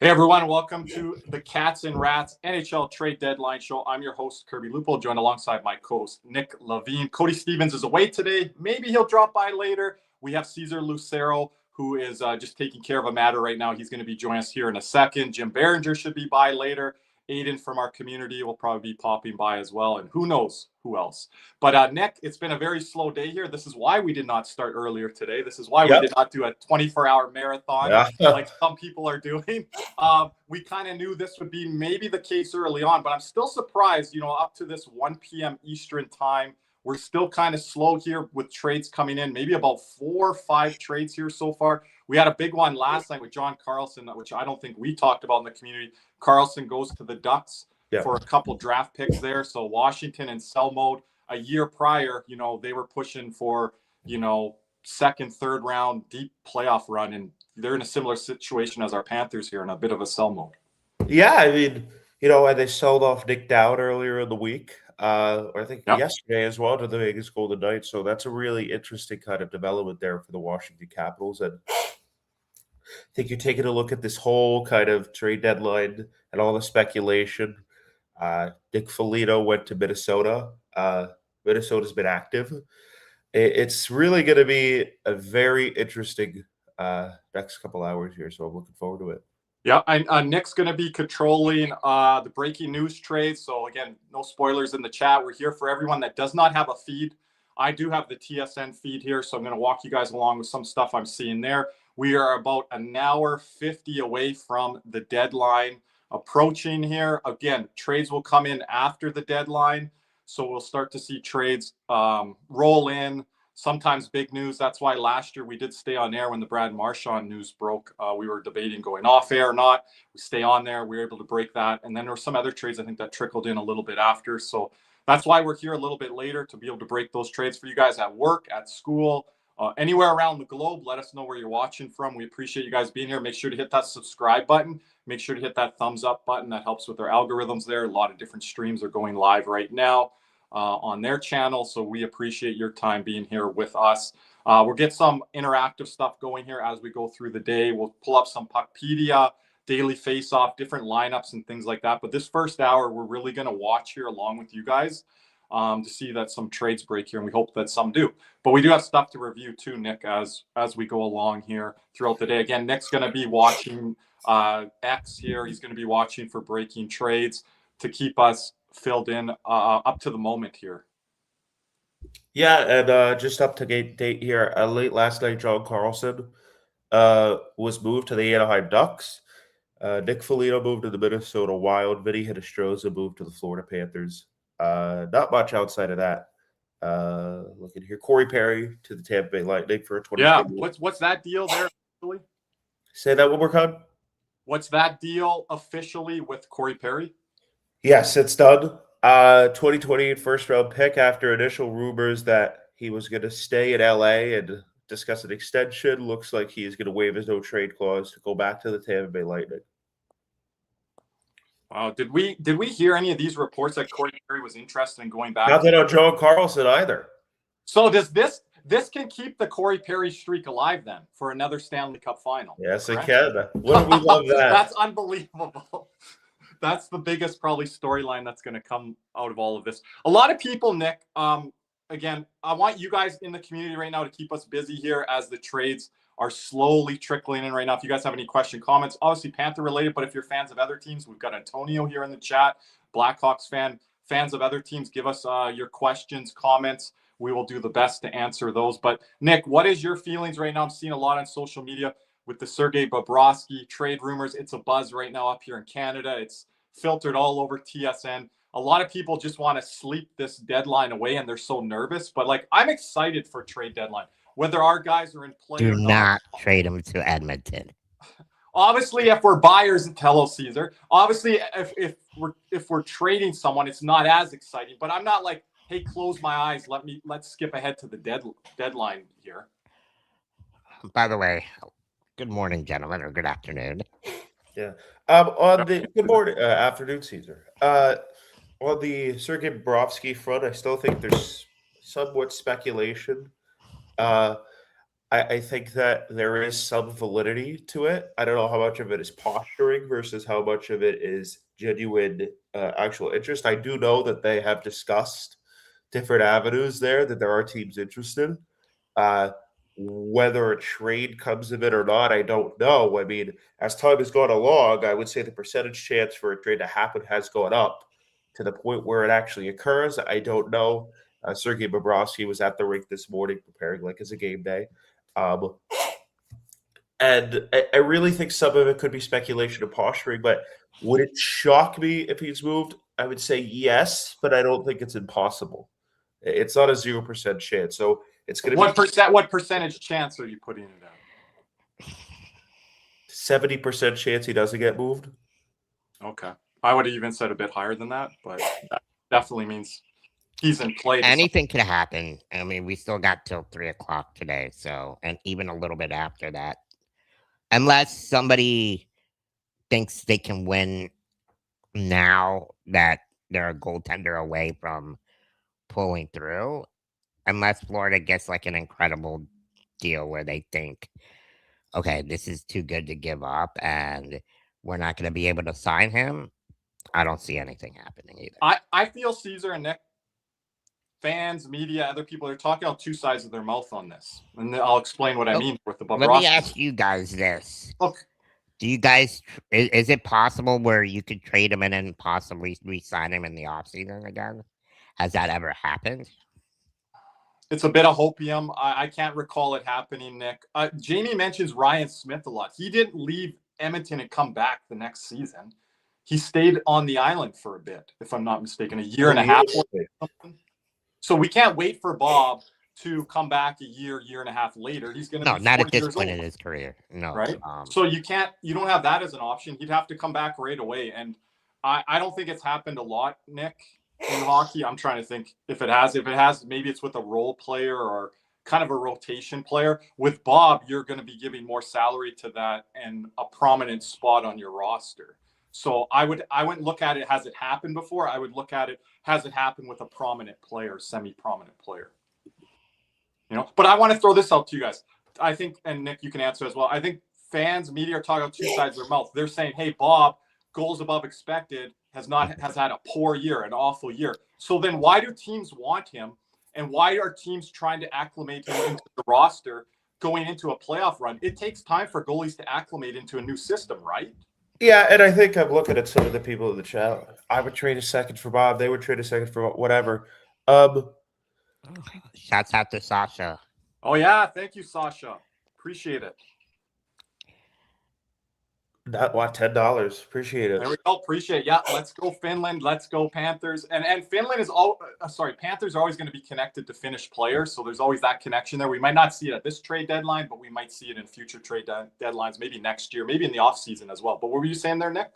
Hey everyone, welcome to the Cats and Rats NHL Trade Deadline Show. I'm your host, Kirby Lupo, joined alongside my co-host, Nick Levine. Cody Stevens is away today. Maybe he'll drop by later. We have Cesar Lucero, who is just taking care of a matter right now. He's going to be joining us here in a second. Jim Behringer should be by later. Aiden from our community will probably be popping by as well, and who knows who else. But Nick, it's been a very slow day here. This is why we did not start earlier today. This is why we did not do a 24-hour marathon like some people are doing. We kind of knew this would be maybe the case early on, but I'm still surprised, up to this 1 p.m. Eastern time. We're still kind of slow here with trades coming in, maybe about 4 or 5 trades here so far. We had a big one last night with John Carlson, which I don't think we talked about in the community. Carlson goes to the Ducks for a couple draft picks there. So Washington in sell mode. A year prior, they were pushing for, second, third round deep playoff run, and they're in a similar situation as our Panthers here in a bit of a sell mode. Yeah, I mean, and they sold off Nick Dowd earlier in the week, or I think yesterday as well, to the Vegas Golden Knights. So that's a really interesting kind of development there for the Washington Capitals. And I think you're taking a look at this whole kind of trade deadline and all the speculation. Nick Foligno went to Minnesota. Minnesota's been active. It's really going to be a very interesting next couple hours here, so I'm looking forward to it. Yeah, and Nick's going to be controlling the breaking news trade. So, again, no spoilers in the chat. We're here for everyone that does not have a feed. I do have the TSN feed here, so I'm going to walk you guys along with some stuff I'm seeing there. We are about an hour 50 away from the deadline approaching here. Again, trades will come in after the deadline, so we'll start to see trades roll in. Sometimes big news. That's why last year we did stay on air when the Brad Marchand news broke. We were debating going off air or not. We stay on there. We were able to break that. And then there were some other trades, I think, that trickled in a little bit after. So that's why we're here a little bit later, to be able to break those trades for you guys at work, at school, anywhere around the globe. Let us know where you're watching from. We appreciate you guys being here. Make sure to hit that subscribe button. Make sure to hit that thumbs up button. That helps with our algorithms there. A lot of different streams are going live right now on their channel, so we appreciate your time being here with us. We'll get some interactive stuff going here as we go through the day. We'll pull up some Puckpedia, daily face-off, different lineups and things like that. But this first hour, we're really going to watch here along with you guys to see that some trades break here, and we hope that some do. But we do have stuff to review too, Nick, as we go along here throughout the day. Again, Nick's going to be watching X here. He's going to be watching for breaking trades to keep us filled in up to the moment here. Yeah, and just up to date here, late last night, John Carlson was moved to the Anaheim Ducks. Nick Foligno moved to the Minnesota Wild. Vinny Hinostroza moved to the Florida Panthers. Not much outside of that. Looking here, Corey Perry to the Tampa Bay Lightning for a 20. Yeah, what's that deal there officially? Say that one more time. What's that deal officially with Corey Perry? Yes, it's done. 2028 first-round pick after initial rumors that he was going to stay in LA and discuss an extension. Looks like he's going to waive his no-trade clause to go back to the Tampa Bay Lightning. Wow, did we hear any of these reports that Corey Perry was interested in going back? Nothing on John Carlson either. So does this can keep the Corey Perry streak alive then for another Stanley Cup final? Yes, correct? It can. Wouldn't we love that? That's unbelievable. That's the biggest probably storyline that's going to come out of all of this. A lot of people, Nick, again, I want you guys in the community right now to keep us busy here as the trades are slowly trickling in right now. If you guys have any comments, obviously Panther related, but if you're fans of other teams, we've got Antonio here in the chat, Blackhawks fans of other teams, give us your questions, comments. We will do the best to answer those. But Nick, what is your feelings right now? I'm seeing a lot on social media with the Sergei Bobrovsky trade rumors. It's a buzz right now up here in Canada. It's filtered all over TSN. A lot of people just want to sleep this deadline away, and they're so nervous. But, I'm excited for trade deadline. Whether our guys are in play or not. Do not trade them to Edmonton. Obviously, if we're buyers, hello, Caesar. Obviously, if we're trading someone, it's not as exciting. But I'm not like, hey, close my eyes. Let's skip ahead to the deadline here. By the way, good morning, gentlemen, or good afternoon. Yeah. On the good morning, afternoon, Caesar. On the Sergei Bobrovsky front, I still think there's somewhat speculation. I think that there is some validity to it. I don't know how much of it is posturing versus how much of it is genuine actual interest. I do know that they have discussed different avenues there, that there are teams interested. Uh, whether a trade comes of it or not, I don't know. I mean, as time has gone along, I would say the percentage chance for a trade to happen has gone up to the point where it actually occurs. I don't know. Sergei Bobrovsky was at the rink this morning preparing like as a game day. Um, and I really think some of it could be speculation and posturing, but would it shock me if he's moved? I would say yes, but I don't think it's impossible. It's not a 0% chance. So it's going to be what percentage chance are you putting it at? 70% chance he doesn't get moved. Okay. I would have even said a bit higher than that, but that definitely means he's in play. Anything could happen. I mean, we still got till 3:00 today, so, and even a little bit after that, unless somebody thinks they can win now that they're a goaltender away from pulling through, unless Florida gets like an incredible deal where they think, okay, this is too good to give up and we're not going to be able to sign him. I don't see anything happening either. I feel Caesar and Nick, fans, media, other people are talking on two sides of their mouth on this. And I'll explain what I mean with the Bobrovsky. Let me ask you guys this. Look, do you guys, is it possible where you could trade him and then possibly re-sign him in the offseason again? Has that ever happened? It's a bit of hopium. I can't recall it happening, Nick. Jamie mentions Ryan Smith a lot. He didn't leave Edmonton and come back the next season. He stayed on the island for a bit, if I'm not mistaken, a year and a half. So we can't wait for Bob to come back a year and a half later. He's going to be not at this point in his career. No, right. So you don't have that as an option. He'd have to come back right away. And I don't think it's happened a lot, Nick, in hockey. I'm trying to think if it has, maybe it's with a role player or kind of a rotation player. With Bob, you're going to be giving more salary to that and a prominent spot on your roster. So I wouldn't look at it, has it happened before? I would look at it, has it happened with a prominent player, semi-prominent player? But I want to throw this out to you guys. I think, and Nick, you can answer as well. I think fans, media are talking on two sides of their mouth. They're saying, hey, Bob, goals above expected, has had a poor year, an awful year. So then why do teams want him? And why are teams trying to acclimate him into the roster going into a playoff run? It takes time for goalies to acclimate into a new system, right? Yeah, and I think I'm looking at some of the people in the chat. I would trade a second for Bob. They would trade a second for whatever. Shouts out to Sasha. Oh, yeah. Thank you, Sasha. Appreciate it. $10. Appreciate it. There we go. Appreciate it. Yeah, let's go Finland. Let's go Panthers. And Finland is Panthers are always going to be connected to Finnish players. So there's always that connection there. We might not see it at this trade deadline, but we might see it in future trade deadlines, maybe next year, maybe in the offseason as well. But what were you saying there, Nick?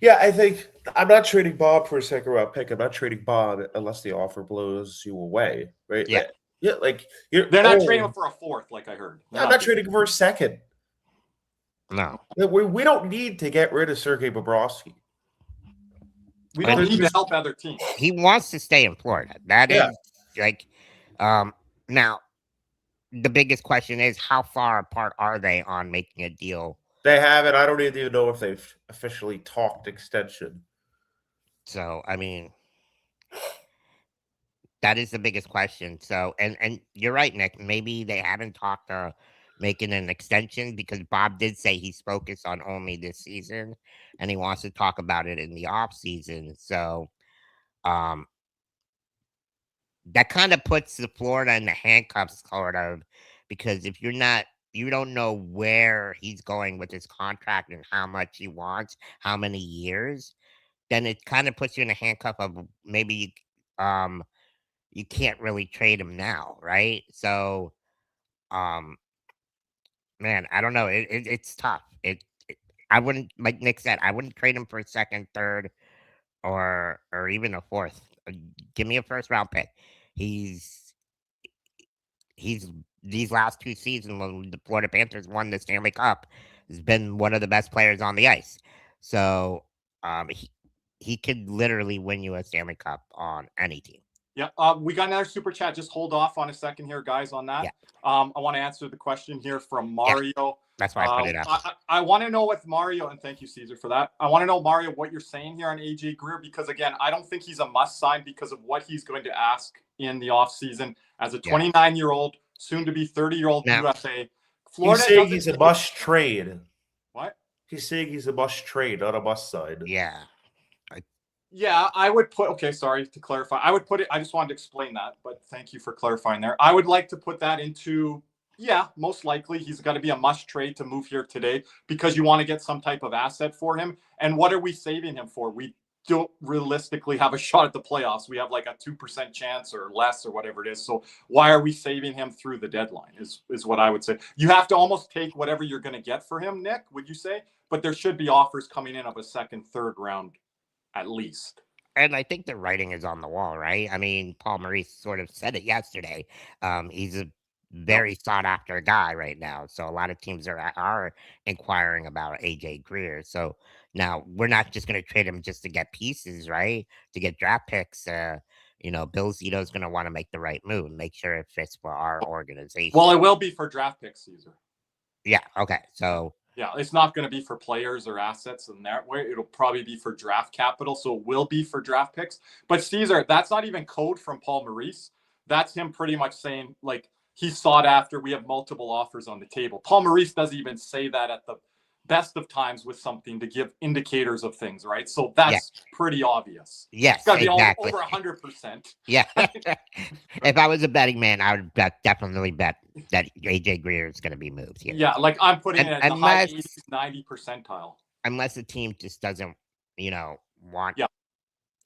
Yeah, I think I'm not trading Bob for a second round pick. I'm not trading Bob unless the offer blows you away, right? Yeah. They're not trading him for a fourth, like I heard. I'm not trading him for a second. No. We don't need to get rid of Sergei Bobrovsky. We don't need to help other teams. He wants to stay in Florida. That is like, now the biggest question is how far apart are they on making a deal? They haven't. I don't even know if they've officially talked extension. So, I mean, that is the biggest question. So, and you're right, Nick. Maybe they haven't talked making an extension because Bob did say he's focused on only this season and he wants to talk about it in the off season. So, that kind of puts the Florida in the handcuffs, sort of, because if you don't know where he's going with his contract and how much he wants, how many years, then it kind of puts you in a handcuff of maybe you can't really trade him now, right? So, man, I don't know. It's tough. I wouldn't, like Nick said, I wouldn't trade him for a second, third, or even a fourth. Give me a first round pick. He's these last two seasons when the Florida Panthers won the Stanley Cup, has been one of the best players on the ice. So he could literally win you a Stanley Cup on any team. Yeah, we got another super chat. Just hold off on a second here, guys, on that. Yeah. I want to answer the question here from Mario. Yeah, that's why I put it up. I want to know with Mario, and thank you, Caesar, for that. I want to know, Mario, what you're saying here on AJ Greer, because, again, I don't think he's a must-sign because of what he's going to ask in the offseason as a 29-year-old, soon-to-be 30-year-old UFA. Florida he's saying he's a must-trade. What? He's saying he's a must-trade, not a must-sign. Yeah. Yeah, I would put, okay, sorry to clarify. I would put it, I just wanted to explain that, but thank you for clarifying there. I would like to put that into, yeah, most likely he's got to be a must trade to move here today because you want to get some type of asset for him. And what are we saving him for? We don't realistically have a shot at the playoffs. We have like a 2% chance or less or whatever it is. So why are we saving him through the deadline is what I would say. You have to almost take whatever you're going to get for him, Nick, would you say? But there should be offers coming in of a second, third round at least. And I think the writing is on the wall, right? I mean, Paul Maurice sort of said it yesterday. He's a very sought after guy right now. So a lot of teams are inquiring about AJ Greer. So now we're not just going to trade him just to get pieces, right? To get draft picks. Bill Zito is going to want to make the right move and make sure it fits for our organization. Well, it will be for draft picks, Caesar. Yeah. Okay. So. Yeah, it's not going to be for players or assets in that way. It'll probably be for draft capital, so it will be for draft picks. But Caesar, that's not even code from Paul Maurice. That's him pretty much saying, like, he's sought after. We have multiple offers on the table. Paul Maurice doesn't even say that at the best of times with something to give indicators of things, right? So that's pretty obvious. Yes, it's got to be exactly. over 100%. Yeah. If I was a betting man, I would definitely bet that AJ Greer is going to be moved here. Yeah, like I'm putting it at the high 80s, 90 percentile. Unless the team just doesn't, want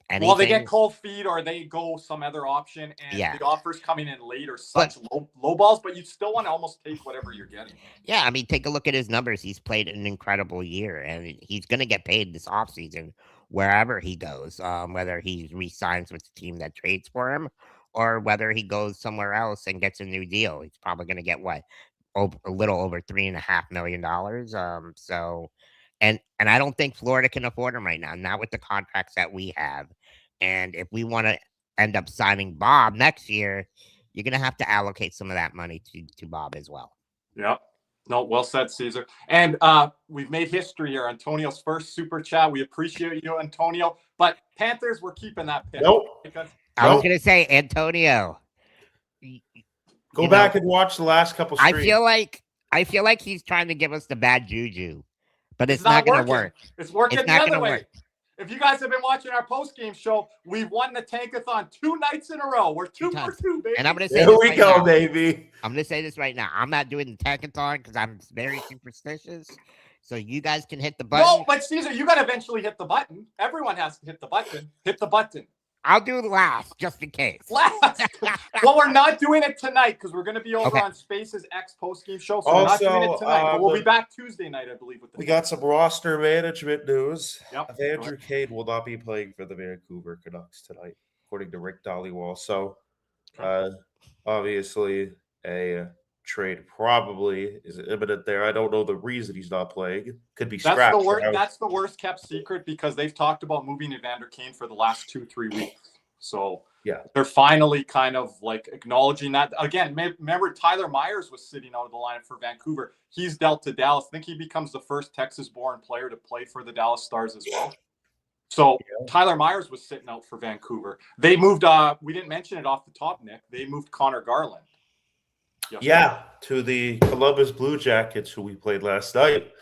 anything. Well, they get cold feet or they go some other option, and the offers coming in late or such low balls, but you still want to almost take whatever you're getting. Yeah, I mean, take a look at his numbers. He's played an incredible year, and he's going to get paid this offseason wherever he goes, whether he re-signs with the team that trades for him or whether he goes somewhere else and gets a new deal. He's probably going to get, a little over $3.5 million. And I don't think Florida can afford him right now, not with the contracts that we have. And if we want to end up signing Bob next year, you're going to have to allocate some of that money to Bob as well. Yeah. No, well said, Caesar. And we've made history here. Antonio's first super chat. We appreciate you, Antonio. But Panthers, we're keeping that pick. Nope. I was going to say, Antonio. Go back and watch the last couple streams. I feel like he's trying to give us the bad juju. But it's not going to work. It's working the other way. If you guys have been watching our post-game show, we've won the Tankathon 2 nights in a row. We're 2 for 2, baby. And I'm going to say baby. I'm going to say this right now. I'm not doing the Tankathon because I'm very superstitious. So you guys can hit the button. No, but Caesar, you got to eventually hit the button. Everyone has to hit the button. Hit the button. I'll do it last, just in case. Last. Well, we're not doing it tonight because we're going to be over on Space's X post-game show. So we're not doing it tonight. But we'll be back Tuesday night, I believe. We got some roster management news. Yep. Andrew Cade will not be playing for the Vancouver Canucks tonight, according to Rick Dhaliwal. So, obviously, a trade probably is imminent there. I don't know the reason he's not playing. Could be scratched. That's the worst kept secret because they've talked about moving Evander Kane for the last 2-3 weeks. So they're finally kind of like acknowledging that. Again, remember Tyler Myers was sitting out of the lineup for Vancouver. He's dealt to Dallas. I think he becomes the first Texas-born player to play for the Dallas Stars as well. So Tyler Myers was sitting out for Vancouver. They moved, we didn't mention it off the top, Nick. They moved Connor Garland. Yeah, to the Columbus Blue Jackets, who we played last night.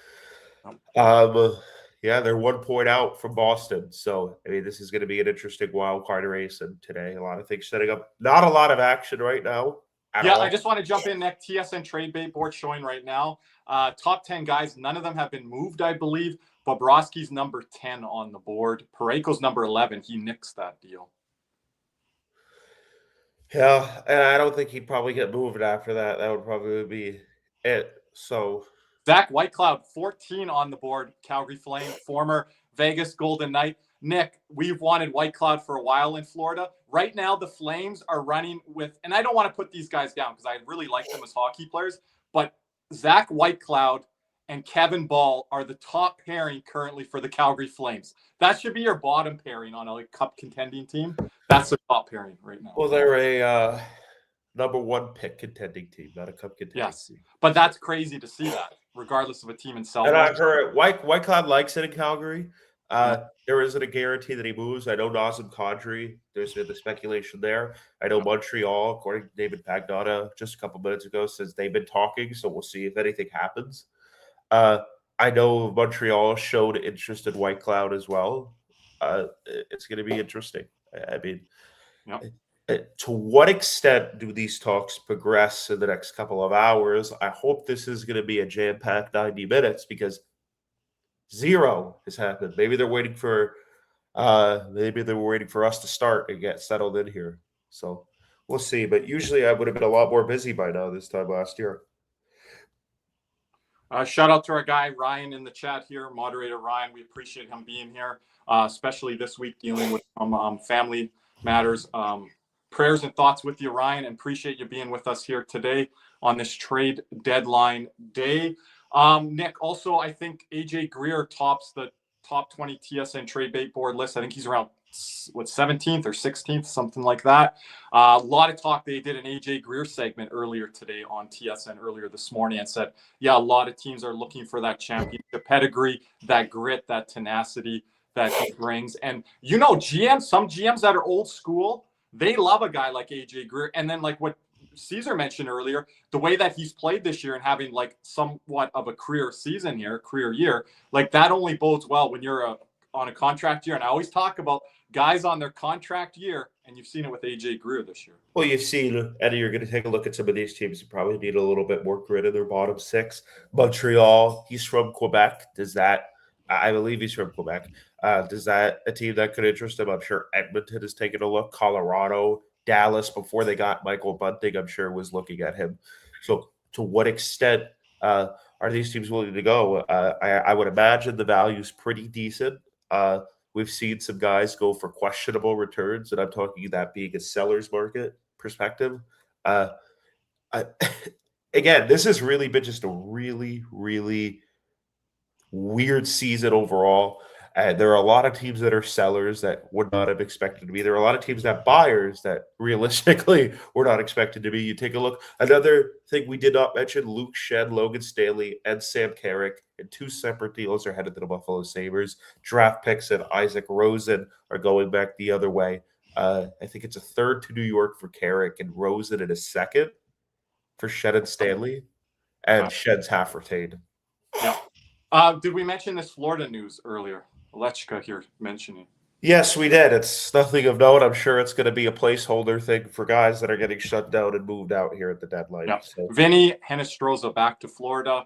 They're 1 point out from Boston. So, I mean, this is going to be an interesting wild card race. And today, a lot of things setting up. Not a lot of action right now. Yeah, I just want to jump in. Nick, TSN trade bait board showing right now. Top 10 guys, none of them have been moved, I believe. Bobrovsky's number 10 on the board. Parayko's number 11. He nixed that deal. Yeah, and I don't think he'd probably get moved after that. That would probably be it. So Zach Whitecloud, 14 on the board. Calgary Flame, former Vegas Golden Knight. Nick, we've wanted Whitecloud for a while in Florida. Right now, the Flames are running with, and I don't want to put these guys down because I really like them as hockey players, but Zach Whitecloud and Kevin Ball are the top pairing currently for the Calgary Flames. That should be your bottom pairing on a cup contending team. That's the top pairing right now. Well, they're a number one pick contending team, not a cup contending team. But that's crazy to see that, regardless of a team in Selma. And I've heard Whitecloud likes it in Calgary. There isn't a guarantee that he moves. I know Nazem Kadri, there's been the speculation there. I know Montreal, according to David Pagnotta just a couple minutes ago, says they've been talking, so we'll see if anything happens. I know Montreal showed interest in Whitecloud as well. It's going to be interesting. I mean, to what extent do these talks progress in the next couple of hours? I hope this is going to be a jam-packed 90 minutes because zero has happened. Maybe they're waiting for us to start and get settled in here. So we'll see. But usually I would have been a lot more busy by now this time last year. Shout out to our guy Ryan in the chat here, moderator Ryan. We appreciate him being here, especially this week dealing with family matters. Prayers and thoughts with you, Ryan, and appreciate you being with us here today on this trade deadline day. Nick, also, I think AJ Greer tops the top 20 TSN trade bait board list. I think he's around 17th or 16th, something like that. A lot of talk. They did an AJ Greer segment earlier today on TSN earlier this morning and said, yeah, a lot of teams are looking for that championship pedigree, that grit, that tenacity that he brings. And some GMs that are old school, they love a guy like AJ Greer. And then like what Caesar mentioned earlier, the way that he's played this year and having like somewhat of a career year, like that only bodes well when you're on a contract year. And I always talk about guys on their contract year, and you've seen it with AJ Greer this year. Well, you've seen, Eddie, you're going to take a look at some of these teams who probably need a little bit more grit in their bottom six. Montreal, he's from Quebec. I believe he's from Quebec. Does that a team that could interest him? I'm sure Edmonton has taken a look. Colorado, Dallas, before they got Michael Bunting, I'm sure was looking at him. So to what extent are these teams willing to go? I would imagine the value's pretty decent. We've seen some guys go for questionable returns, and I'm talking that being a seller's market perspective. Again, this has really been just a really, really weird season overall. There are a lot of teams that are sellers that would not have expected to be. There are a lot of teams that buyers that realistically were not expected to be. You take a look. Another thing we did not mention, Luke Shen, Logan Stanley, and Sam Carrick in two separate deals are headed to the Buffalo Sabres. Draft picks and Isaac Rosen are going back the other way. I think it's a third to New York for Carrick and Rosen in a second for Shen and Stanley. And Shen's half retained. Yeah. Did we mention this Florida news earlier? Lechka here mentioning. Yes, we did. It's nothing of note. I'm sure it's going to be a placeholder thing for guys that are getting shut down and moved out here at the deadline. Yeah. So. Vinny Henestroza back to Florida.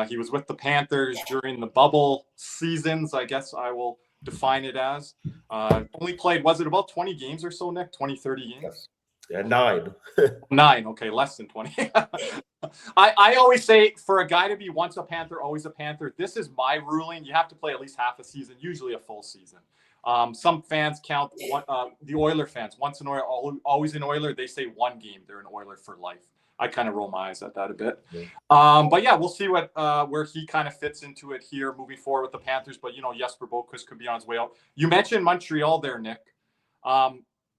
He was with the Panthers during the bubble seasons, I guess I will define it as. Only played, was it about 20 games or so, Nick? 20, 30 games? Yes. Yeah, 9. 9, okay, less than 20. I always say for a guy to be once a Panther, always a Panther, this is my ruling. You have to play at least half a season, usually a full season. Some fans count the Oiler fans. Once an Oiler, always an Oiler. They say one game, they're an Oiler for life. I kind of roll my eyes at that a bit. Yeah. But yeah, we'll see what where he kind of fits into it here moving forward with the Panthers. But, Jesper Boquist could be on his way out. You mentioned Montreal there, Nick.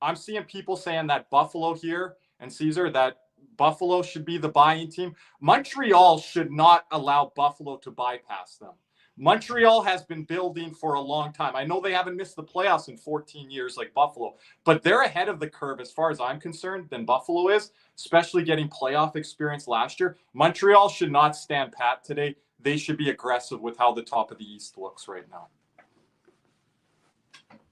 I'm seeing people saying that Buffalo here and Caesar, that Buffalo should be the buying team. Montreal should not allow Buffalo to bypass them. Montreal has been building for a long time. I know they haven't missed the playoffs in 14 years like Buffalo, but they're ahead of the curve as far as I'm concerned than Buffalo is, especially getting playoff experience last year. Montreal should not stand pat today. They should be aggressive with how the top of the East looks right now.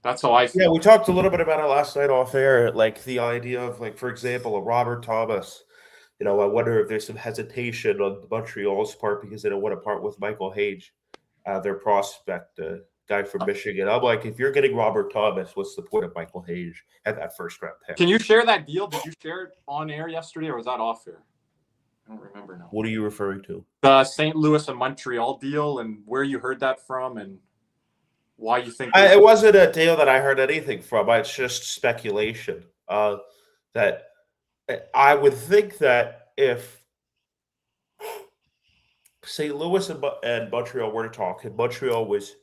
That's how I feel. Yeah, we talked a little bit about it last night off air, like the idea of, like, for example, a Robert Thomas. I wonder if there's some hesitation on Montreal's part because they don't want to part with Michael Hage, their prospect, guy from Michigan. I'm like, if you're getting Robert Thomas, what's the point of Michael Hage at that first round pick? Can you share that deal? Did you share it on air yesterday, or was that off air? I don't remember now. What are you referring to? The St. Louis and Montreal deal, and where you heard that from, and why you think it wasn't a deal that I heard anything from. It's just speculation. That I would think that if St. Louis and Montreal were to talk, and Montreal was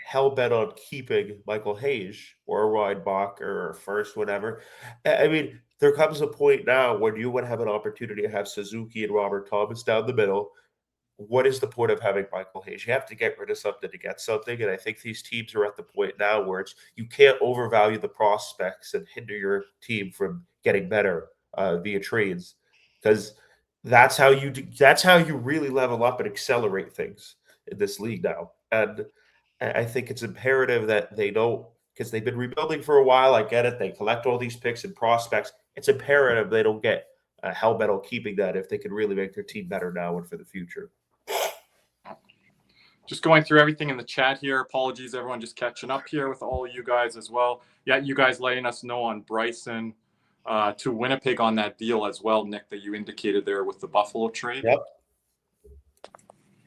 hell bent on keeping Michael Hayes or Reinbach or first, whatever. I mean, there comes a point now when you would have an opportunity to have Suzuki and Robert Thomas down the middle. What is the point of having Michael Hayes? You have to get rid of something to get something. And I think these teams are at the point now where you can't overvalue the prospects and hinder your team from getting better via trades, because that's how you really level up and accelerate things in this league now. And I think it's imperative that they don't, because they've been rebuilding for a while. I get it. They collect all these picks and prospects. It's imperative they don't get hell bent on keeping that if they can really make their team better now and for the future. Just going through everything in the chat here. Apologies, everyone, just catching up here with all of you guys as well. Yeah, you guys letting us know on Bryson to Winnipeg on that deal as well, Nick, that you indicated there with the Buffalo trade. Yep.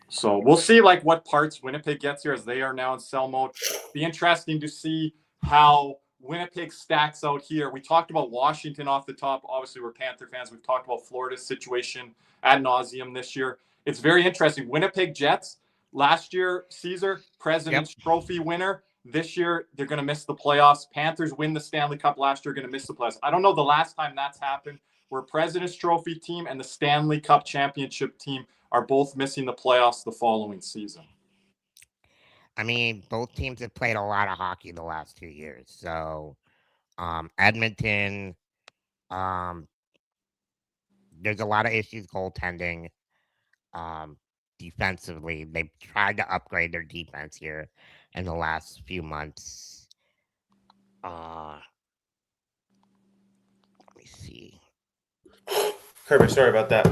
So we'll see like what parts Winnipeg gets here as they are now in sell mode. Be interesting to see how Winnipeg stacks out here. We talked about Washington off the top. Obviously, we're Panther fans. We've talked about Florida's situation ad nauseum this year. It's very interesting. Winnipeg Jets, last year, Caesar, President's Trophy winner. This year, they're going to miss the playoffs. Panthers win the Stanley Cup last year, going to miss the playoffs. I don't know the last time that's happened where President's Trophy team and the Stanley Cup championship team are both missing the playoffs the following season. I mean, both teams have played a lot of hockey the last 2 years. So, Edmonton, there's a lot of issues goaltending. Defensively, they've tried to upgrade their defense here in the last few months. Let me see. Kirby, sorry about that.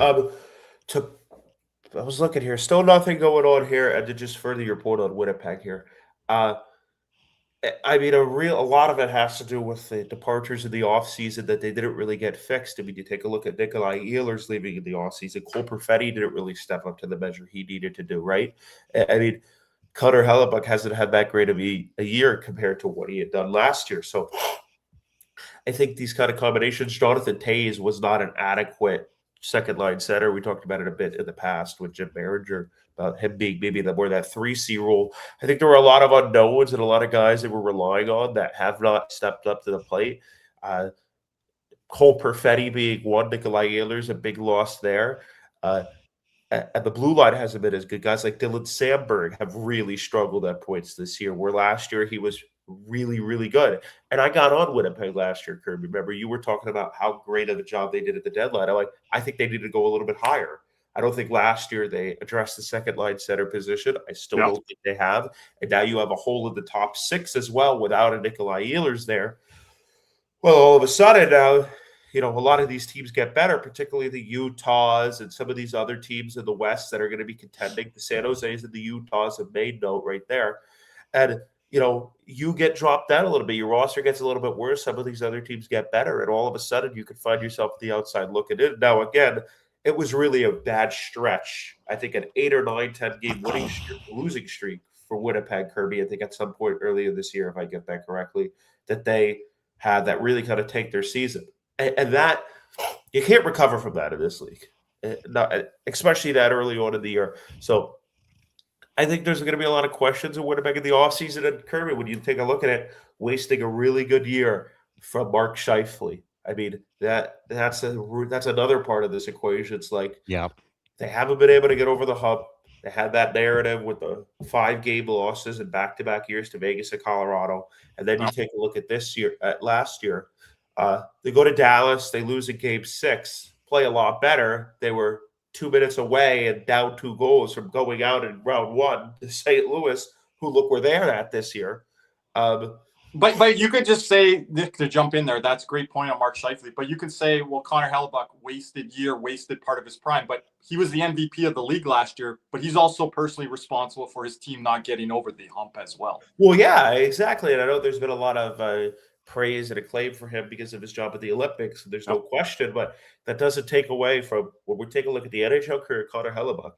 I was looking here. Still nothing going on here. And to just further your point on Winnipeg here, I mean, a lot of it has to do with the departures in the offseason that they didn't really get fixed. I mean, you take a look at Nikolai Ehlers leaving in the offseason. Cole Perfetti didn't really step up to the measure he needed to do, right? I mean, Connor Hellebuck hasn't had that great of a year compared to what he had done last year. So I think these kind of combinations, Jonathan Toews was not an adequate second line center. We talked about it a bit in the past with Jim Behringer, about him being maybe more that 3C role. I think there were a lot of unknowns and a lot of guys that were relying on that have not stepped up to the plate. Cole Perfetti being one, Nikolai Ehlers, a big loss there. And the blue line hasn't been as good. Guys like Dylan Sandberg have really struggled at points this year, where last year he was really, really good. And I got on Winnipeg last year, Kirby. Remember, you were talking about how great of a job they did at the deadline. I think they need to go a little bit higher. I don't think last year they addressed the second line center position. I still don't think they have. And now you have a hole in the top six as well without a Nikolai Ehlers there. Well, all of a sudden now, a lot of these teams get better, particularly the Utahs and some of these other teams in the West that are going to be contending. The San Jose's and the Utahs have made note right there. And, you get dropped down a little bit. Your roster gets a little bit worse. Some of these other teams get better. And all of a sudden, you could find yourself at the outside looking in. Now, again, it was really a bad stretch. I think an 8 or 9, 10 game losing streak for Winnipeg, Kirby, I think at some point earlier this year, if I get that correctly, that they had that really kind of take their season. And that, you can't recover from that in this league, especially that early on in the year. So I think there's going to be a lot of questions in Winnipeg in the offseason. And Kirby, when you take a look at it, wasting a really good year from Mark Scheifele. I mean, that's another part of this equation. It's like they haven't been able to get over the hump. They had that narrative with the 5-game losses in back-to-back years to Vegas and Colorado. And then you take a look at last year. They go to Dallas. They lose in Game 6. Play a lot better. They were 2 minutes away and down 2 goals from going out in round 1 to St. Louis, who look where they're at this year. But you could just say, Nick, to jump in there, that's a great point on Mark Scheifele. But you could say, well, Connor Hellebuck wasted part of his prime. But he was the MVP of the league last year. But he's also personally responsible for his team not getting over the hump as well. Well, yeah, exactly. And I know there's been a lot of praise and acclaim for him because of his job at the Olympics. There's no question. But that doesn't take away from when we take a look at the NHL career, Connor Hellebuck.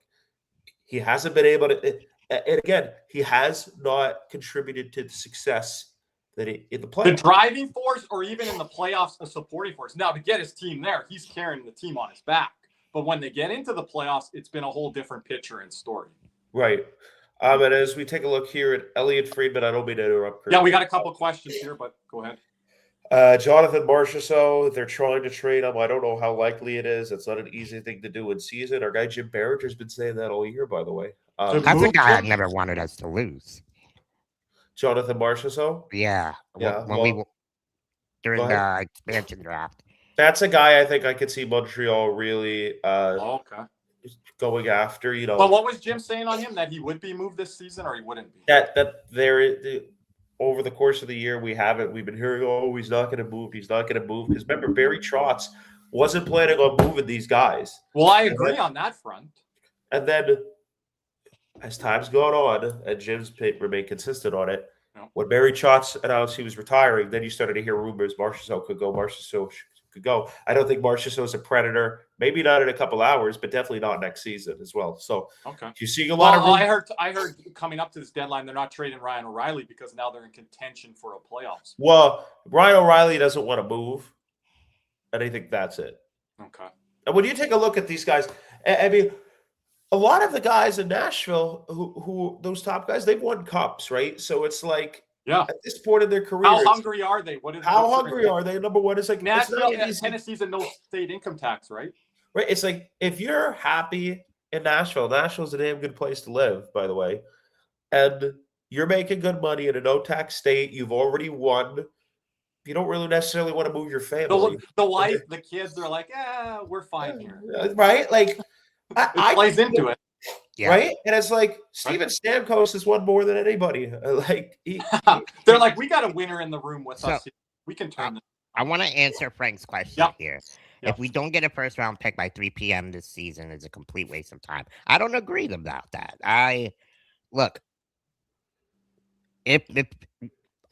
He hasn't been able to – and again, he has not contributed to the success – in the playoffs. The driving force, or even in the playoffs, a supporting force. Now, to get his team there, he's carrying the team on his back. But when they get into the playoffs, it's been a whole different picture and story. Right. And as we take a look here at Elliot Friedman, I don't mean to interrupt. Yeah, we got a couple questions here, but go ahead. Jonathan Marchessault, they're trying to trade him. I don't know how likely it is. It's not an easy thing to do in season. Our guy Jim Barringer's been saying that all year, by the way. That's a guy I never wanted us to lose. Jonathan Marchessault? Yeah. Yeah. During the expansion draft. That's a guy I think I could see Montreal really going after, But what was Jim saying on him? That he would be moved this season or he wouldn't be? Over the course of the year, we've been hearing, oh, he's not going to move. He's not going to move. Because remember, Barry Trotz wasn't planning on moving these guys. Well, I agree on that front. And then as time's gone on, and Jim's remained consistent on it, when Barry Trotz announced he was retiring, then you started to hear rumors Marchessault could go, Marchessault could go. I don't think Marchessault is a predator. Maybe not in a couple hours, but definitely not next season as well. So you're seeing a lot of. I heard coming up to this deadline, they're not trading Ryan O'Reilly because now they're in contention for a playoffs. Well, Ryan O'Reilly doesn't want to move, and I think that's it. Okay. And when you take a look at these guys, I mean, a lot of the guys in Nashville who those top guys, they've won cups, right? So it's like. Yeah. At this point in their career, how hungry are they? How hungry are they? Number one, it's like Nashville, Tennessee's a no state income tax, right? Right. It's like if you're happy in Nashville's a damn good place to live, by the way, and you're making good money in a no tax state. You've already won. You don't really necessarily want to move your family. The wife, the kids, they're like, we're fine here, right? Like it plays into it. Yeah. Right? And it's like Steven Stamkos has won more than anybody. Like they're like, we got a winner in the room with us. We can turn this. I want to answer Frank's question here. Yep. If we don't get a first round pick by 3 p.m. this season, it's a complete waste of time. I don't agree about that. If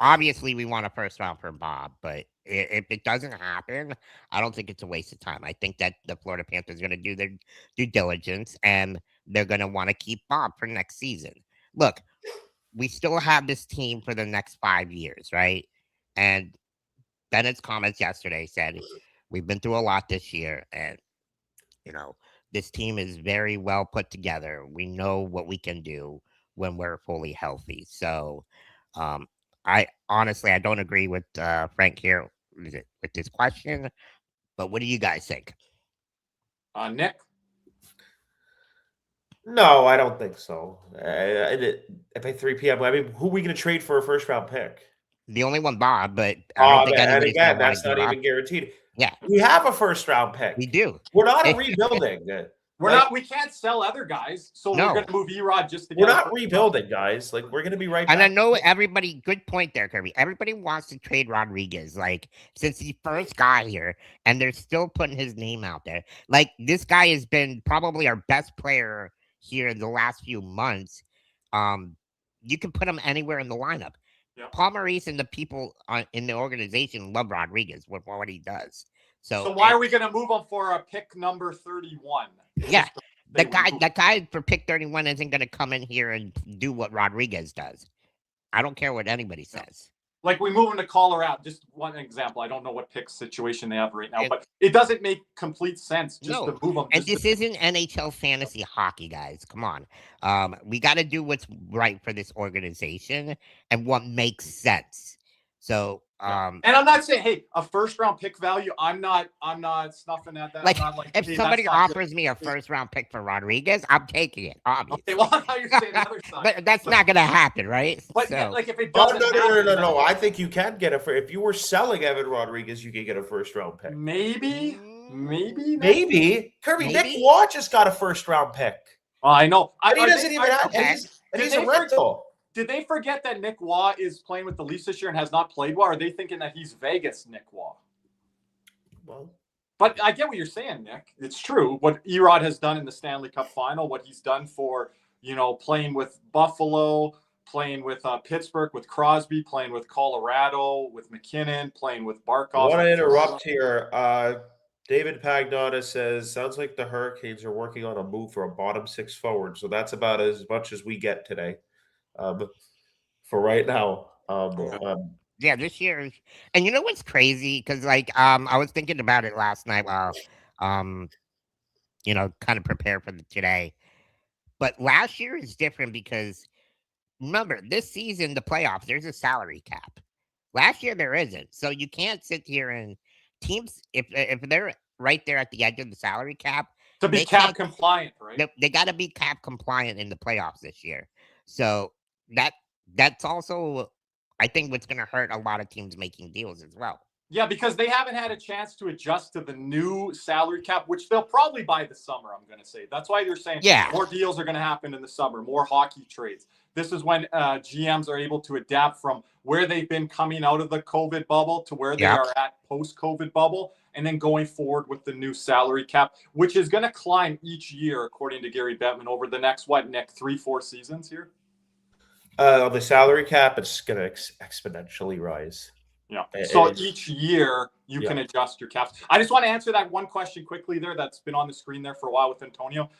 obviously we want a first round for Bob, but if it doesn't happen, I don't think it's a waste of time. I think that the Florida Panthers are going to do their due diligence and they're going to want to keep Bob for next season. Look, we still have this team for the next 5 years, right? And Bennett's comments yesterday said, we've been through a lot this year and, this team is very well put together. We know what we can do when we're fully healthy. So, I don't agree with Frank here with this question, but what do you guys think? Nick? No, I don't think so. By 3 p.m., I mean, who are we going to trade for a first-round pick? The only one, Bob, but I don't think anybody's again, that's not even guaranteed. Yeah. We have a first-round pick. We do. We're not rebuilding. We can't sell other guys, so we're going to move Erod just to get. We're not rebuilding, guys. Like, we're going to be right back. And I know everybody, good point there, Kirby. Everybody wants to trade Rodriguez, like, since he first got here, and they're still putting his name out there. Like, this guy has been probably our best player here in the last few months. You can put him anywhere in the lineup. Yeah. Paul Maurice and the people in the organization love Rodriguez with what he does. So why are we going to move him for a pick number 31? Yeah, that guy for pick 31 isn't going to come in here and do what Rodriguez does. I don't care what anybody says. Like we move him to Colorado. Just one example. I don't know what pick situation they have right now, but it doesn't make complete sense just to move him. And this isn't NHL fantasy hockey, guys. Come on. We got to do what's right for this organization and what makes sense. So, and I'm not saying, hey, a first round pick value. I'm not snuffing at that. Like, I'm not if somebody offers me a first round pick for Rodriguez, I'm taking it. Obviously. Okay, well, I thought you were saying the other side. But that's not going to happen, right? But like, if it doesn't no. I think you can get if you were selling Evan Rodriguez, you could get a first round pick. Maybe. Kirby, Nick Waugh just got a first round pick. I know. He doesn't even have. And he's a rental. Did they forget that Nick Waugh is playing with the Leafs this year and has not played well? Or are they thinking that he's Vegas Nick Waugh? Well, but I get what you're saying, Nick. It's true. What Erod has done in the Stanley Cup final, what he's done for, playing with Buffalo, playing with Pittsburgh, with Crosby, playing with Colorado, with McKinnon, playing with Barkov. I want to interrupt here. David Pagnota says, sounds like the Hurricanes are working on a move for a bottom six forward. So that's about as much as we get today. For right now. Yeah, this year. And you know what's crazy? Because, I was thinking about it last night while kind of prepare for today. But last year is different because remember, this season, the playoffs, there's a salary cap. Last year there isn't. So you can't sit here and teams, if they're right there at the edge of the salary cap, To be they cap can't compliant, right? they got to be cap compliant in the playoffs this year. So that's also, I think, what's going to hurt a lot of teams making deals as well. Yeah, because they haven't had a chance to adjust to the new salary cap, which they'll probably by the summer, I'm going to say. That's why they're saying more deals are going to happen in the summer, more hockey trades. This is when GMs are able to adapt from where they've been coming out of the COVID bubble to where they are at post-COVID bubble, and then going forward with the new salary cap, which is going to climb each year, according to Gary Bettman, over the next, Nick, 3-4 seasons here? On the salary cap, it's going to exponentially rise. Yeah. So each year you can adjust your caps. I just want to answer that one question quickly there that's been on the screen there for a while with Antonio.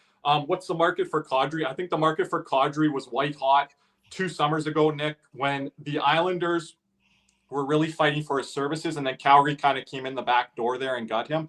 What's the market for Kadri? I think the market for Kadri was white hot 2 summers ago, Nick, when the Islanders were really fighting for his services, and then Calgary kind of came in the back door there and got him.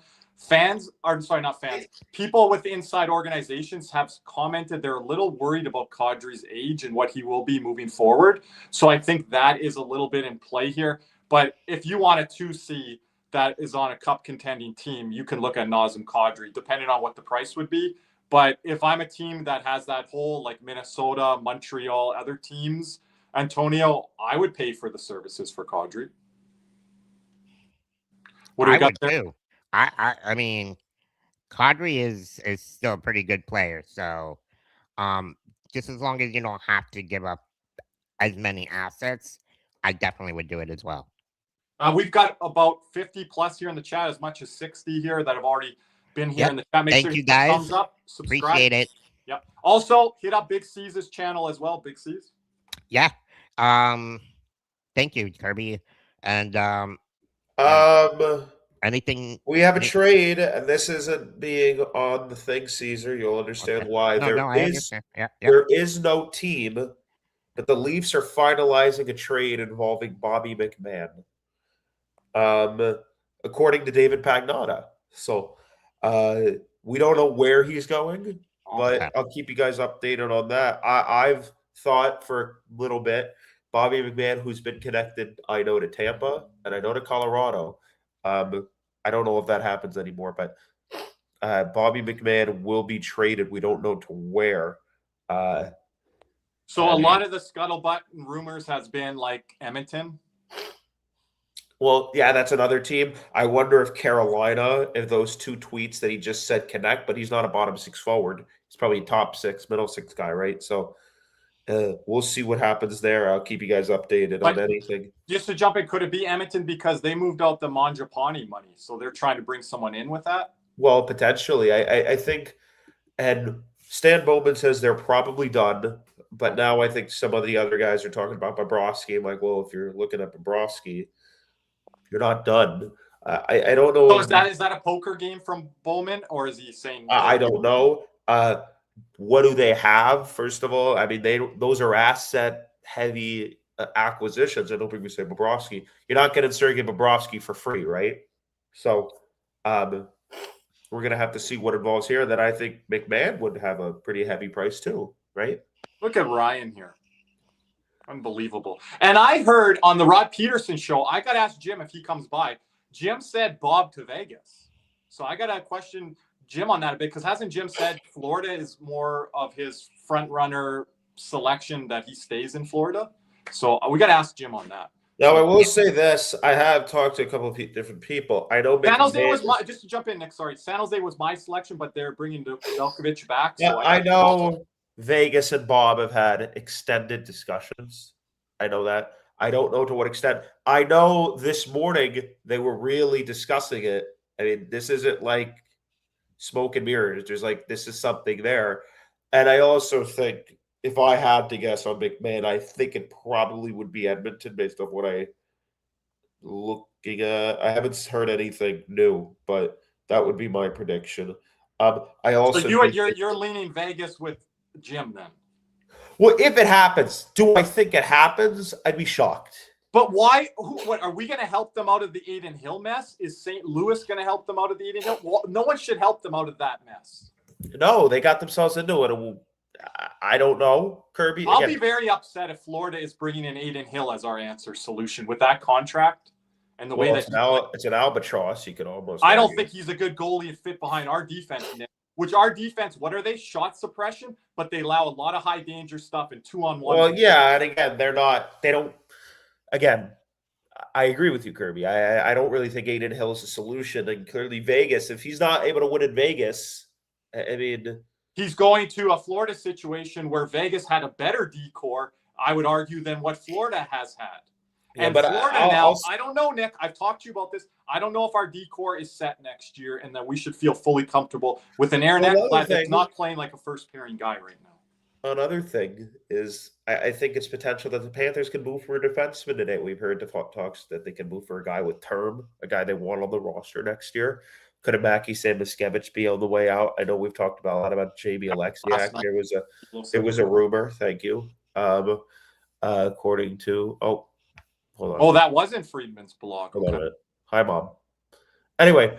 People with inside organizations have commented they're a little worried about Kadri's age and what he will be moving forward. So I think that is a little bit in play here. But if you want a 2C that is on a cup contending team, you can look at Nazem Kadri, depending on what the price would be. But if I'm a team that has that hole, like Minnesota, Montreal, other teams, Antonio, I would pay for the services for Kadri. What do we got there? Too. I mean, Kadri is still a pretty good player. So just as long as you don't have to give up as many assets, I definitely would do it as well. We've got about 50 plus here in the chat, as much as 60 here that have already been here in the chat. Make sure you hit thumbs up, subscribe. Appreciate it. Yep. Also, hit up Big C's channel as well. Big C's. Yeah. Thank you, Kirby. And anything? We have a trade, and this isn't being on the thing, Caesar. You'll understand why. I understand. Yeah. There is no team, but the Leafs are finalizing a trade involving Bobby McMann. According to David Pagnotta. So we don't know where he's going, but I'll keep you guys updated on that. I've thought for a little bit, Bobby McMann, who's been connected, I know, to Tampa and I know to Colorado. I don't know if that happens anymore, but Bobby McMann will be traded. We don't know to where. So a lot of the scuttlebutt and rumors has been like Edmonton. Well, yeah, that's another team. I wonder if Carolina, if those 2 tweets that he just said connect, but he's not a bottom 6 forward. He's probably a top 6, middle 6 guy, right? So we'll see what happens there. I'll keep you guys updated on anything. Just to jump in, could it be Edmonton because they moved out the Mangiapane money, so they're trying to bring someone in with that? Well, potentially. I think, and Stan Bowman says they're probably done, but now I think some of the other guys are talking about Bobrovsky. I'm like, well, if you're looking at Bobrovsky, you're not done. I don't know. So is that a poker game from Bowman, or is he saying? I don't know. What do they have? First of all, I mean, those are asset heavy acquisitions. I don't think we say Bobrovsky. You're not getting Sergei Bobrovsky for free, right? So we're gonna have to see what involves here. That I think McMahon would have a pretty heavy price too, right? Look at Ryan here. Unbelievable. And I heard on the Rod Peterson show, I got to ask Jim if he comes by. Jim said Bob to Vegas. So I got to question Jim on that a bit, because hasn't Jim said Florida is more of his front runner selection, that he stays in Florida? So we got to ask Jim on that. Now, I will say this. I have talked to a couple of different people. I know San Jose was my, just to jump in, Nick, sorry. San Jose was my selection, but they're bringing Velkovic back. Yeah, so I know Vegas and Bob have had extended discussions. I know that. I don't know to what extent. I know this morning they were really discussing it. I mean, this isn't like smoke and mirrors. There's like, this is something there. And I also think, if I had to guess on McMahon, I think it probably would be Edmonton based off what I looking at. I haven't heard anything new, but that would be my prediction. I also so you're leaning Vegas with Jim then? Well, if it happens, do I think it happens? I'd be shocked. But why? What are we going to help them out of the Adin Hill mess? Is St. Louis going to help them out of the Adin Hill? Well, no one should help them out of that mess. No, they got themselves into it. I don't know, Kirby. I'll Again, be very upset if Florida is bringing in Aiden Hill as our answer solution with that contract and the way well, that it's an albatross. You could almost. I don't argue. think he's a good goalie and fit behind our defense, Nick. Which our defense, what are they? Shot suppression, but they allow a lot of high danger stuff and 2-on-1. Well, yeah, and again, they're not. They don't. Again, I agree with you, Kirby. I don't really think Aiden Hill is a solution, and clearly Vegas, if he's not able to win in Vegas, I mean, he's going to a Florida situation where Vegas had a better decor, I would argue, than what Florida has had. Yeah, and but Florida now, I don't know, Nick. I've talked to you about this. I don't know if our decor is set next year and that we should feel fully comfortable with an Aaron Ekblad that's not playing like a first pairing guy right now. Another thing is I think it's potential that the Panthers can move for a defenseman today. We've heard the talks that they can move for a guy with term, a guy they want on the roster next year. Could a Mackie Samuskevich be on the way out? I know we've talked about a lot about JB Alexiak. There was a rumor. Thank you. According to hold on. Oh, that wasn't Friedman's blog. Hold on a minute. Hi, Mom. Anyway,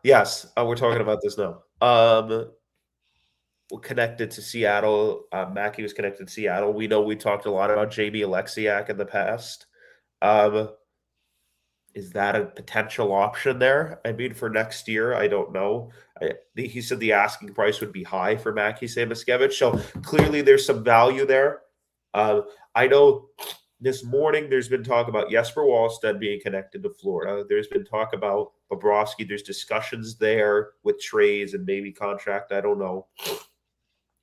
yes, we're talking about this now. Connected to Seattle. Mackie was connected to Seattle. We know we talked a lot about JB Alexiak in the past. Is that a potential option there? I mean, for next year, I don't know. He said the asking price would be high for Mackie Samuskevich, so clearly there's some value there. I know this morning there's been talk about Jesper Wallstedt being connected to Florida. There's been talk about Bobrovsky. There's discussions there with trades and maybe contract. I don't know.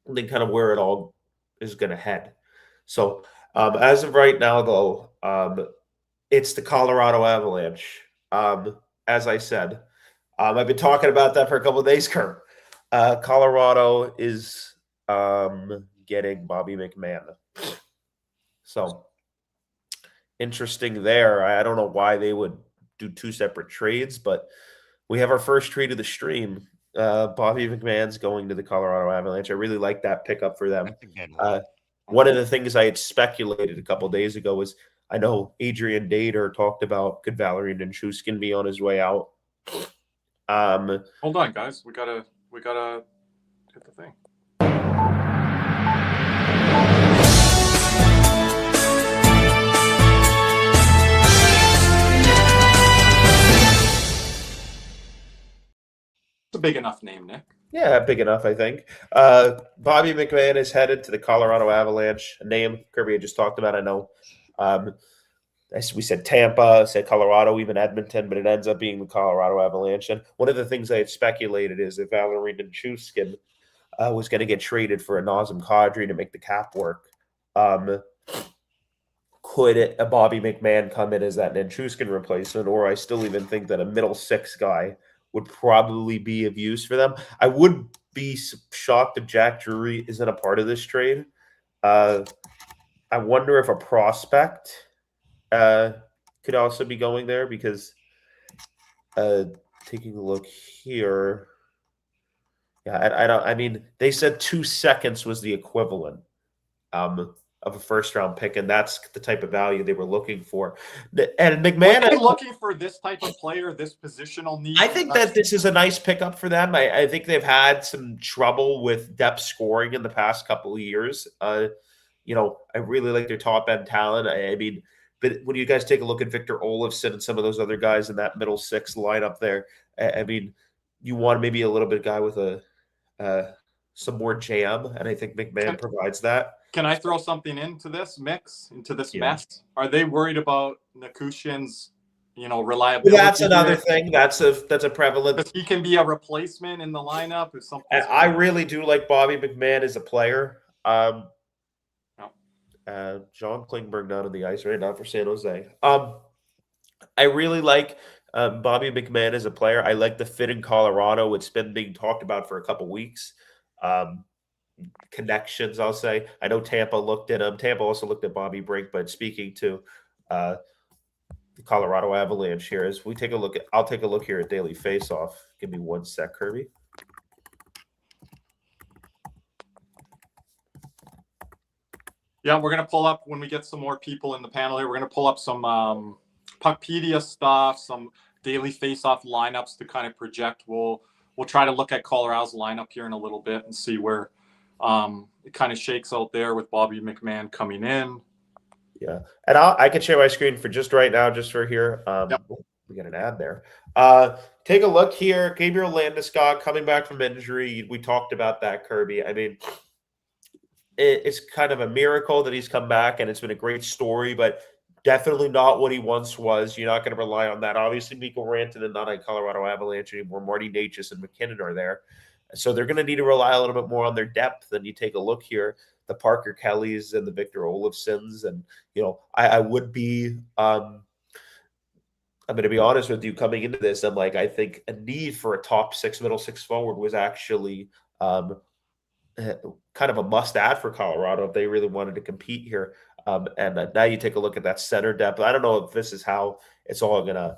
And then kind of where it all is going to head. So as of right now, though, it's the Colorado Avalanche. As I said, I've been talking about that for a couple of days, Kurt. Colorado is getting Bobby McMann. So interesting there. I don't know why they would do two separate trades, but we have our first trade of the stream. Bobby McMann's going to the Colorado Avalanche. I really like that pickup for them. One of the things I had speculated a couple days ago was I know Adrian Dater talked about could Valeri Nichushkin be on his way out. Hold on, guys. We gotta hit the thing. A big enough name, Nick. Yeah, big enough, I think. Bobby McMann is headed to the Colorado Avalanche. A name Kirby had just talked about, I know. We said Tampa, said Colorado, even Edmonton, but it ends up being the Colorado Avalanche. And one of the things I had speculated is if Valeri Nichushkin was going to get traded for a Nazem Kadri to make the cap work, could a Bobby McMann come in as that Nichushkin replacement? Or I still even think that a middle six guy would probably be of use for them. I would be shocked if Jack Drury isn't a part of this trade. I wonder if a prospect could also be going there because taking a look here. Yeah, I mean, they said 2 seconds was the equivalent of a first-round pick, and that's the type of value they were looking for. And McMann, are they looking for this type of player, this positional need? I think that this is a nice pickup for them. I think they've had some trouble with depth scoring in the past couple of years. I really like their top-end talent. I mean, but when you guys take a look at Victor Olofsson and some of those other guys in that middle six lineup there, I mean, you want maybe a little bit of guy with some more jam, and I think McMann provides that. Can I throw something into this mix, into this mess? Are they worried about Nichushkin's, reliability? Well, that's another thing. That's a prevalent. He can be a replacement in the lineup or something. And I really do like Bobby McMann as a player. John Klingberg down on the ice right now for San Jose. I really like Bobby McMann as a player. I like the fit in Colorado. It's been being talked about for a couple weeks. Connections, I'll say. I know Tampa looked at him. Tampa also looked at Bobby Brink, but speaking to the Colorado Avalanche here, as we take a look I'll take a look here at Daily Faceoff. Give me 1 sec, Kirby. Yeah, we're going to pull up when we get some more people in the panel here. We're going to pull up some Puckpedia stuff, some Daily Faceoff lineups to kind of project. We'll we'll try to look at Colorado's lineup here in a little bit and see where it kind of shakes out there with Bobby McMann coming in. Yeah, and I can share my screen for just right now, just for here. Yep. We got an ad there. Take a look here. Gabriel Landeskog coming back from injury. We talked about that, Kirby. I mean, it's kind of a miracle that he's come back, and it's been a great story, but definitely not what he once was. You're not going to rely on that. Obviously, Mikko Rantanen not on Colorado Avalanche anymore. Marty Necas and McKinnon are there. So they're going to need to rely a little bit more on their depth. And you take a look here, the Parker Kellys and the Victor Olofssons. And, I would be I'm going to be honest with you coming into this. I'm like, I think a need for a top 6 middle 6 forward was actually kind of a must add for Colorado if they really wanted to compete here. And now you take a look at that center depth. I don't know if this is how it's all going to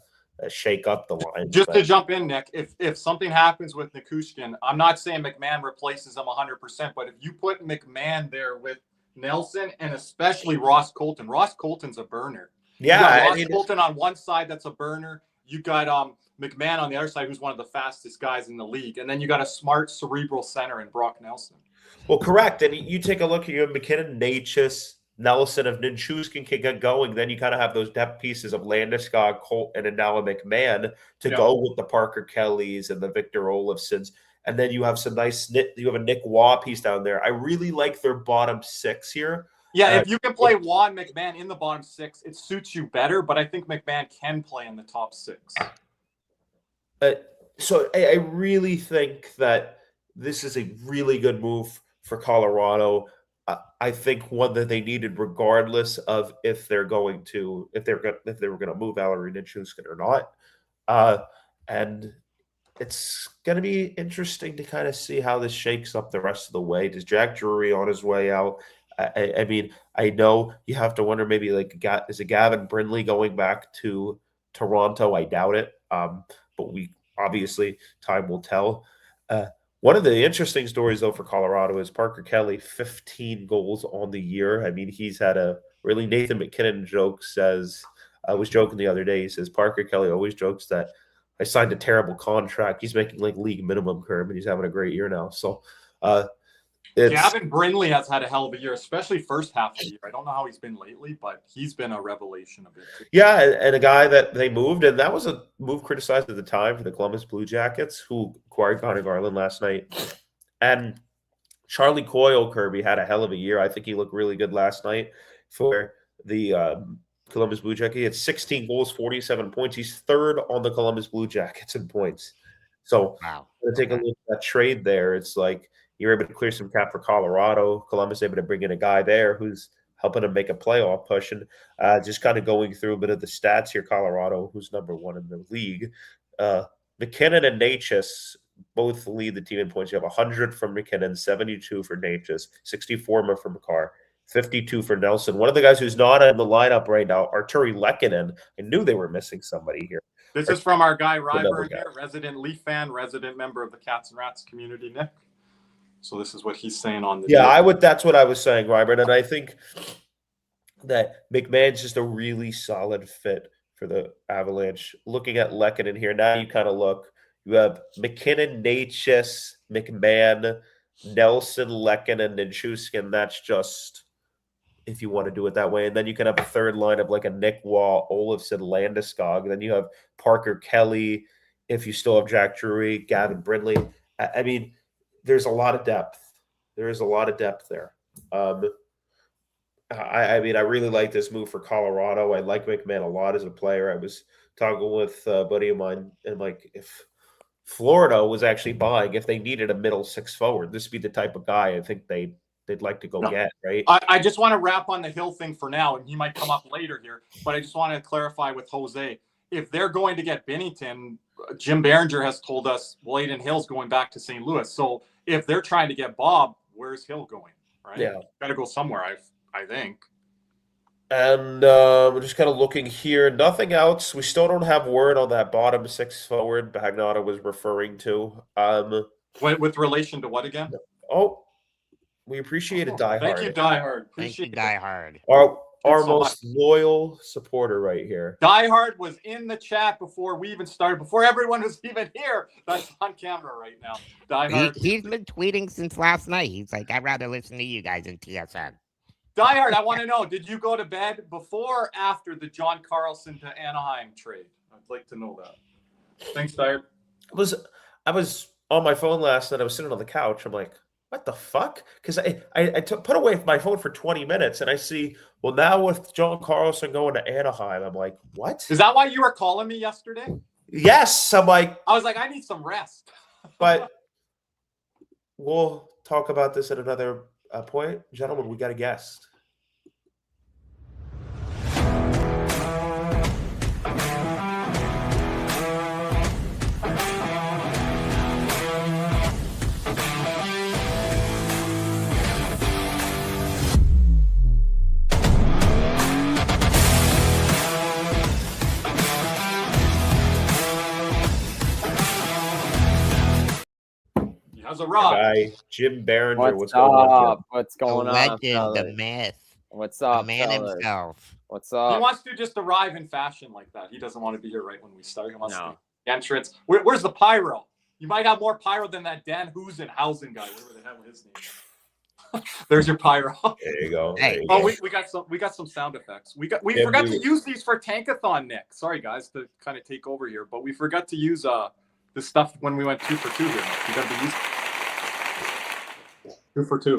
shake up the line. Just to jump in, Nick, if something happens with Nichushkin, I'm not saying McMann replaces him 100%, but if you put McMann there with Nelson and especially Ross Colton's a burner. Yeah, Ross Colton on one side, that's a burner. You got McMann on the other side, who's one of the fastest guys in the league, and then you got a smart cerebral center in Brock Nelson. Well, correct. And you take a look, you have McKinnon, Necas, Nelson. If Nichushkin can get going, then you kind of have those depth pieces of Landeskog, Colton, and now a McMann to go with the Parker Kellys and the Victor Olofssons. And then you have some you have a Nick Waugh piece down there. I really like their bottom 6 here. Yeah, if you can play Waugh and McMann in the bottom 6, it suits you better, but I think McMann can play in the top 6. So I really think that this is a really good move for Colorado. I think one that they needed, regardless of if they were going to move Valeri Nichushkin or not. And it's going to be interesting to kind of see how this shakes up the rest of the way. Does Jack Drury on his way out? I mean, I know you have to wonder maybe is it Gavin Brindley going back to Toronto? I doubt it. But we obviously time will tell. One of the interesting stories, though, for Colorado is Parker Kelly, 15 goals on the year. I mean, he's had Nathan McKinnon was joking the other day. He says, Parker Kelly always jokes that I signed a terrible contract. He's making like league minimum curve, and he's having a great year now. So Gavin Brindley has had a hell of a year, especially first half of the year. I don't know how he's been lately, but he's been a revelation a bit. Yeah, and a guy that they moved, and that was a move criticized at the time for the Columbus Blue Jackets, who acquired Connor Garland last night. And Charlie Coyle, Kirby, had a hell of a year. I think he looked really good last night for the Columbus Blue Jackets. He had 16 goals, 47 points. He's third on the Columbus Blue Jackets in points. So to take a look at that trade there, it's like you're able to clear some cap for Colorado. Columbus able to bring in a guy there who's helping them make a playoff push. And just kind of going through a bit of the stats here, Colorado, who's number 1 in the league. McKinnon and Necas both lead the team in points. You have 100 from McKinnon, 72 for Necas, 64 from McCarr, 52 for Nelson. One of the guys who's not in the lineup right now, Arturi Lehkonen. I knew they were missing somebody here. This is from our guy, Ryburn here, resident Leaf fan, resident member of the Cats and Rats community, Nick. So this is what he's saying on the deal. That's what I was saying, Ryburn. And I think that McMahon's just a really solid fit for the Avalanche. Looking at Lehkonen here, now you kind of look. You have McKinnon, Necas, McMann, Nelson, Lehkonen, and Nichushkin. That's just if you want to do it that way. And then you can have a third line of like a Nick Waugh, Olofsson, Landeskog. And then you have Parker Kelly. If you still have Jack Drury, Gavin Brindley. I mean, there's a lot of depth. There is a lot of depth there. I mean, I really like this move for Colorado. I like McMahon a lot as a player. I was talking with a buddy of mine, and like if Florida was actually buying, if they needed a middle 6 forward, this would be the type of guy I think they'd like to go get, right? I just want to wrap on the Hill thing for now, and he might come up later here, but I just want to clarify with Jose. If they're going to get Binnington, Jim Behringer has told us Bladen Hill's going back to St. Louis. So if they're trying to get Bob, where's Hill going? Right? Yeah. Got to go somewhere, I think. And we're just kind of looking here. Nothing else. We still don't have word on that bottom 6 forward Bagnata was referring to. With relation to what again? Oh, we appreciate it, Die Hard. Thank you, Die Hard. Thank you, Die Hard. our most loyal supporter right here. Diehard was in the chat before we even started, before everyone was even here. That's on camera right now. Diehard. He's been tweeting since last night. He's like, I'd rather listen to you guys in TSN. Diehard, I want to know, did you go to bed before or after the John Carlson to Anaheim trade? I'd like to know that. Thanks, Diehard. I was on my phone last night. I was sitting on the couch. I'm like, what the fuck? Because I put away my phone for 20 minutes, and I see, well, now with John Carlson going to Anaheim, I'm like, what? Is that why you were calling me yesterday? Yes. I'm like, I was like, I need some rest. But we'll talk about this at another point. Gentlemen, we got a guest. How's a rock? Guy, Jim Barringer. What's going on, up? What's going the on? legend, the myth, What's up, the man fellas? himself. What's He up? wants to just arrive in fashion like that. He doesn't want to be here right when we start. He wants No. to be entrance. Where's the pyro? You might have more pyro than that Dan Huizenhausen guy, whatever the hell his name is. There's your pyro. There you go. Hey. There you Oh, go. we got some sound effects. We Yeah, forgot to use these for Tankathon, Nick. Sorry guys to kind of take over here, but we forgot to use the stuff when we went 2 for 2 here. We got to use 2 for 2.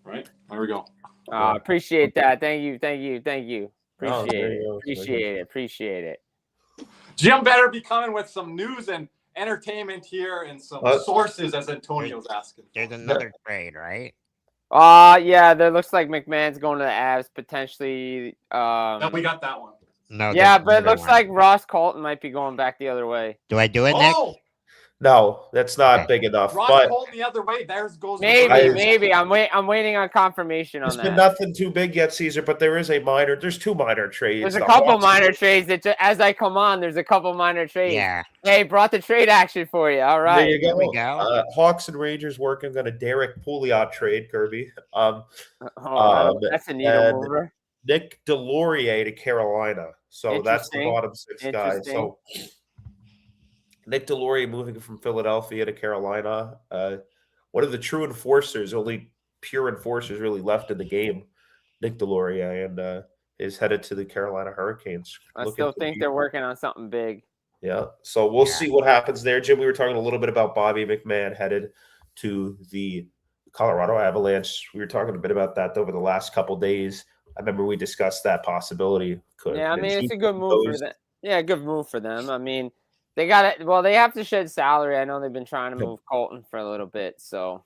Right? There we go. Appreciate that. Thank you. Oh, there Appreciate you go. Appreciate it. Jim better be coming with some news and entertainment here and some sources, as Antonio's asking. There's another trade, right? Yeah, there looks like McMahon's going to the Avs potentially. No, we got that one. No. Yeah, there's but it another looks one. like Ross Colton might be going back the other way. Do I do it, Nick? Oh, No, that's not big enough. Ross But Colton the other way. There's goes. Maybe. I'm waiting on confirmation on there's that. been nothing too big yet, Caesar. But there's 2 minor trades. There's a The couple Hawks- minor trades that as I come on, there's a couple minor trades. Yeah. Hey, brought the trade action for you. All There right. you There we go. go. Hawks and Rangers working on a Derek Pouliot trade, Kirby. That's a needle and- mover. Nick Delorier to Carolina. So that's the Interesting. bottom 6 guys. Interesting. So Nick Delorier moving from Philadelphia to Carolina. One of the true enforcers, only pure enforcers really left in the game, Nick Delorier, and is headed to the Carolina Hurricanes. I Looking still to think be- they're working on something big. Yeah. So we'll see what happens there. Jim, we were talking a little bit about Bobby McMann headed to the Colorado Avalanche. We were talking a bit about that over the last couple days. I remember we discussed that possibility. Yeah, I mean, it's a good move for them. Yeah, good move for them. I mean, they got it. Well, they have to shed salary. I know they've been trying to move Colton for a little bit. So,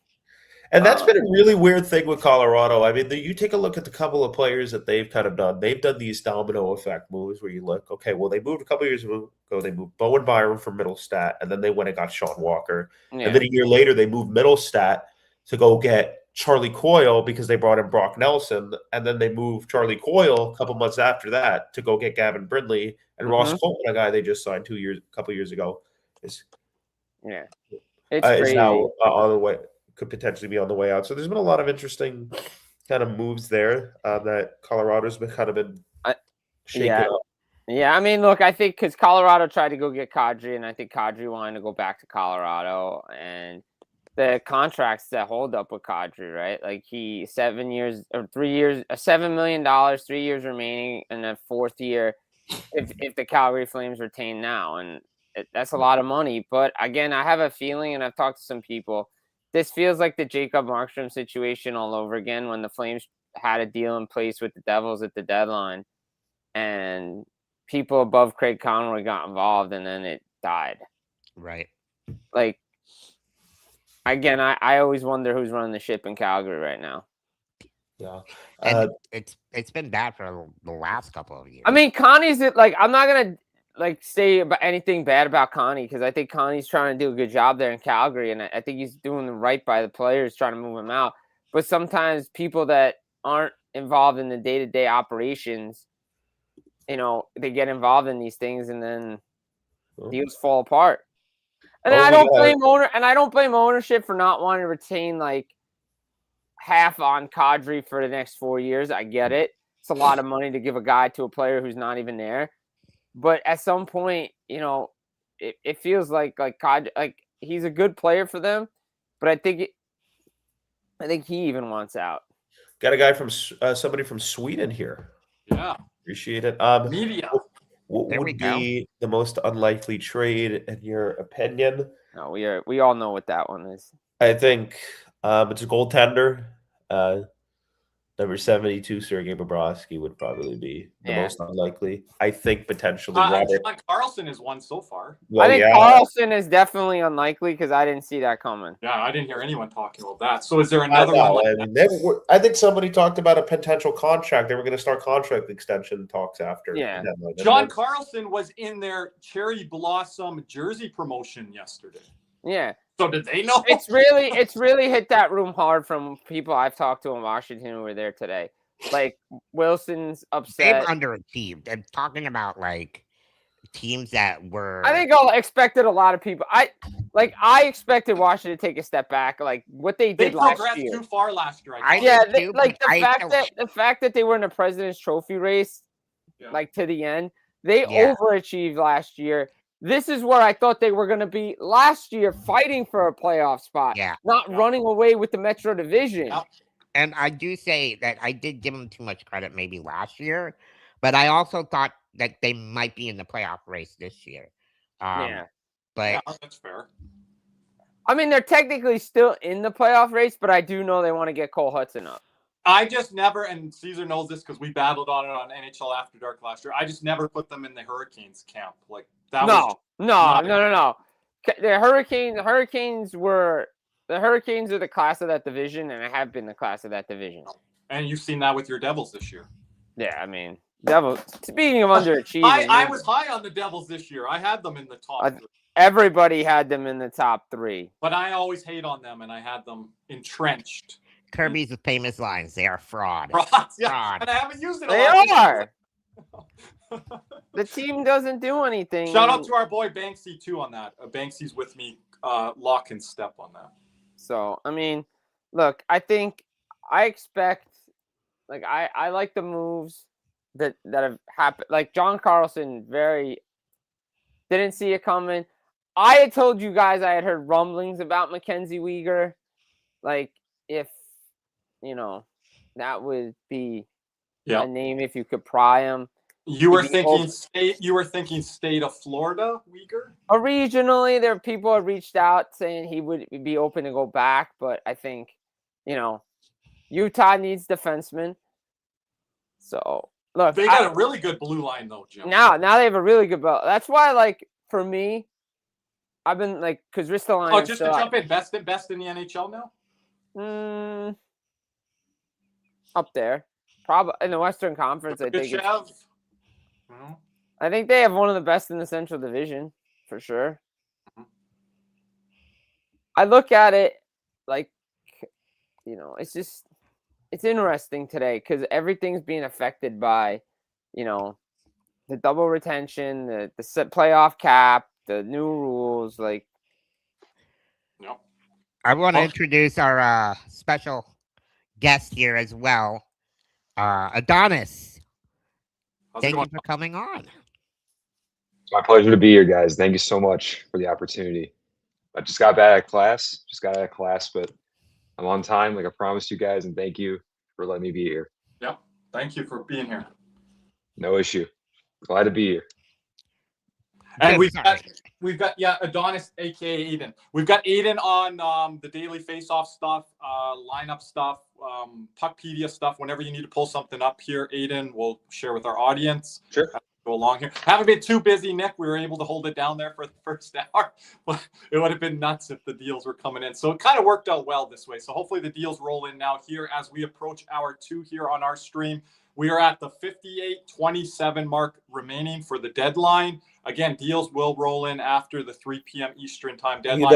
And that's been a really weird thing with Colorado. I mean, you take a look at the couple of players that they've kind of done. They've done these domino effect moves where you look, okay, well, they moved a couple of years ago. They moved Bowen Byram from Middlestat, and then they went and got Sean Walker. yeah. And then a year later, they moved Middlestat to go get Charlie Coyle because they brought in Brock Nelson. And then they moved Charlie Coyle a couple months after that to go get Gavin Brindley. And Ross Colton, a guy they just signed a couple years ago, is It's crazy. now on the way. Could potentially be on the way out. So there's been a lot of interesting kind of moves there that Colorado's been shaking up. Yeah, I mean, look, I think because Colorado tried to go get Kadri, and I think Kadri wanted to go back to Colorado, and the contracts that hold up with Kadri, right? Like 7 years or 3 years, $7 million, 3 years remaining, and then 4th year if the Calgary Flames retain now, and that's a lot of money. But again, I have a feeling, and I've talked to some people. This feels like the Jacob Markstrom situation all over again when the Flames had a deal in place with the Devils at the deadline and people above Craig Conroy got involved and then it died. Right. Like, again, I always wonder who's running the ship in Calgary right now. Yeah. And it's been bad for the last couple of years. I mean, Connie's like, I'm not going to say about anything bad about Connie because I think Connie's trying to do a good job there in Calgary, and I think he's doing right by the players trying to move him out. But sometimes people that aren't involved in the day-to-day operations, they get involved in these things, and then deals fall apart. And I don't blame ownership for not wanting to retain like half on Kadri for the next 4 years. I get it. it's a lot of money to give a guy to a player who's not even there. But at some point, it feels like he's a good player for them, but I think he even wants out. Got a guy from somebody from Sweden here. Yeah, appreciate it. Media. What would be the most unlikely trade in your opinion? No, we all know what that one is. I think it's a goaltender. Number 72, Sergei Bobrovsky would probably be the most unlikely. I think potentially Robert. John Carlson is one so far. Well, I think Carlson is definitely unlikely because I didn't see that coming. Yeah, I didn't hear anyone talking about that. So is there another one? I think somebody talked about a potential contract. They were going to start contract extension talks after. Yeah. John Carlson was in their cherry blossom jersey promotion yesterday. Yeah. So did they know? It's really hit that room hard from people I've talked to in Washington who were there today. Like Wilson's upset. They've underachieved. I'm talking about like teams that were. I think I expected a lot of people. I expected Washington to take a step back, like what they did last year. They progressed too far last year. The fact that they were in the President's Trophy race, like to the end, they overachieved last year. This is where I thought they were going to be last year, fighting for a playoff spot, not running away with the Metro Division. Yeah. And I do say that I did give them too much credit maybe last year, but I also thought that they might be in the playoff race this year. But that's fair. I mean, they're technically still in the playoff race, but I do know they want to get Cole Hudson up. I just never, and Caesar knows this because we battled on it on NHL After Dark last year. I just never put them in the Hurricanes camp. Like that. No. The Hurricanes are the class of that division, and have been the class of that division. And you've seen that with your Devils this year. Yeah, I mean, Devils. Speaking of underachieving, I was high on the Devils this year. I had them in the top 3. Everybody had them in the top 3. But I always hate on them, and I had them entrenched. Kirby's famous lines: "They are fraud." Frauds, fraud. And I haven't used it. They are. The team doesn't do anything. Shout out to our boy Banksy too on that. Banksy's with me, lock and step on that. So I mean, look, I expect, like, I like the moves that have happened. Like John Carlson, didn't see it coming. I had told you guys I had heard rumblings about Mackenzie Weegar. Like, if that would be a name if you could pry him. You were thinking state. You were thinking state of Florida, Weegar. Originally, there were people who reached out saying he would be open to go back, but I think, Utah needs defensemen. So look, they got a really good blue line though, Jim. Now they have a really good belt. That's why, like, for me, I've been like, because Ristolainen. Oh, just to jump in, best in the NHL now. Up there, probably in the Western Conference. I think. Mm-hmm. I think they have one of the best in the Central Division for sure. Mm-hmm. I look at it like, it's interesting today because everything's being affected by, the double retention, the playoff cap, the new rules. Like, I want to introduce our special guest here as well, Adonis. Thank you for coming on. It's my pleasure to be here, guys. Thank you so much for the opportunity. I just got out of class, but I'm on time, like I promised you guys, and thank you for letting me be here. Yeah, thank you for being here. No issue. Glad to be here. And we've got Adonis, aka Aiden. We've got Aiden on the daily face-off stuff, lineup stuff, Puckpedia stuff. Whenever you need to pull something up here, Aiden will share with our audience. Sure. Go along here. Haven't been too busy, Nick. We were able to hold it down there for the first hour. It would have been nuts if the deals were coming in. So it kind of worked out well this way. So hopefully the deals roll in now here as we approach hour 2 here on our stream. We are at the 58:27 mark remaining for the deadline. Again, deals will roll in after the 3 p.m. Eastern time deadline.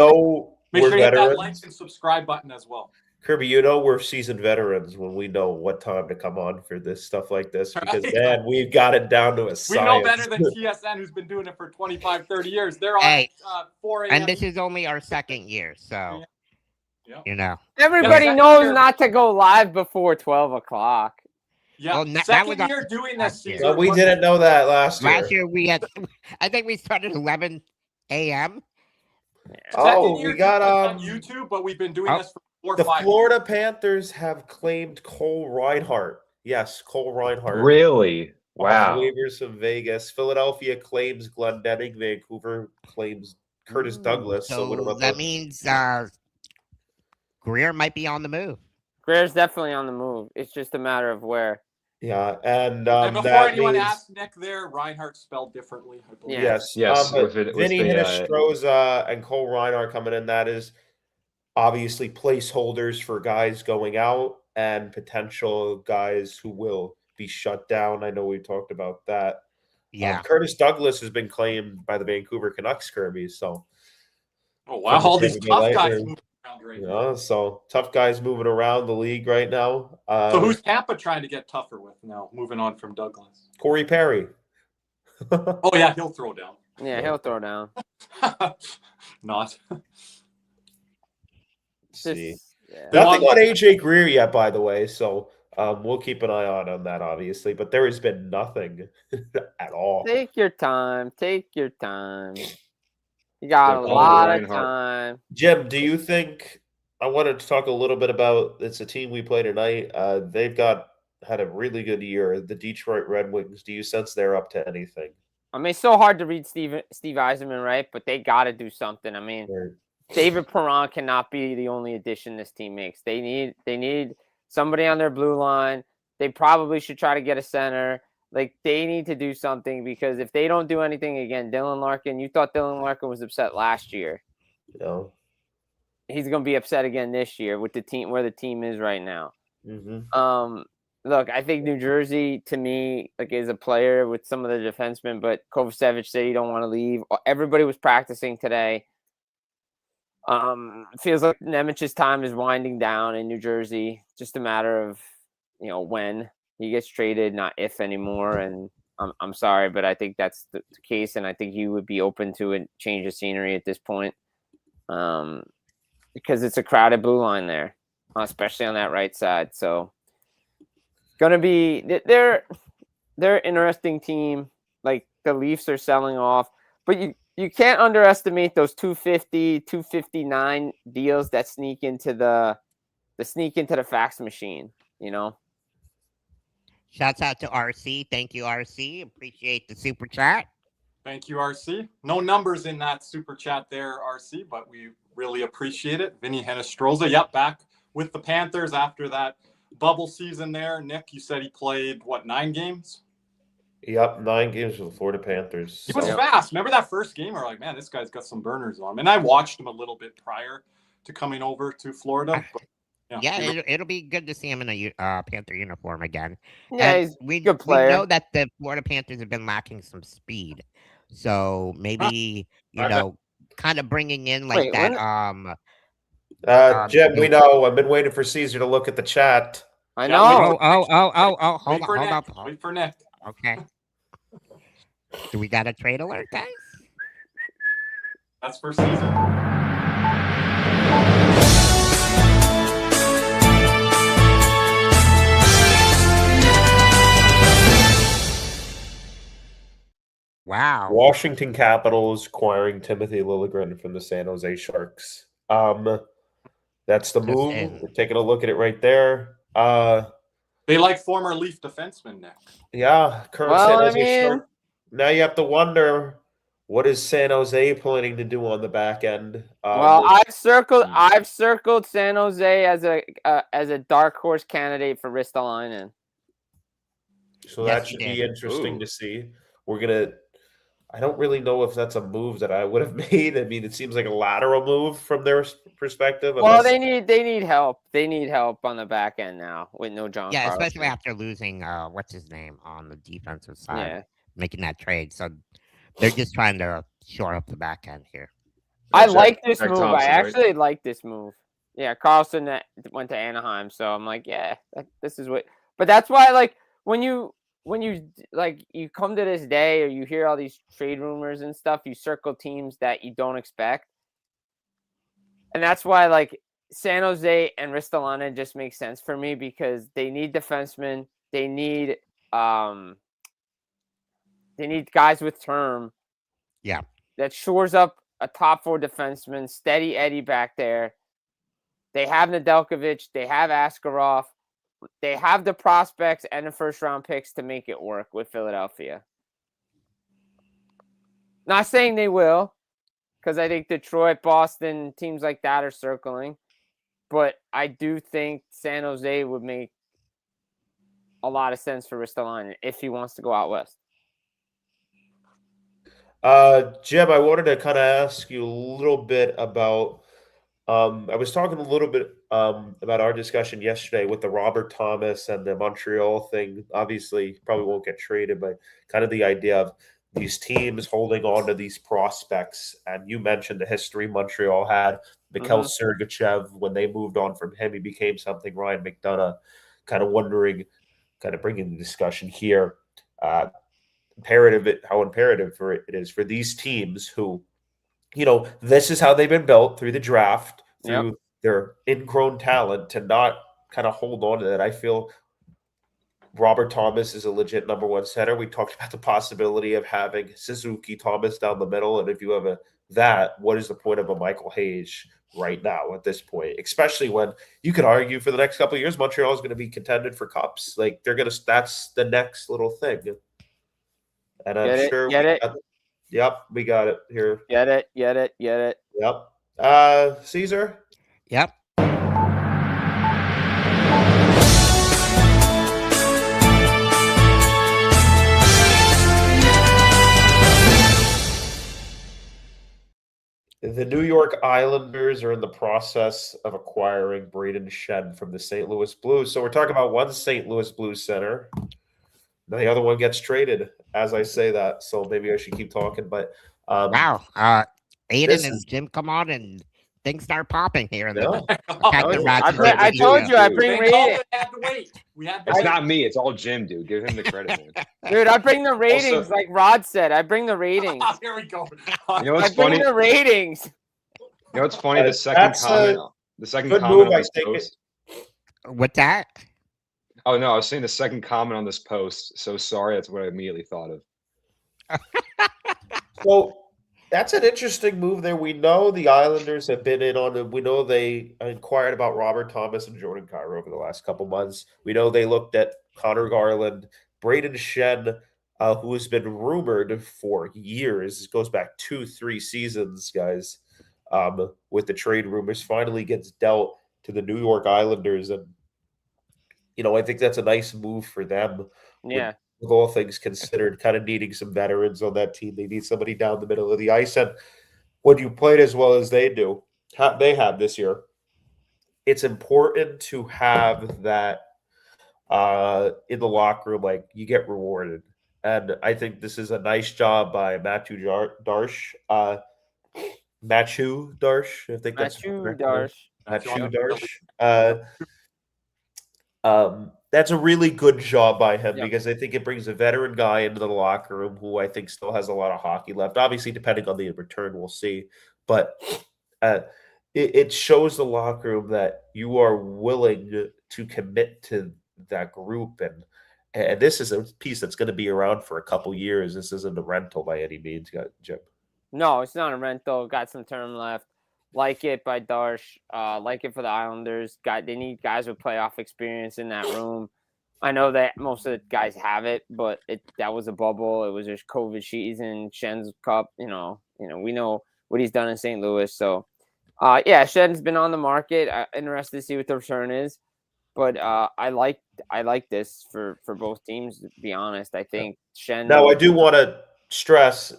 Make sure you hit that like and subscribe button as well. Kirby, we're seasoned veterans when we know what time to come on for this stuff like this because, man, we've got it down to a science. We know better than TSN, who's been doing it for 25, 30 years. They're on 4 a.m. And this is only our second year, so, Everybody knows not to go live before 12 o'clock. Yeah, Well, that was second our year doing last this year. season. Well, we didn't know that last year. Last year we had, I think we started 11 a.m. Oh, Second year we got doing this on YouTube, but we've been doing Oh. this for 4 or the 5 Florida years. Panthers have claimed Cole Reinhardt. Yes, Cole Reinhardt. Really? Off Wow. waivers from Vegas. Philadelphia claims Glendening. Vancouver claims Curtis Douglas. So what So about that those? means Greer might be on the move. Greer's definitely on the move. It's just a matter of where. Yeah, and And before that anyone means asks, Nick, there, Reinhardt spelled differently. I believe. Yeah. yes, Yes, but with Vinny the Hinostroza and Cole Reinhardt coming in. That is obviously placeholders for guys going out and potential guys who will be shut down. I know we talked about that. Yeah. Curtis Douglas has been claimed by the Vancouver Canucks, Kirby. So, Oh wow, all these tough guys moving around right now. yeah, so tough guys moving around the league right now. So who's Tampa trying to get tougher with now? Moving on from Douglas. Corey Perry. Oh yeah, he'll throw down. Yeah, he'll throw down. Not. See. Yeah. Nothing on AJ Greer yet, by the way. So we'll keep an eye on that, obviously. But there has been nothing at all. Take your time. Take your time. You got a Cole lot of Reinhardt. time. Jim, do you think I wanted to talk a little bit about it's a team we play tonight. They've had a really good year. The Detroit Red Wings. Do you sense they're up to anything? I mean, it's so hard to read Steve Yzerman, right? But they got to do something. I mean, David Perron cannot be the only addition this team makes. They need somebody on their blue line. They probably should try to get a center. Like, they need to do something, because if they don't do anything, again, Dylan Larkin, you thought Dylan Larkin was upset last year. No. He's going to be upset again this year with the team, where the team is right now. Mm-hmm. Look, I think New Jersey, to me, like, is a player with some of the defensemen, but Kovacevic said he don't want to leave. Everybody was practicing today. It feels like Nemich's time is winding down in New Jersey. Just a matter of, when he gets traded, not if anymore. And I'm sorry, but I think that's the case, and I think he would be open to a change of scenery at this point, because it's a crowded blue line there, especially on that right side. So, gonna be they're an interesting team. Like, the Leafs are selling off, but you can't underestimate those 250, 259 deals that sneak into the fax machine, Shouts out to RC. Thank you, RC. Appreciate the super chat. Thank you, RC. No numbers in that super chat there, RC, but we really appreciate it. Vinny Hinostroza, back with the Panthers after that bubble season there. Nick, you said he played, 9 games? Yep, 9 games for the Florida Panthers. He was fast. Remember that first game? We're like, man, this guy's got some burners on him. And I watched him a little bit prior to coming over to Florida. But, it'll be good to see him in a Panther uniform again. Yeah, and he's a good player. We know that the Florida Panthers have been lacking some speed. So maybe, kind of bringing in like Jim, we know. I've been waiting for Caesar to look at the chat. I know. Oh, hold up. Wait for Nick. Okay. Do we got a trade alert, guys? That's for Caesar. Wow. Washington Capitals acquiring Timothy Liljegren from the San Jose Sharks. That's the move. We're taking a look at it right there. They like former Leaf defenseman, Nick. Yeah, current San Jose Shark. Now you have to wonder, what is San Jose planning to do on the back end? Well, I've circled San Jose as a dark horse candidate for Ristolainen. So that should be interesting to see. I don't really know if that's a move that I would have made. I mean, it seems like a lateral move from their perspective. Well, they need help. They need help on the back end now with no John. Yeah, Carlson. Especially after losing what's his name on the defensive side, making that trade. So they're just trying to shore up the back end here. I like this move. I actually like this move. Yeah, Carlson went to Anaheim, so I'm like, this is what. But that's why, like, when you come to this day, or you hear all these trade rumors and stuff, you circle teams that you don't expect. And that's why, like, San Jose and Ristolainen just make sense for me, because they need defensemen. they need guys with term. Yeah. That shores up a top 4 defenseman, steady Eddie back there. They have Nedeljkovic. They have Askarov. They have the prospects and the first-round picks to make it work with Philadelphia. Not saying they will, because I think Detroit, Boston, teams like that are circling. But I do think San Jose would make a lot of sense for Ristolainen if he wants to go out west. Jim, I wanted to kind of ask you a little bit about. I was talking a little bit about our discussion yesterday with the Robert Thomas and the Montreal thing. Obviously, probably won't get traded, but kind of the idea of these teams holding on to these prospects. And you mentioned the history Montreal had. Mikhail Sergachev, when they moved on from him, he became something. Ryan McDonough, kind of wondering, kind of bringing the discussion here. How imperative for it is for these teams who, this is how they've been built through the draft, through their ingrown talent, to not kind of hold on to that. I feel Robert Thomas is a legit number 1 center. We talked about the possibility of having Suzuki Thomas down the middle. And if you have what is the point of a Michael Hayes right now at this point? Especially when you could argue for the next couple of years, Montreal is going to be contended for cups. Like that's the next little thing. And I'm sure yep, we got it here. Get it. Yep. Caesar? Yep. The New York Islanders are in the process of acquiring Braden Shen from the St. Louis Blues. So we're talking about one St. Louis Blues center. The other one gets traded as I say that. So maybe I should keep talking. But wow. Aiden and Jim come on and things start popping here in the I told you I bring ratings. It's not me. It's all Jim, dude. Give him the credit, man. Dude, I bring the ratings, also, like Rod said. I bring the ratings. Here we go. You know what's funny? The ratings. You know what's funny? The second comment on this post. What's that? Oh no, I was saying the second comment on this post. So sorry, that's what I immediately thought of. So that's an interesting move there. We know the Islanders have been in on it. We know they inquired about Robert Thomas and Jordan Kyrou over the last couple months. We know they looked at Connor Garland, Braden Shen, who has been rumored for years. It goes back 2-3 seasons, guys, with the trade rumors. Finally gets dealt to the New York Islanders. And, I think that's a nice move for them. Yeah. With all things considered, kind of needing some veterans on that team. They need somebody down the middle of the ice. And when you played as well as they have this year, it's important to have that in the locker room. Like, you get rewarded. And I think this is a nice job by Matthew Darsh. Matthew Darsh, I think that's Matthew Darsh. Matthew Darsh. That's a really good job by him because I think it brings a veteran guy into the locker room who I think still has a lot of hockey left. Obviously, depending on the return, we'll see. But it shows the locker room that you are willing to commit to that group. And this is a piece that's going to be around for a couple years. This isn't a rental by any means, Jim. No, it's not a rental. Got some term left. Like it by Darsh. Like it for the Islanders. They need guys with playoff experience in that room. I know that most of the guys have it, but that was a bubble. It was just COVID season, Shen's Cup. We know what he's done in St. Louis. So, Shen's been on the market. Interested to see what the return is. But I like this for both teams, to be honest. I think Shen. Now, I do want to stress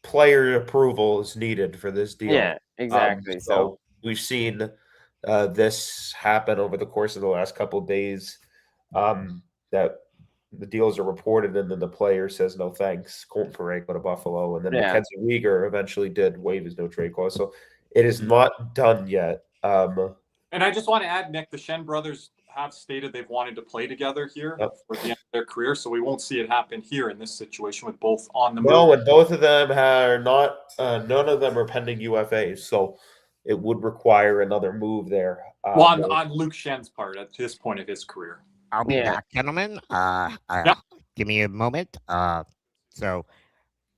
player approval is needed for this deal. Yeah, exactly. So we've seen this happen over the course of the last couple of days, that the deals are reported and then the player says no thanks. Colton Parayko to Buffalo, and then Mackenzie Weegar eventually did waive his no trade clause. So it is not done yet. And I just want to add, Nick, the Shen brothers have stated they've wanted to play together here for the end of their career, so we won't see it happen here in this situation with both on the move. No, and both of them are not. None of them are pending UFAs, so it would require another move there. On Luke Shen's part at this point of his career. I'll be Yeah. back, gentlemen. Yeah. Give me a moment. So,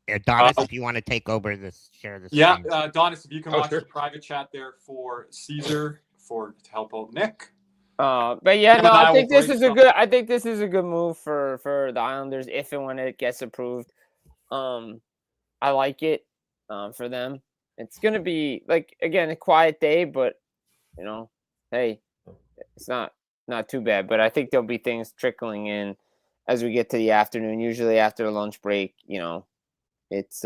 Adonis, if you want to take over this, share this. Yeah, screen. Adonis, if you can watch sure. the private chat there for Caesar to help out Nick. But yeah, Tim no, and I I will think this break is a some- good. I think this is a good move for the Islanders if and when it gets approved. I like it for them. It's gonna be like again a quiet day, but you know, hey, it's not too bad. But I think there'll be things trickling in as we get to the afternoon. Usually after the lunch break, you know, it's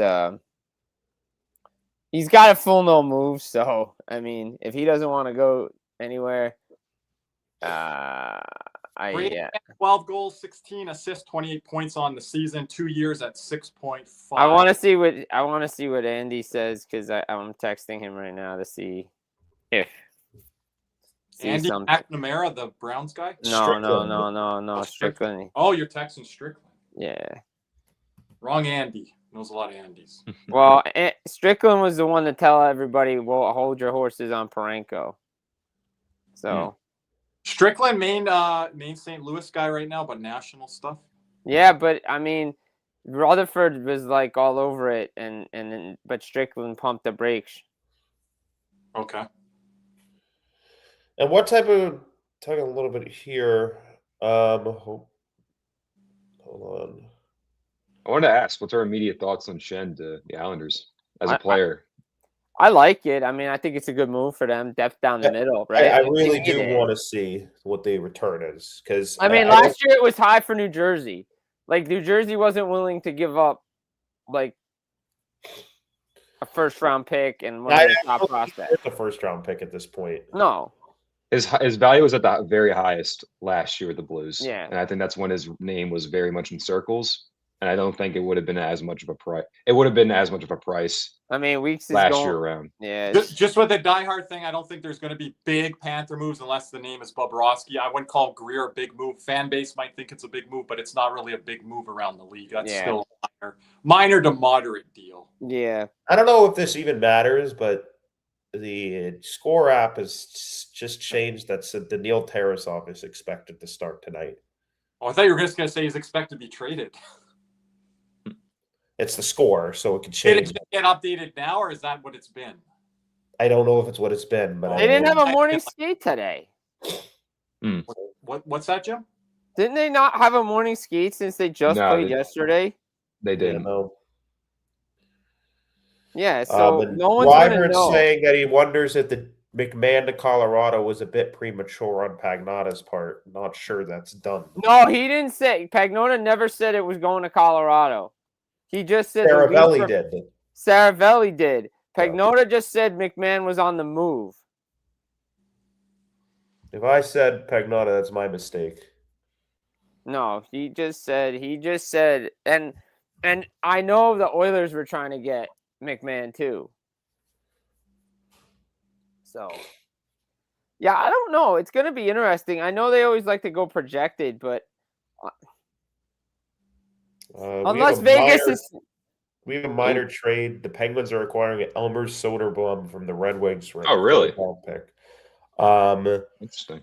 he's got a full no move. So I mean, if he doesn't want to go anywhere, Brady, yeah. 12 goals, 16 assists, 28 points on the season, 2 years at 6.5. I want to see what Andy says because I'm texting him right now to see if Andy something. McNamara, the Browns guy. No, Strickland. Oh, you're texting Strickland. Yeah. Wrong Andy. Knows a lot of Andys. Well, Strickland was the one to tell everybody, "Well, hold your horses on Parenko." So. Strickland, main St. Louis guy right now, but national stuff. Yeah, but I mean, Rutherford was like all over it, but Strickland pumped the brakes. Okay. And what type of talking a little bit here? Hold on. I wanted to ask, what's our immediate thoughts on Shen to the Islanders as a player? I like it. I mean, I think it's a good move for them. Depth down the middle, right? I really do want to see what the return is because I mean, last year it was high for New Jersey. Like New Jersey wasn't willing to give up like a first-round pick and one of the top prospects. The first-round pick at this point. No. His value was at the very highest last year with the Blues. Yeah. And I think that's when his name was very much in circles. And I don't think it would have been as much of a price. It would have been as much of a price. I mean, Weeks is last year around. Yeah. Just with the diehard thing, I don't think there's going to be big Panther moves unless the name is Bobrovsky. I wouldn't call Greer a big move. Fan base might think it's a big move, but it's not really a big move around the league. That's still a minor to moderate deal. Yeah. I don't know if this even matters, but the score app has just changed that said Daniil Tarasov is expected to start tonight. Oh, I thought you were just going to say he's expected to be traded. It's the score, so it could change. Did it get updated now, or is that what it's been? I don't know if it's what it's been, but they didn't have a morning skate today. What's that, Jim? Didn't they not have a morning skate since they just played yesterday? They didn't. Yeah, so no one's going to know. Saying that he wonders if the McMann to Colorado was a bit premature on Pagnotta's part. Not sure that's done. No, he didn't say. Pagnotta never said it was going to Colorado. He just said Saravelli did. Saravelli did. Pagnotta just said McMann was on the move. If I said Pagnotta, that's my mistake. No, he just said, and I know the Oilers were trying to get McMann too. So, yeah, I don't know. It's going to be interesting. I know they always like to go projected, but unless Vegas is... We have a minor trade. The Penguins are acquiring Elmer Soderblom from the Red Wings for a really pick. Interesting.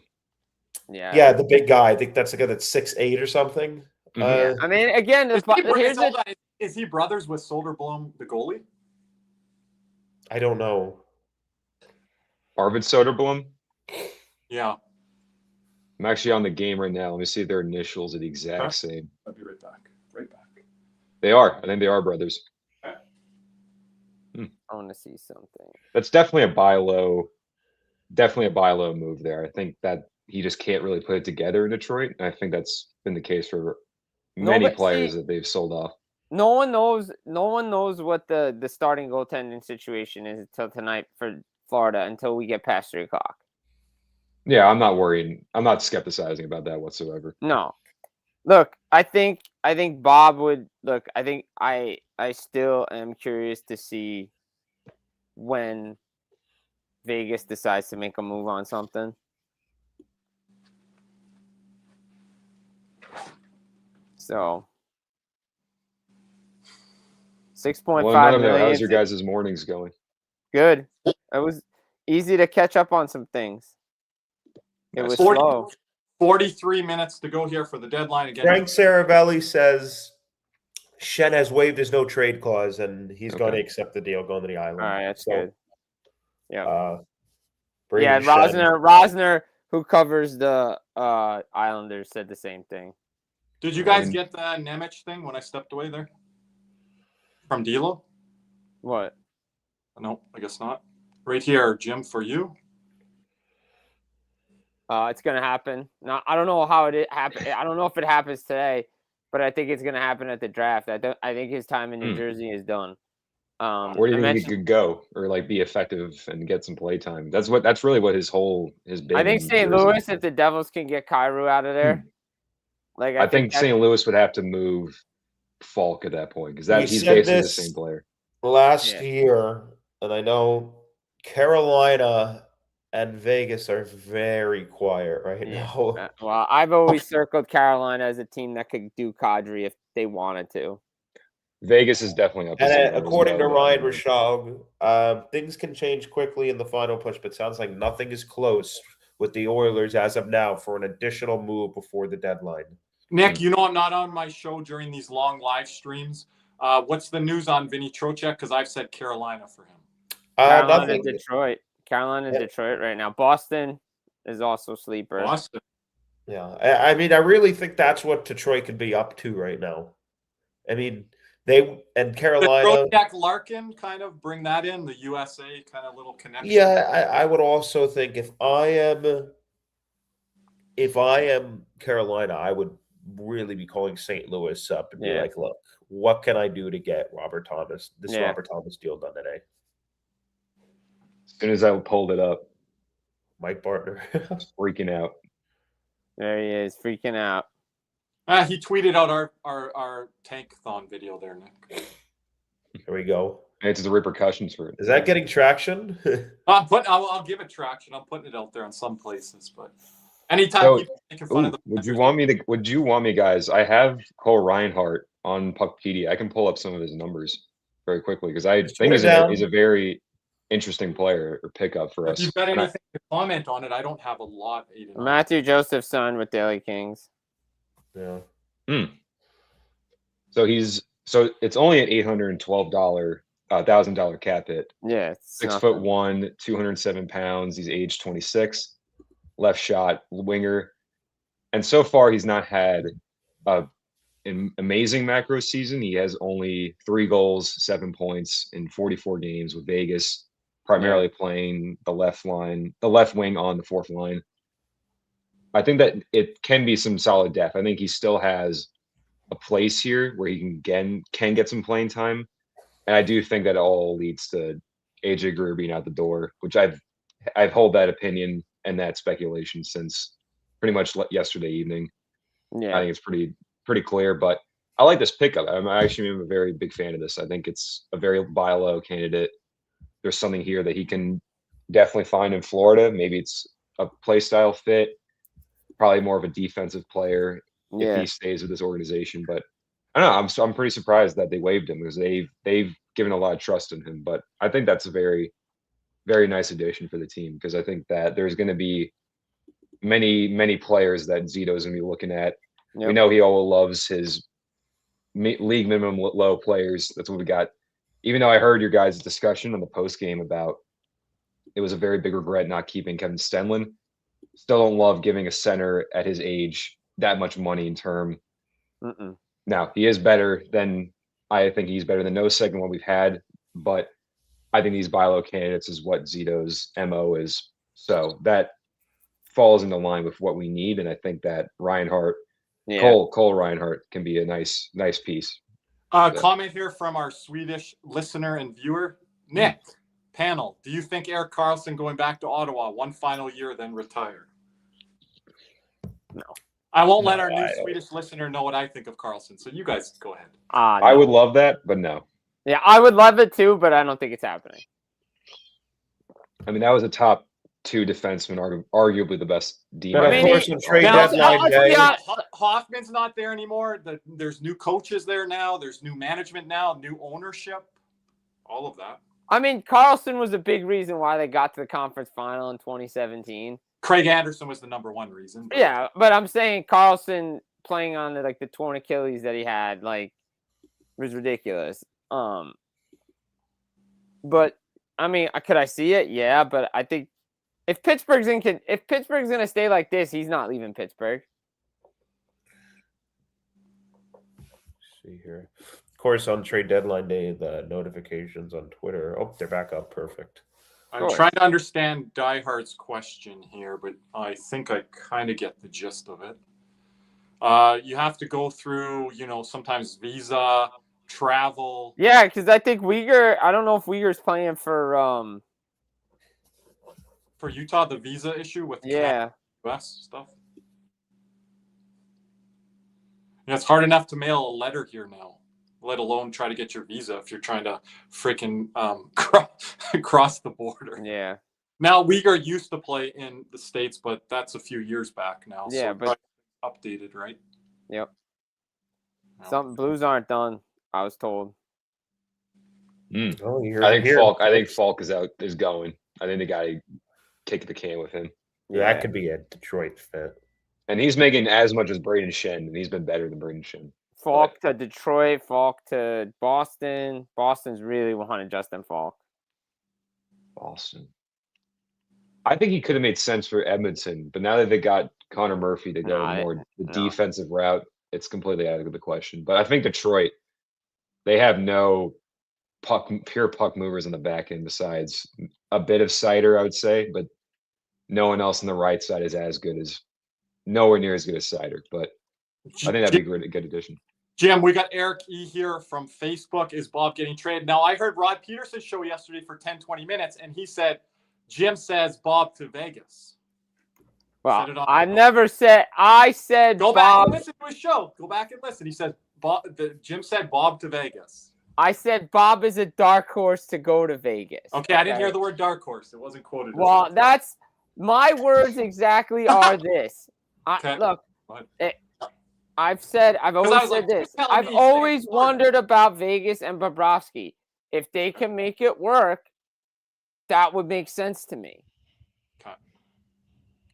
Yeah, the big guy. I think that's the guy that's 6'8" or something. I mean, again, is he brothers with Soderblom, the goalie? I don't know. Arvid Soderblom? Yeah. I'm actually on the game right now. Let me see if their initials are the exact same. I'll be right back. They are. I think they are brothers. I want to see something. That's definitely a buy low move there. I think that he just can't really put it together in Detroit. And I think that's been the case for many players that they've sold off. No one knows what the starting goaltending situation is until tonight for Florida until we get past 3 o'clock. Yeah, I'm not worried. I'm not skepticizing about that whatsoever. No. Look, I think Bob would look. I think I still am curious to see when Vegas decides to make a move on something. So 6.5 million. How's your guys' mornings going? Good. It was easy to catch up on some things. It was slow. 43 minutes to go here for the deadline again. Frank Saravelli says Shen has waived his no trade clause and he's going to accept the deal going to the island. All right, that's good. Yeah. Yeah, Rosner, who covers the Islanders, said the same thing. Did you guys get the Nemec thing when I stepped away there? From D'Lo? What? No, I guess not. Right here, Jim, for you. It's gonna happen. Now, I don't know how it happened. I don't know if it happens today, but I think it's gonna happen at the draft. I think his time in New Jersey is done. Where do you think he could go or like be effective and get some play time? That's really what his bid. I think St. Louis, if the Devils can get Kyrou out of there, like I think St. Louis would have to move Falk at that point because he's basically the same player. Last year, and I know Carolina and Vegas are very quiet right now. Well, I've always circled Carolina as a team that could do Kadri if they wanted to. Vegas is definitely up. And according to Ryan Rishaug, things can change quickly in the final push, but sounds like nothing is close with the Oilers as of now for an additional move before the deadline. Nick, you know I'm not on my show during these long live streams. What's the news on Vinny Trocheck? Because I've said Carolina for him. Carolina, Detroit. Carolina, Detroit right now. Boston is also sleeper. Boston. Yeah, I mean, I really think that's what Detroit could be up to right now. I mean, they and Carolina. Trocheck Larkin kind of bring that in, the USA kind of little connection. Yeah, I would also think if I am Carolina, I would really be calling St. Louis up and be like, look, what can I do to get Robert Thomas, Robert Thomas deal done today? As soon as I pulled it up, Mike Bartner freaking out. There he is, freaking out. He tweeted out our tankathon video there, Nick. Here we go. It's the repercussions for it. Is that getting traction? I'll give it traction. I'm putting it out there in some places, but anytime people making fun of the would you want me, guys? I have Cole Reinhardt on Puckpedia. I can pull up some of his numbers very quickly because I think he's a very interesting player or pickup for us. If you've got anything to comment on it, I don't have a lot. Matthew Joseph signed with Daily Kings. Yeah. So it's only an $812,000 cap hit. Yeah. 6'1", 207 pounds. He's age 26, left shot winger, and so far he's not had an amazing macro season. He has only 3 goals, 7 points in 44 games with Vegas, primarily playing the left wing on the fourth line. I think that it can be some solid depth. I think he still has a place here where he can get some playing time. And I do think that all leads to AJ Greer being out the door, which I've held that opinion and that speculation since pretty much yesterday evening. Yeah. I think it's pretty clear, but I like this pickup. I'm a very big fan of this. I think it's a very buy low candidate. There's something here that he can definitely find in Florida. Maybe it's a play style fit. Probably more of a defensive player if he stays with this organization. But I don't know. I'm pretty surprised that they waived him because they've given a lot of trust in him. But I think that's a very, very nice addition for the team because I think that there's going to be many players that Zito's going to be looking at. Yep. We know he all loves his league minimum low players. That's what we got. Even though I heard your guys' discussion on the post game about it was a very big regret not keeping Kevin Stenlund. Still don't love giving a center at his age that much money in term. Now, he is better than I think he's better than no second one we've had, but I think these buy low candidates is what Zito's MO is. So that falls into line with what we need. And I think that Reinhardt, Cole Reinhardt can be a nice piece. Comment here from our Swedish listener and viewer. Nick, panel, do you think Erik Karlsson going back to Ottawa one final year, then retire? No. I won't let our new Swedish listener know what I think of Karlsson, so you guys go ahead. No. I would love that, but no. Yeah, I would love it too, but I don't think it's happening. I mean, that was a top 2 defenseman, arguably the best D. But of course, in trade deadline day, Hoffman's not there anymore. There's new coaches there now. There's new management now, new ownership, all of that. I mean, Karlsson was a big reason why they got to the conference final in 2017. Craig Anderson was the number one reason. But... Yeah, but I'm saying Carlson playing on the torn Achilles that he had, was ridiculous. But I mean, could I see it? Yeah, but I think if Pittsburgh's gonna stay like this, he's not leaving Pittsburgh. See here. Of course, on trade deadline day, the notifications on Twitter. Oh, they're back up. Perfect. I'm trying to understand Diehard's question here, but I think I kind of get the gist of it. You have to go through, sometimes visa, travel. Yeah, because I think Uyghur. I don't know if Uyghur's playing for Utah, the visa issue with US stuff. Yeah, it's hard enough to mail a letter here now, let alone try to get your visa if you're trying to freaking cross the border. Yeah. Now, Uyghur used to play in the States, but that's a few years back now. Yeah, so but updated, right? Yep. No. Some Blues aren't done, I was told. Oh, I think Falk is going. I think they got to kick the can with him. Yeah, that could be a Detroit fit. And he's making as much as Braden Shen, and he's been better than Braden Shen. Falk to Detroit, Falk to Boston. Boston's really wanted Justin Falk. Boston. I think he could have made sense for Edmonton, but now that they got Connor Murphy to go the defensive route, it's completely out of the question. But I think Detroit, they have no pure puck movers on the back end besides a bit of Sider, I would say, but no one else on the right side is nowhere near as good as Sider. But I think that'd be a good addition. Jim, we got Eric E here from Facebook. Is Bob getting traded? Now, I heard Rod Peterson's show yesterday for 10, 20 minutes, and he said, Jim says Bob to Vegas. Well, I said Go Bob. back and listen to his show. Go back and listen. He said Jim said Bob to Vegas. I said Bob is a dark horse to go to Vegas. Okay, I didn't hear the word dark horse. It wasn't quoted. Well, that's my words exactly are this. Look, I've always said this. I've always wondered about Vegas and Bobrovsky. If they can make it work, that would make sense to me. Okay.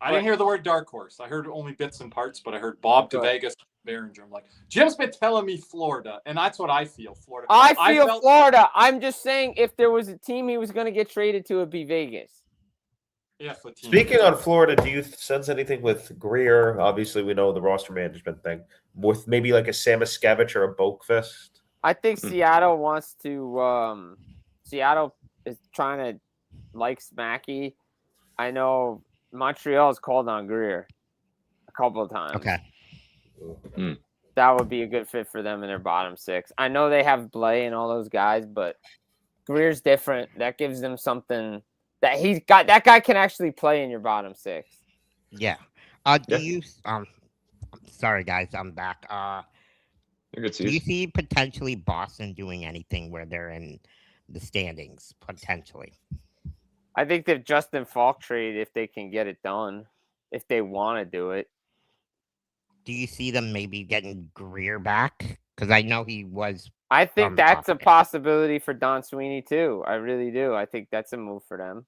I didn't hear the word dark horse. I heard only bits and parts, but I heard Bob to Vegas, Behringer. I'm like, Jim's been telling me Florida, and that's what I feel. Florida. I feel Florida. I'm just saying if there was a team he was going to get traded to, it'd be Vegas. Yeah, speaking on Florida, do you sense anything with Greer? Obviously, we know the roster management thing. With maybe like a Samoskevich or a Boakfist? I think Seattle wants to Seattle is trying to like Smacky. I know Montreal's called on Greer a couple of times. Okay. That would be a good fit for them in their bottom six. I know they have Blais and all those guys, but Greer's different. That gives them something that he's got. That guy can actually play in your bottom six. Yeah. Sorry guys, I'm back. Do you see potentially Boston doing anything where they're in the standings potentially? I think that Justin Falk trade, if they can get it done, if they want to do it. Do you see them maybe getting Greer back? Because I know he was. I think that's a possibility for Don Sweeney too. I really do. I think that's a move for them.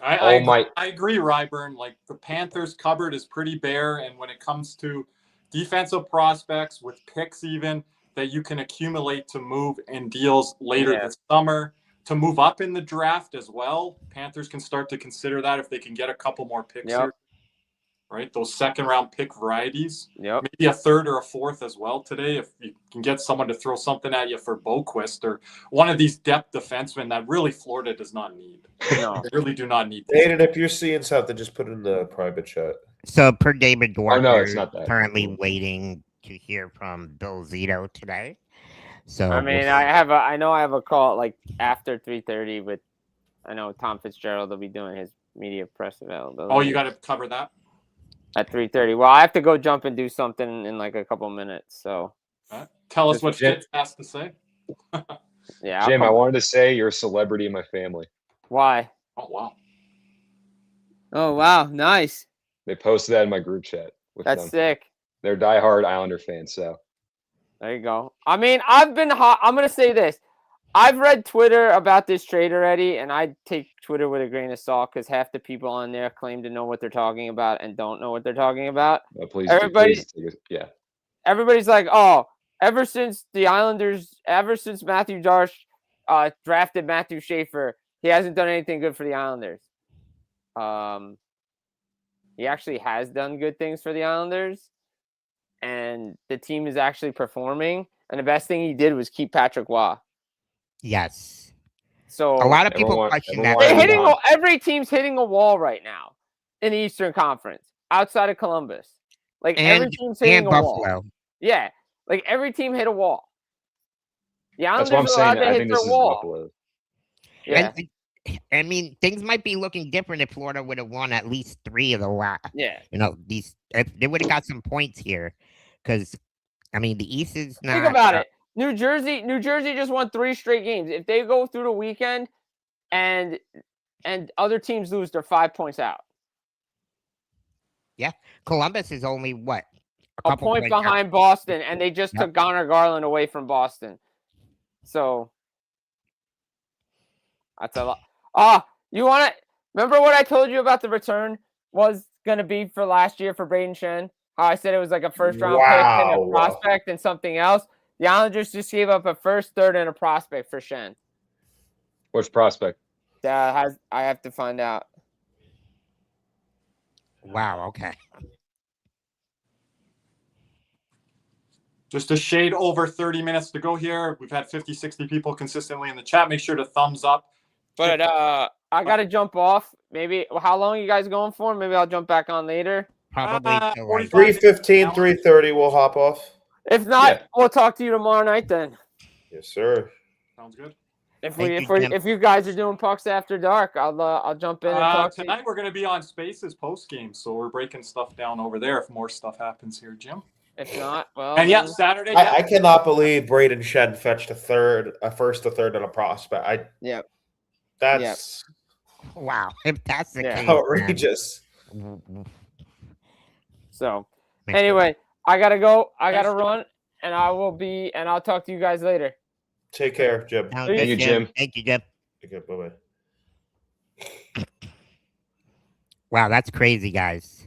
I agree, Ryburn. Like the Panthers cupboard is pretty bare, and when it comes to defensive prospects with picks even that you can accumulate to move in deals later this summer, to move up in the draft as well, Panthers can start to consider that if they can get a couple more picks here. Right? Those second-round pick varieties. Yep. Maybe a third or a fourth as well today if you can get someone to throw something at you for Boquist or one of these depth defensemen that really Florida does not need. No. They really do not need. Aiden, if you're seeing something, just put it in the private chat. So per David Gordon, it's not that. Currently waiting to hear from Bill Zito today. So I mean, I know I have a call like after 3:30 with. I know Tom Fitzgerald will be doing his media press availability. Oh, you got to cover that at 3:30. Well, I have to go jump and do something in like a couple minutes. So tell us what Jim has to say. Yeah, Jim, I wanted to say you're a celebrity in my family. Why? Oh wow. Oh wow, nice. They posted that in my group chat. That's sick. They're diehard Islander fans, so there you go. I mean, I've been hot. I'm gonna say this. I've read Twitter about this trade already, and I take Twitter with a grain of salt because half the people on there claim to know what they're talking about and don't know what they're talking about. Please, Everybody, yeah. everybody's like, "Oh, ever since Matthew Darsh drafted Matthew Schaefer, he hasn't done anything good for the Islanders." He actually has done good things for the Islanders, and the team is actually performing. And the best thing he did was keep Patrick Waugh. Yes. So A lot of people question that. Every team's hitting a wall right now in the Eastern Conference outside of Columbus. Like every team's hitting a wall. Yeah, like every team hit a wall. The Islanders are allowed to hit their wall. Yeah. I mean, things might be looking different if Florida would have won at least 3 of the last. Yeah. If they would have got some points here, because I mean, the East is not. Think about it. New Jersey just won 3 straight games. If they go through the weekend and other teams lose, they're 5 points out. Yeah, Columbus is only what a point behind out. Boston, and they just took Connor Garland away from Boston. So that's a lot. You want to remember what I told you about the return was going to be for last year for Braden Shen? How I said it was like a first-round pick and a prospect and something else. The Islanders just gave up a first, third, and a prospect for Shen. Which prospect? I have to find out. Wow. Okay. Just a shade over 30 minutes to go here. We've had 50, 60 people consistently in the chat. Make sure to thumbs up. But I got to jump off. Maybe how long are you guys going for? Maybe I'll jump back on later. Probably 3:15, 3:30. We'll hop off. If not, we'll talk to you tomorrow night then. Yes, sir. Sounds good. If you guys are doing pucks after dark, I'll jump in and talk tonight. We're going to be on Spaces post game, so we're breaking stuff down over there. If more stuff happens here, Jim. If not, well, and Saturday. I cannot believe Braden Shen fetched a first, a third, and a prospect. That's wow. If that's the case, outrageous. So, anyway, I gotta go. I gotta run, and I'll talk to you guys later. Take care, Jim. Thank you, Jim. Thank you, Jim. Okay, bye-bye. Wow, that's crazy, guys.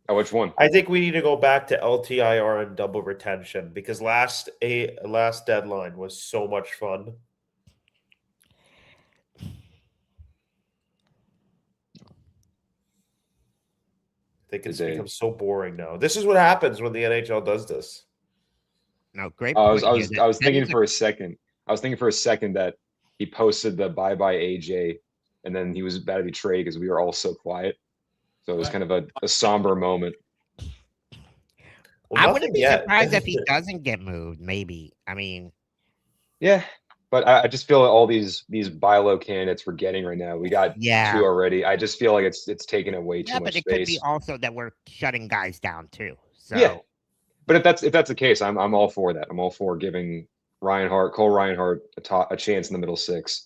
Oh, which one? I think we need to go back to LTIR and double retention because last deadline was so much fun. I think it's become so boring now. This is what happens when the NHL does this. No, great. I was thinking for a second. I was thinking for a second that he posted the bye-bye AJ, and then he was about to be traded because we were all so quiet. So it was kind of a somber moment. Well, I wouldn't be surprised if he doesn't get moved. Maybe. I mean, yeah, but I just feel all these buy low candidates we're getting right now. We got 2 already. I just feel like it's taking away too much space. But it could be also that we're shutting guys down too. So. Yeah, but if that's the case, I'm all for that. I'm all for giving Cole Reinhardt a chance in the middle 6.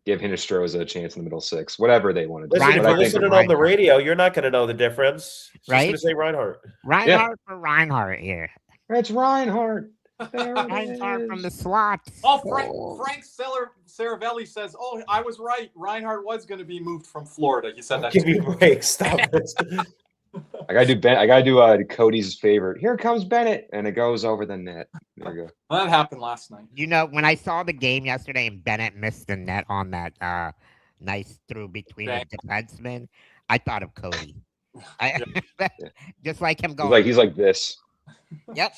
Give Hinestroza a chance in the middle 6. Whatever they want to do. Listen, if you're listening on the radio, you're not going to know the difference. Right? Just going to say Reinhardt. For Reinhardt here. It's Reinhardt. Reinhardt from the slot. Oh, Frank Saravelli says, "Oh, I was right. Reinhardt was going to be moved from Florida." He said that. Give me a break. Stop it. I gotta do Cody's favorite. Here comes Bennett, and it goes over the net. There you go. Well, that happened last night. You know, when I saw the game yesterday and Bennett missed the net on that nice through between the defensemen, I thought of Cody. Just like him going. He's like this. Yep,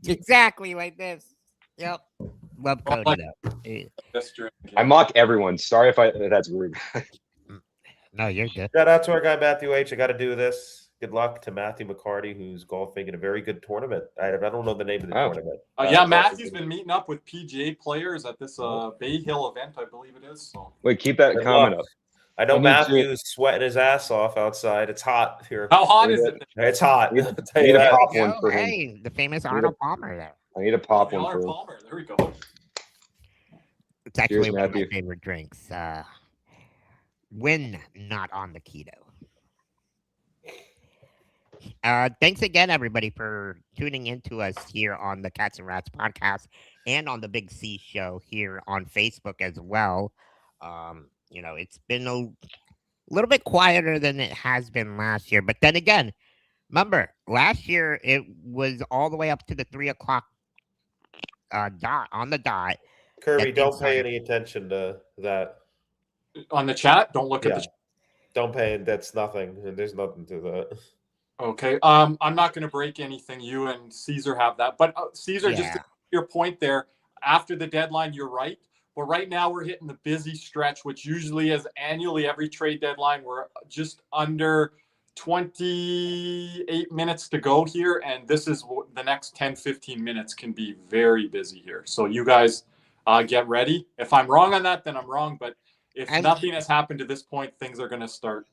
exactly like this. Yep, love Cody though. I mock everyone. Sorry if that's rude. No, you're good. Shout out to our guy Matthew H. I got to do this. Good luck to Matthew McCarty, who's golfing in a very good tournament. I don't know the name of the tournament. Matthew's been meeting up with PGA players at this Bay Hill event, I believe it is. So. Wait, keep that comment up. I know Matthew's sweating his ass off outside. It's hot here. How hot is it? It's hot. I need to pop one for him. Hey, the famous Arnold Palmer there. I need to pop one for him. Palmer. There we go. It's actually one of my favorite drinks. When not on the keto. Thanks again, everybody, for tuning in to us here on the Cats and Rats podcast and on the Big C show here on Facebook as well. It's been a little bit quieter than it has been last year. But then again, remember, last year it was all the way up to the 3:00 dot on the dot. Kirby, don't pay any attention to that. On the chat, don't look at the chat. Don't pay. That's nothing. There's nothing to that. Okay. I'm not going to break anything. You and Caesar have that. But Caesar, just to your point there, after the deadline, you're right. But right now we're hitting the busy stretch, which usually is annually every trade deadline. We're just under 28 minutes to go here. And this is the next 10, 15 minutes can be very busy here. So you guys get ready. If I'm wrong on that, then I'm wrong. But if nothing has happened to this point, things are going to start.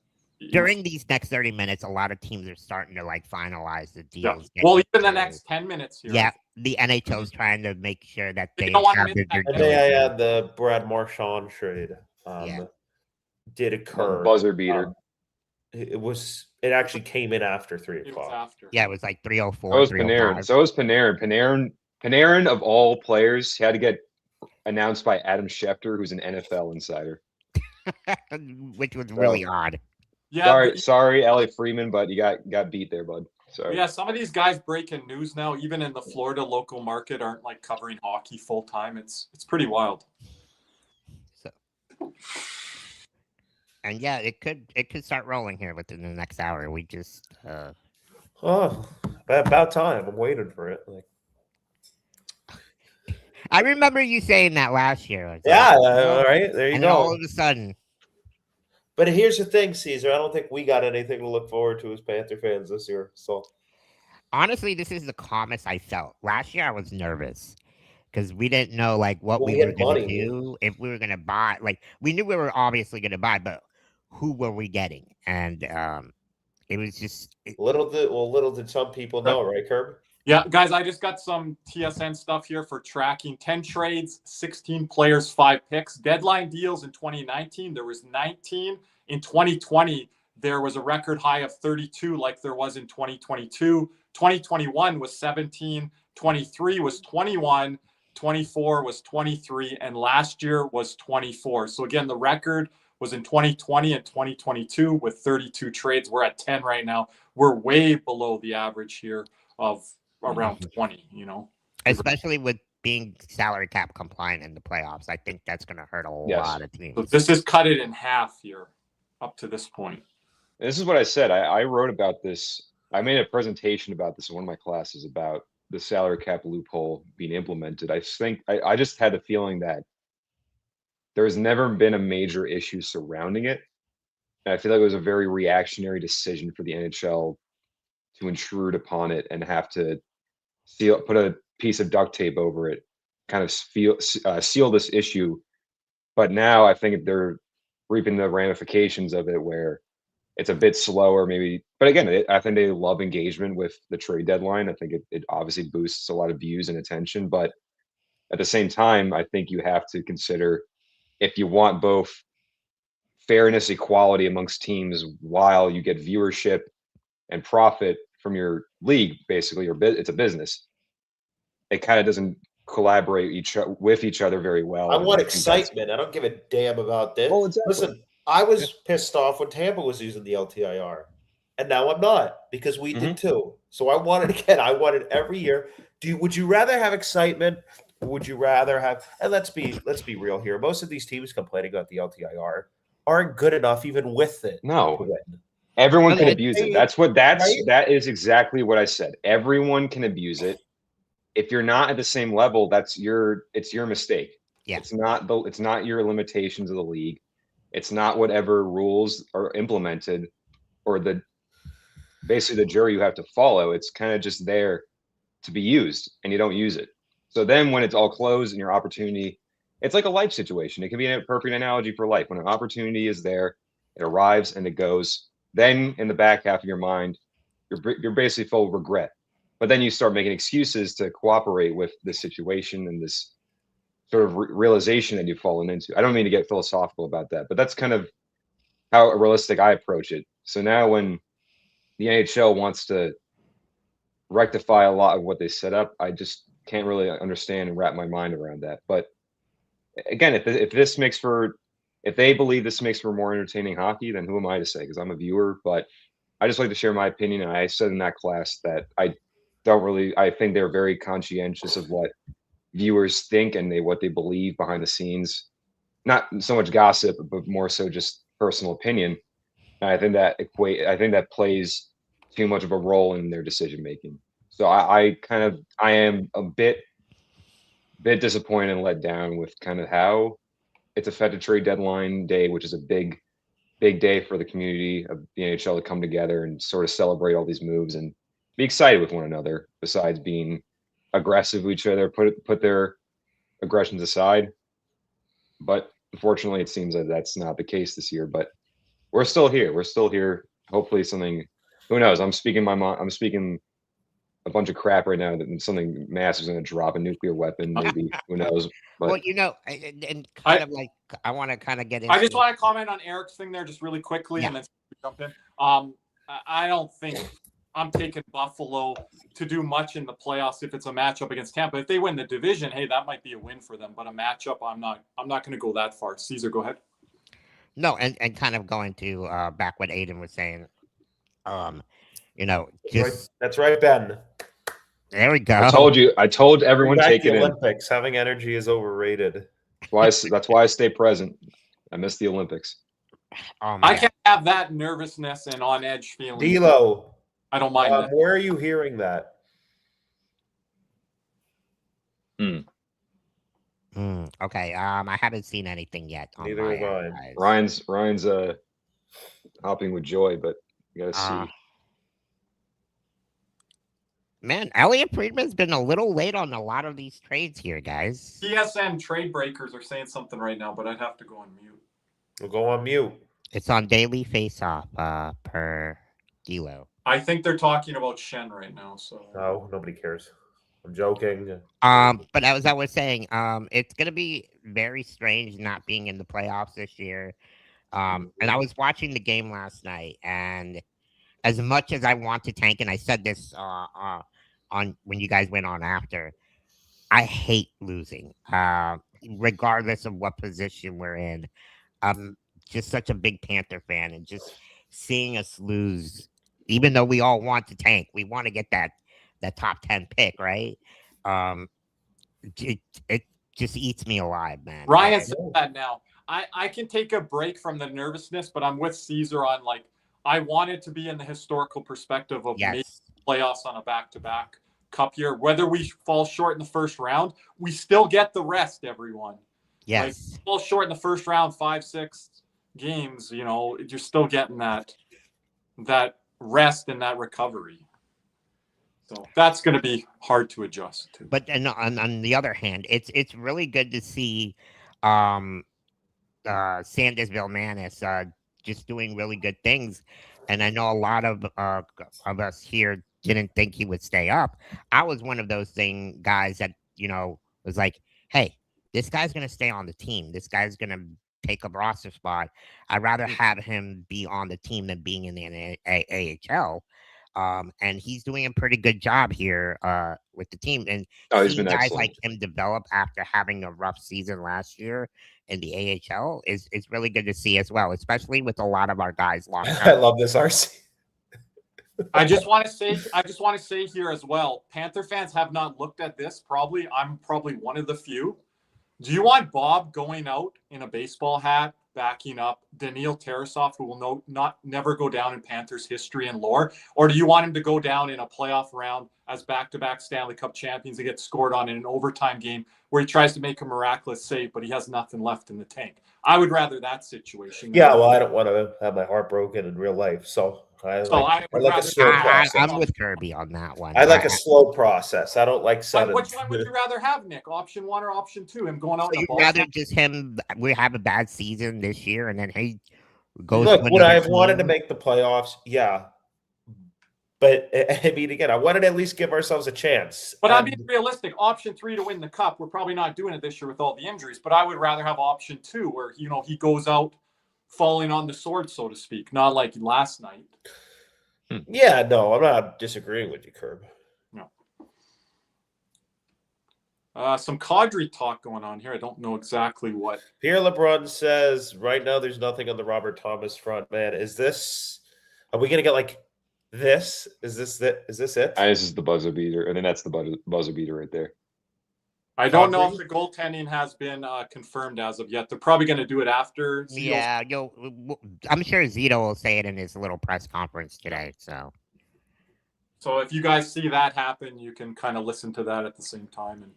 During these next 30 minutes, a lot of teams are starting to finalize the deals. Yeah. Well, even the next 10 minutes here. Yeah, the NHL is trying to make sure that they have their deals. Today I had the Brad Marchand trade. Did occur. Buzzer beater. It actually came in after 3:00. Yeah, it was like 3:04. So was Panarin. So was Panarin. Panarin of all players had to get announced by Adam Schefter, who's an NFL insider. Which was really odd. Yeah, sorry, Elliot Freeman, but you got beat there, bud. Sorry. Yeah, some of these guys breaking news now, even in the Florida local market, aren't covering hockey full time. It's pretty wild. So, and yeah, it could start rolling here within the next hour. We just about time. I'm waiting for it. I remember you saying that last year. Yeah, right. There you go. All of a sudden. But here's the thing, Caesar. I don't think we got anything to look forward to as Panther fans this year. So, honestly, this is the calmest I felt. Last year, I was nervous because we didn't know what we were going to do, if we were going to buy. We knew we were obviously going to buy, but who were we getting? And it was just little did some people know, right, Kerb? Yeah, guys, I just got some TSN stuff here for tracking. 10 trades, 16 players, 5 picks. Deadline deals in 2019, there was 19. In 2020, there was a record high of 32 like there was in 2022. 2021 was 17. 23 was 21. 24 was 23. And last year was 24. So again, the record was in 2020 and 2022 with 32 trades. We're at 10 right now. We're way below the average here of around 20, especially with being salary cap compliant in the playoffs. I think that's going to hurt a lot of teams. So this has cut it in half here up to this point. And this is what I said. I wrote about this. I made a presentation about this in one of my classes about the salary cap loophole being implemented. I just had the feeling that there has never been a major issue surrounding it. And I feel like it was a very reactionary decision for the NHL to intrude upon it and have to put a piece of duct tape over it, kind of seal this issue. But now I think they're reaping the ramifications of it, where it's a bit slower, maybe. But again, I think they love engagement with the trade deadline. I think it obviously boosts a lot of views and attention. But at the same time, I think you have to consider, if you want both fairness, equality amongst teams, while you get viewership and profit from your league, basically, it's a business. It kind of doesn't collaborate with each other very well. I want excitement. I don't give a damn about this. Well, exactly. Listen, I was pissed off when Tampa was using the LTIR, and now I'm not, because we did too. So I want it again. I want it every year. Would you rather have excitement? Or would you rather have? And let's be real here. Most of these teams complaining about the LTIR aren't good enough, even with it. No. Everyone can abuse it. That is exactly what I said. Everyone can abuse it. If you're not at the same level, it's your mistake. Yeah. It's not your limitations of the league. It's not whatever rules are implemented or basically the jury you have to follow. It's kind of just there to be used, and you don't use it. So then when it's all closed and your opportunity, it's like a life situation. It can be a perfect analogy for life. When an opportunity is there, it arrives and it goes. Then in the back half of your mind, you're basically full of regret. But then you start making excuses to cooperate with this situation and this sort of realization that you've fallen into. I don't mean to get philosophical about that, but that's kind of how realistic I approach it. So now when the NHL wants to rectify a lot of what they set up. I just can't really understand and wrap my mind around that. But again, if they believe this makes for more entertaining hockey, then who am I to say? Because I'm a viewer. But I just like to share my opinion. And I said in that class that I think they're very conscientious of what viewers think and what they believe behind the scenes. Not so much gossip, but more so just personal opinion. And I think that plays too much of a role in their decision making. So I am a bit disappointed and let down with kind of how it's affected trade deadline day, which is a big day for the community of the NHL to come together and sort of celebrate all these moves and be excited with one another, besides being aggressive with each other, put their aggressions aside. But unfortunately, it seems that that's not the case this year. But we're still here. Hopefully something, who knows? I'm speaking a bunch of crap right now that something massive is going to drop, a nuclear weapon, maybe. Who knows? But Well, and kind of like I want to kind of get into. I just want to comment on Eric's thing there just really quickly, and then jump in. I don't think I'm taking Buffalo to do much in the playoffs if it's a matchup against Tampa. If they win the division, hey, that might be a win for them. But a matchup, I'm not going to go that far. Caesar, go ahead. No, and kind of going to back what Aiden was saying. That's right, Ben. There we go. I told everyone take it in. Olympics. Having energy is overrated. That's why I stay present. I miss the Olympics. I can't have that nervousness and on edge feeling. D'Lo, I don't mind that. Where are you hearing that? Okay. I haven't seen anything yet. Neither have I. Ryan's hopping with joy, but you gotta see. Man, Elliot Friedman's been a little late on a lot of these trades here, guys. TSN trade breakers are saying something right now, but I'd have to go on mute. We'll go on mute. It's on Daily Faceoff per D'Lo. I think they're talking about Shen right now. So no, nobody cares. I'm joking. But as I was saying, it's gonna be very strange not being in the playoffs this year. And I was watching the game last night, and as much as I want to tank, and I said this on when you guys went on after, I hate losing, regardless of what position we're in. I'm just such a big Panther fan, and just seeing us lose, even though we all want to tank, we want to get that top 10 pick, right? It just eats me alive, man. Ryan said that now. I can take a break from the nervousness, but I'm with Caesar on I wanted to be in the historical perspective of making playoffs on a back-to-back cup year. Whether we fall short in the first round, we still get the rest, everyone. Yes. Fall short in the first round, 5-6 games, you're still getting that rest and that recovery. So that's going to be hard to adjust to. But on the other hand, it's really good to see Sanders Vilmanis just doing really good things. And I know a lot of us here didn't think he would stay up. I was one of those guys that, was like, hey, this guy's going to stay on the team. This guy's going to take a roster spot. I'd rather have him be on the team than being in the AHL. And he's doing a pretty good job here with the team. And he's been guys excellent. like him develop after having a rough season last year in the AHL is really good to see as well, especially with a lot of our guys locked up. I love this, RC. I just want to say here as well, Panther fans have not looked at this. I'm probably one of the few. Do you want Bob going out in a baseball hat, backing up Daniil Tarasov, who will never go down in Panthers history and lore? Or do you want him to go down in a playoff round as back-to-back Stanley Cup champions and get scored on in an overtime game where he tries to make a miraculous save, but he has nothing left in the tank? I would rather that situation. Yeah, well, I don't want to have my heart broken in real life, so I like a slow process. I'm with Kirby on that one. I like a slow process. I don't like sudden. Which one would you rather have, Nick? Option 1 or option 2? Him going out. So you'd rather just him? We have a bad season this year, and then he goes. Look, would I have wanted to make the playoffs? Yeah, but I mean, again, I wanted to at least give ourselves a chance. But I'm being realistic. Option 3 to win the cup. We're probably not doing it this year with all the injuries. But I would rather have option 2, where he goes out falling on the sword, so to speak, not like last night. Yeah, no, I'm not disagreeing with you, Curb. Some Kadri talk going on here. I don't know exactly what. Pierre LeBrun says right now there's nothing on the Robert Thomas front, man. Are we gonna get like this? Is this it? This is the buzzer beater. I think that's the buzzer beater right there. I don't know if the goaltending has been confirmed as of yet. They're probably going to do it after. Yeah, I'm sure Zito will say it in his little press conference today. So if you guys see that happen, you can kind of listen to that at the same time. And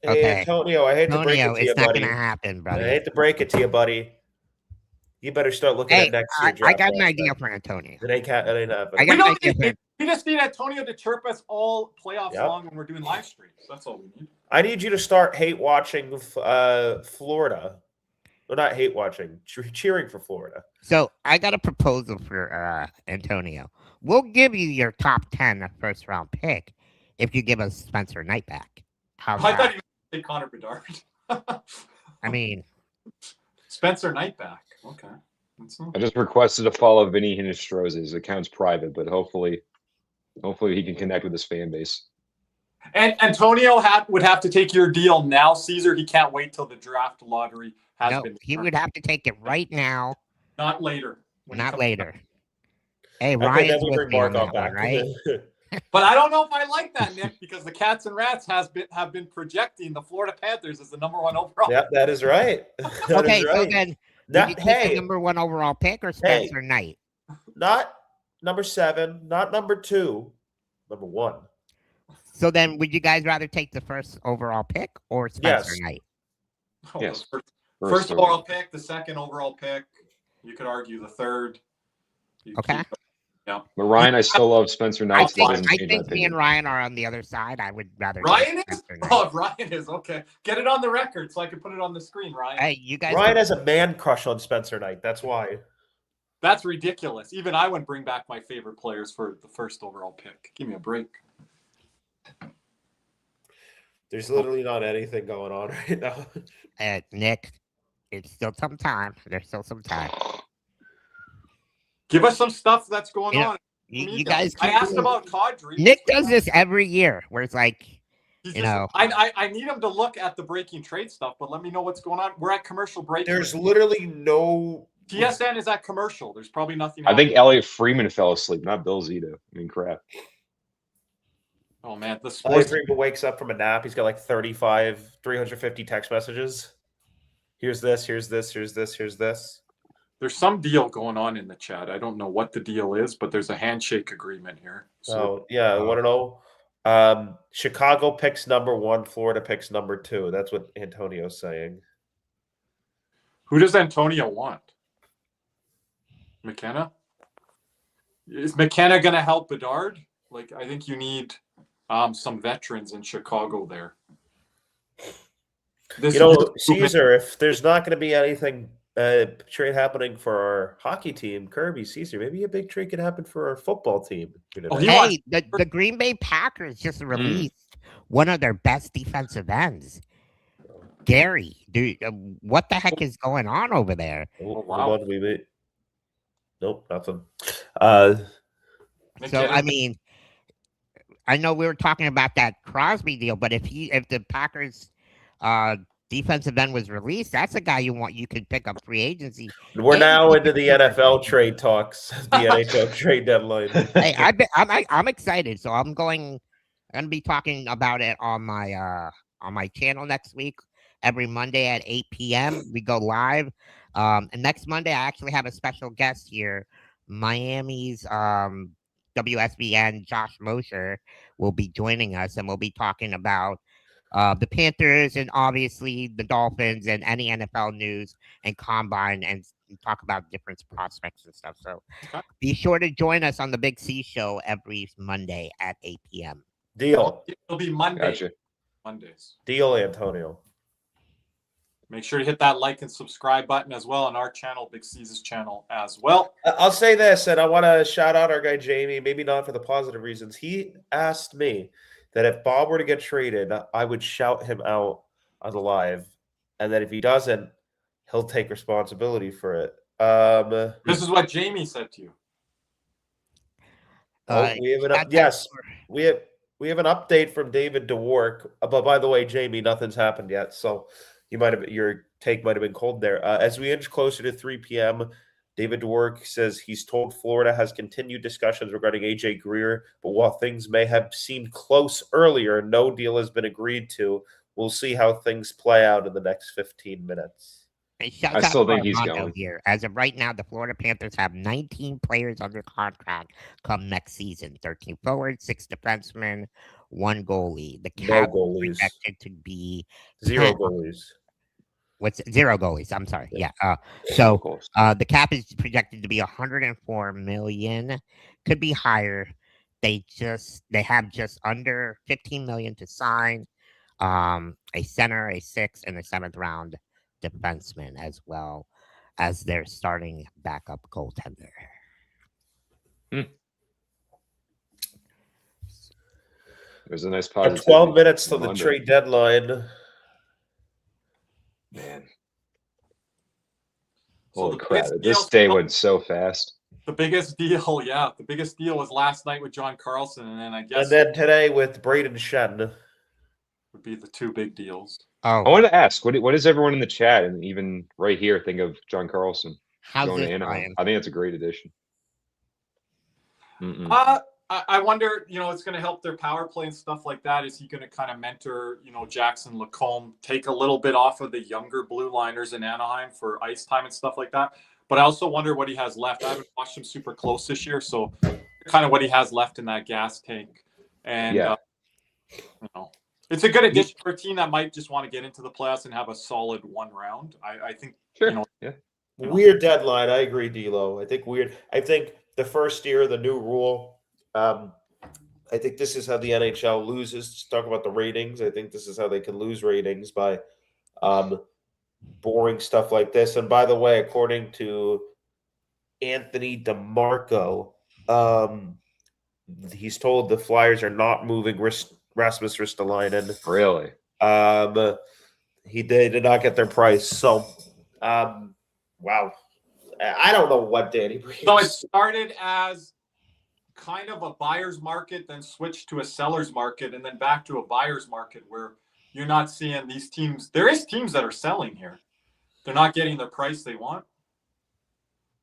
hey, Antonio, I hate to break it to you, buddy. It's not going to happen, buddy. I hate to break it to you, buddy. You better start looking at next year. I got an idea for Antonio. It ain't happening. We just need Antonio to chirp us all playoffs long when we're doing live streams. That's all we need. I need you to start hate watching Florida. Well, not hate watching, cheering for Florida. So I got a proposal for Antonio. We'll give you your top 10 first round pick if you give us Spencer Knight back. I thought you would say Connor Bedard. I mean, Spencer Knight back. Okay. I just requested to follow Vinny Hinostroza's account's private, but hopefully he can connect with his fan base. And Antonio would have to take your deal now, Caesar. He can't wait till the draft lottery has been. He would have to take it right now. Not later. Not later. Hey, Ryan's with me on that one, right? But I don't know if I like that, Nick, because the Cats and Rats have been projecting the Florida Panthers as the number 1 overall. Yep, that is right. So then, did you take the number 1 overall pick or Spencer Knight? Not number 7, not number 2, number 1. So then, would you guys rather take the first overall pick or Spencer Knight? Oh, yes. First overall pick, the second overall pick. You could argue the third. Okay. Yeah. But Ryan, I still love Spencer Knight. I think me and Ryan are on the other side. I would rather. Ryan is? Oh, Ryan is. Okay. Get it on the record so I can put it on the screen, Ryan. Hey, you guys. Ryan has a man crush on Spencer Knight. That's why. That's ridiculous. Even I wouldn't bring back my favorite players for the first overall pick. Give me a break. There's literally not anything going on right now. Nick, it's still some time. There's still some time. Give us some stuff that's going on. You guys. I asked about Kadri. Nick does this every year, where it's like, I need him to look at the breaking trade stuff, but let me know what's going on. We're at commercial break. There's literally no. TSN is at commercial. There's probably nothing. I think Elliot Freeman fell asleep, not Bill Zito. I mean, crap. Oh man, the sports. Freeman wakes up from a nap. He's got like 350 text messages. Here's this. Here's this. Here's this. Here's this. There's some deal going on in the chat. I don't know what the deal is, but there's a handshake agreement here. So yeah, I want to know. Chicago picks number 1, Florida picks number 2. That's what Antonio's saying. Who does Antonio want? McKenna? Is McKenna going to help Bedard? Like, I think you need some veterans in Chicago there. Caesar, if there's not going to be anything trade happening for our hockey team, Kirby, Caesar, maybe a big trade could happen for our football team. The Green Bay Packers just released one of their best defensive ends. Gary, dude, what the heck is going on over there? Oh, wow. Nope, nothing. So I mean, I know we were talking about that Crosby deal, but if the Packers defensive end was released, that's a guy you could pick up free agency. We're now into the NFL trade talks, the NHL trade deadline. Hey, I'm excited, so I'm going to be talking about it on my channel next week. Every Monday at 8 p.m. we go live. And next Monday I actually have a special guest here. Miami's WSBN Josh Mosher will be joining us, and we'll be talking about the Panthers and obviously the Dolphins and any NFL news and combine and talk about different prospects and stuff. So be sure to join us on the Big C Show every Monday at 8 p.m. Deal. It'll be Monday. Gotcha. Mondays. Deal, Antonio. Make sure to hit that like and subscribe button as well on our channel, Big C's channel as well. I'll say this, and I want to shout out our guy Jamie, maybe not for the positive reasons. He asked me that if Bob were to get traded, I would shout him out on the live, and that if he doesn't, he'll take responsibility for it. This is what Jamie said to you. We have We have an update from David DeWark. But by the way, Jamie, nothing's happened yet, so your take might have been cold there. As we inch closer to 3 p.m., David DeWark says he's told Florida has continued discussions regarding AJ Greer, but while things may have seemed close earlier, no deal has been agreed to. We'll see how things play out in the next 15 minutes. And shouts I out still to think he's Armando going. here. As of right now, the Florida Panthers have 19 players under contract come next season. 13 forwards, 6 defensemen, 1 goalie. The No cap is goalies. projected to be 0 10. goalies. What's 0 goalies? I'm sorry. Yeah. So the cap is projected to be 104 million. Could be higher. They have just under 15 million to sign. A center, a 6th, and a 7th round defenseman, as well as their starting backup goaltender. There's a nice positive. 12 minutes till the trade deadline. Man. So Holy the crap. biggest This deal- day went so fast. The biggest deal, yeah. The biggest deal was last night with John Carlson, and then I guess And then today with Braden Shen. would be the 2 big deals. I Oh, wanted to ask, what does everyone in the chat and even right here think of John Carlson how's going to this, Anaheim? Ryan? I think it's a great addition. I wonder, it's going to help their power play and stuff like that. Is he going to kind of mentor, Jackson Lacombe, take a little bit off of the younger blue liners in Anaheim for ice time and stuff like that? But I also wonder what he has left. I haven't watched him super close this year, so kind of what he has left in that gas tank. And, it's a good addition for a team that might just want to get into the playoffs and have a solid 1 round. I think, Sure. Weird deadline. I agree, D'Lo. I think weird. I think the first year, the new rule, I think this is how the NHL loses. Just talk about the ratings. I think this is how they can lose ratings by boring stuff like this. And by the way, according to Anthony DeMarco, he's told the Flyers are not moving Rasmus Ristolainen. Really? They did not get their price. So, wow. I don't know what Danny Breen. So it started as kind of a buyer's market, then switched to a seller's market, and then back to a buyer's market where you're not seeing these teams. There is teams that are selling here. They're not getting the price they want.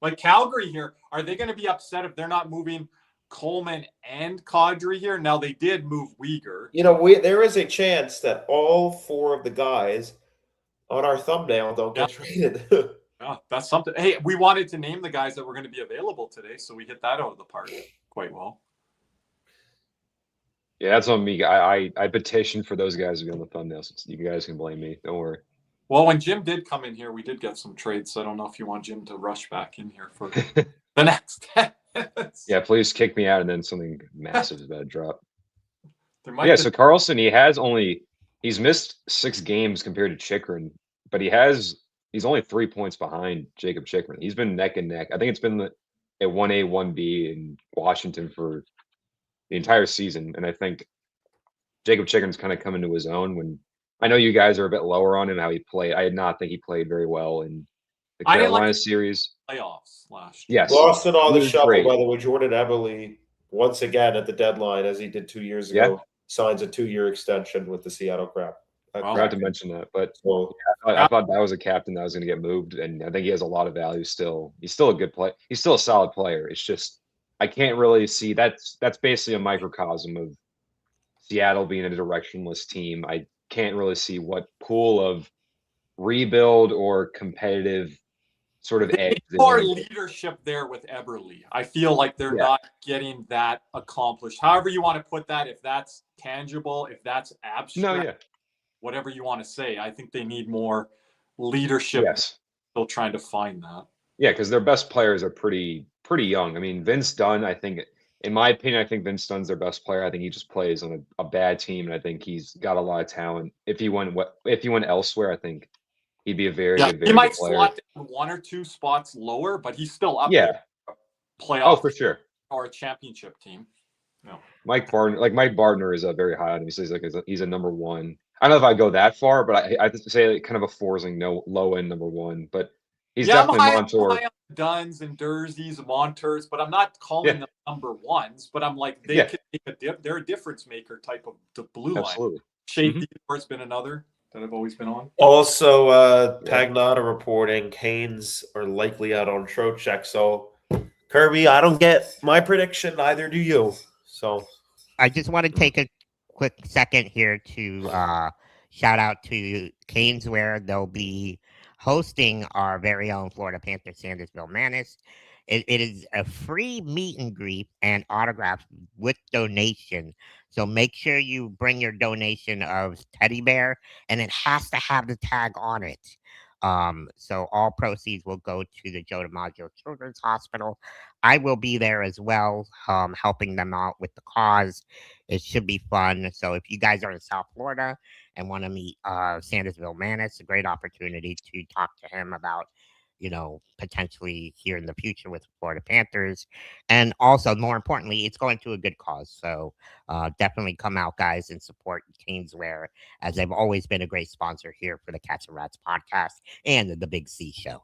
Like Calgary here, are they going to be upset if they're not moving Coleman and Kadri here? Now they did move Uyghur. There is a chance that all 4 of the guys on our thumbnail don't get traded. Yeah, that's something. Hey, we wanted to name the guys that were going to be available today, so we hit that out of the park quite well. Yeah, that's on me. I petitioned for those guys to be on the thumbnail, so you guys can blame me. Don't worry. Well, when Jim did come in here, we did get some trades, so I don't know if you want Jim to rush back in here for the next 10 minutes. Yeah, please kick me out, and then something massive is about to drop. So Carlson, he's missed 6 games compared to Chychrun, but he's only 3 points behind Jacob Chychrun. He's been neck and neck. I think it's been at 1A, 1B in Washington for the entire season. And I think Jacob Chychrun's kind of come into his own. When I know you guys are a bit lower on him, how he played. I did not think he played very well in the Carolina series. Playoffs last year. Yes. Lost in all the shuffle, great. by the way. Jordan Eberle, once again at the deadline, as he did 2 years ago, signs a 2-year extension with the Seattle Crab. I forgot to mention that, but I thought that was a captain that was going to get moved, and I think he has a lot of value still. He's still a good player. He's still a solid player. It's just I can't really see that's basically a microcosm of Seattle being a directionless team. I can't really see what pool of rebuild or competitive sort of edge. More leadership there with Eberle. I feel like they're not getting that accomplished. However you want to put that, if that's tangible, if that's abstract. Whatever you want to say, I think they need more leadership. Yes. Still trying to find that. Yeah, because their best players are pretty young. I mean, Vince Dunn, I think, in my opinion, I think Vince Dunn's their best player. I think he just plays on a bad team, and I think he's got a lot of talent. If he went elsewhere, I think he'd be a very good player. He might slot down 1 or 2 spots lower, but he's still up there. Playoff. Oh, for sure. Or a championship team. No. Mike Bardner is a very high on him. He's a number 1. I don't know if I go that far, but I say kind of a forcing low end number 1. But He's Yeah, I'm definitely high Montour. on Duns and Durzees and Monteurs, but I'm not calling them number ones. But I'm like, they Yeah. can make they're a difference maker type of the blue line. Absolutely. Shea Mhm. Theodore's been another that I've always been on. Also, Yeah. Pagnotta reporting Canes are likely out on Trocheck. So, Kirby, I don't get my prediction. Neither do you. So, I just want to take a quick second here to shout out to Caneswear. They'll be hosting our very own Florida Panthers Sandersville Menace. It is a free meet and greet and autographs with donation. So make sure you bring your donation of teddy bear, and it has to have the tag on it. So all proceeds will go to the Joe DiMaggio Children's Hospital. I will be there as well, helping them out with the cause. It should be fun. So if you guys are in South Florida and want to meet Sandersville Man, it's a great opportunity to talk to him about, potentially here in the future with Florida Panthers. And also, more importantly, it's going to a good cause. So definitely come out, guys, and support Caneswear, as they've always been a great sponsor here for the Cats and Rats podcast and the Big C Show.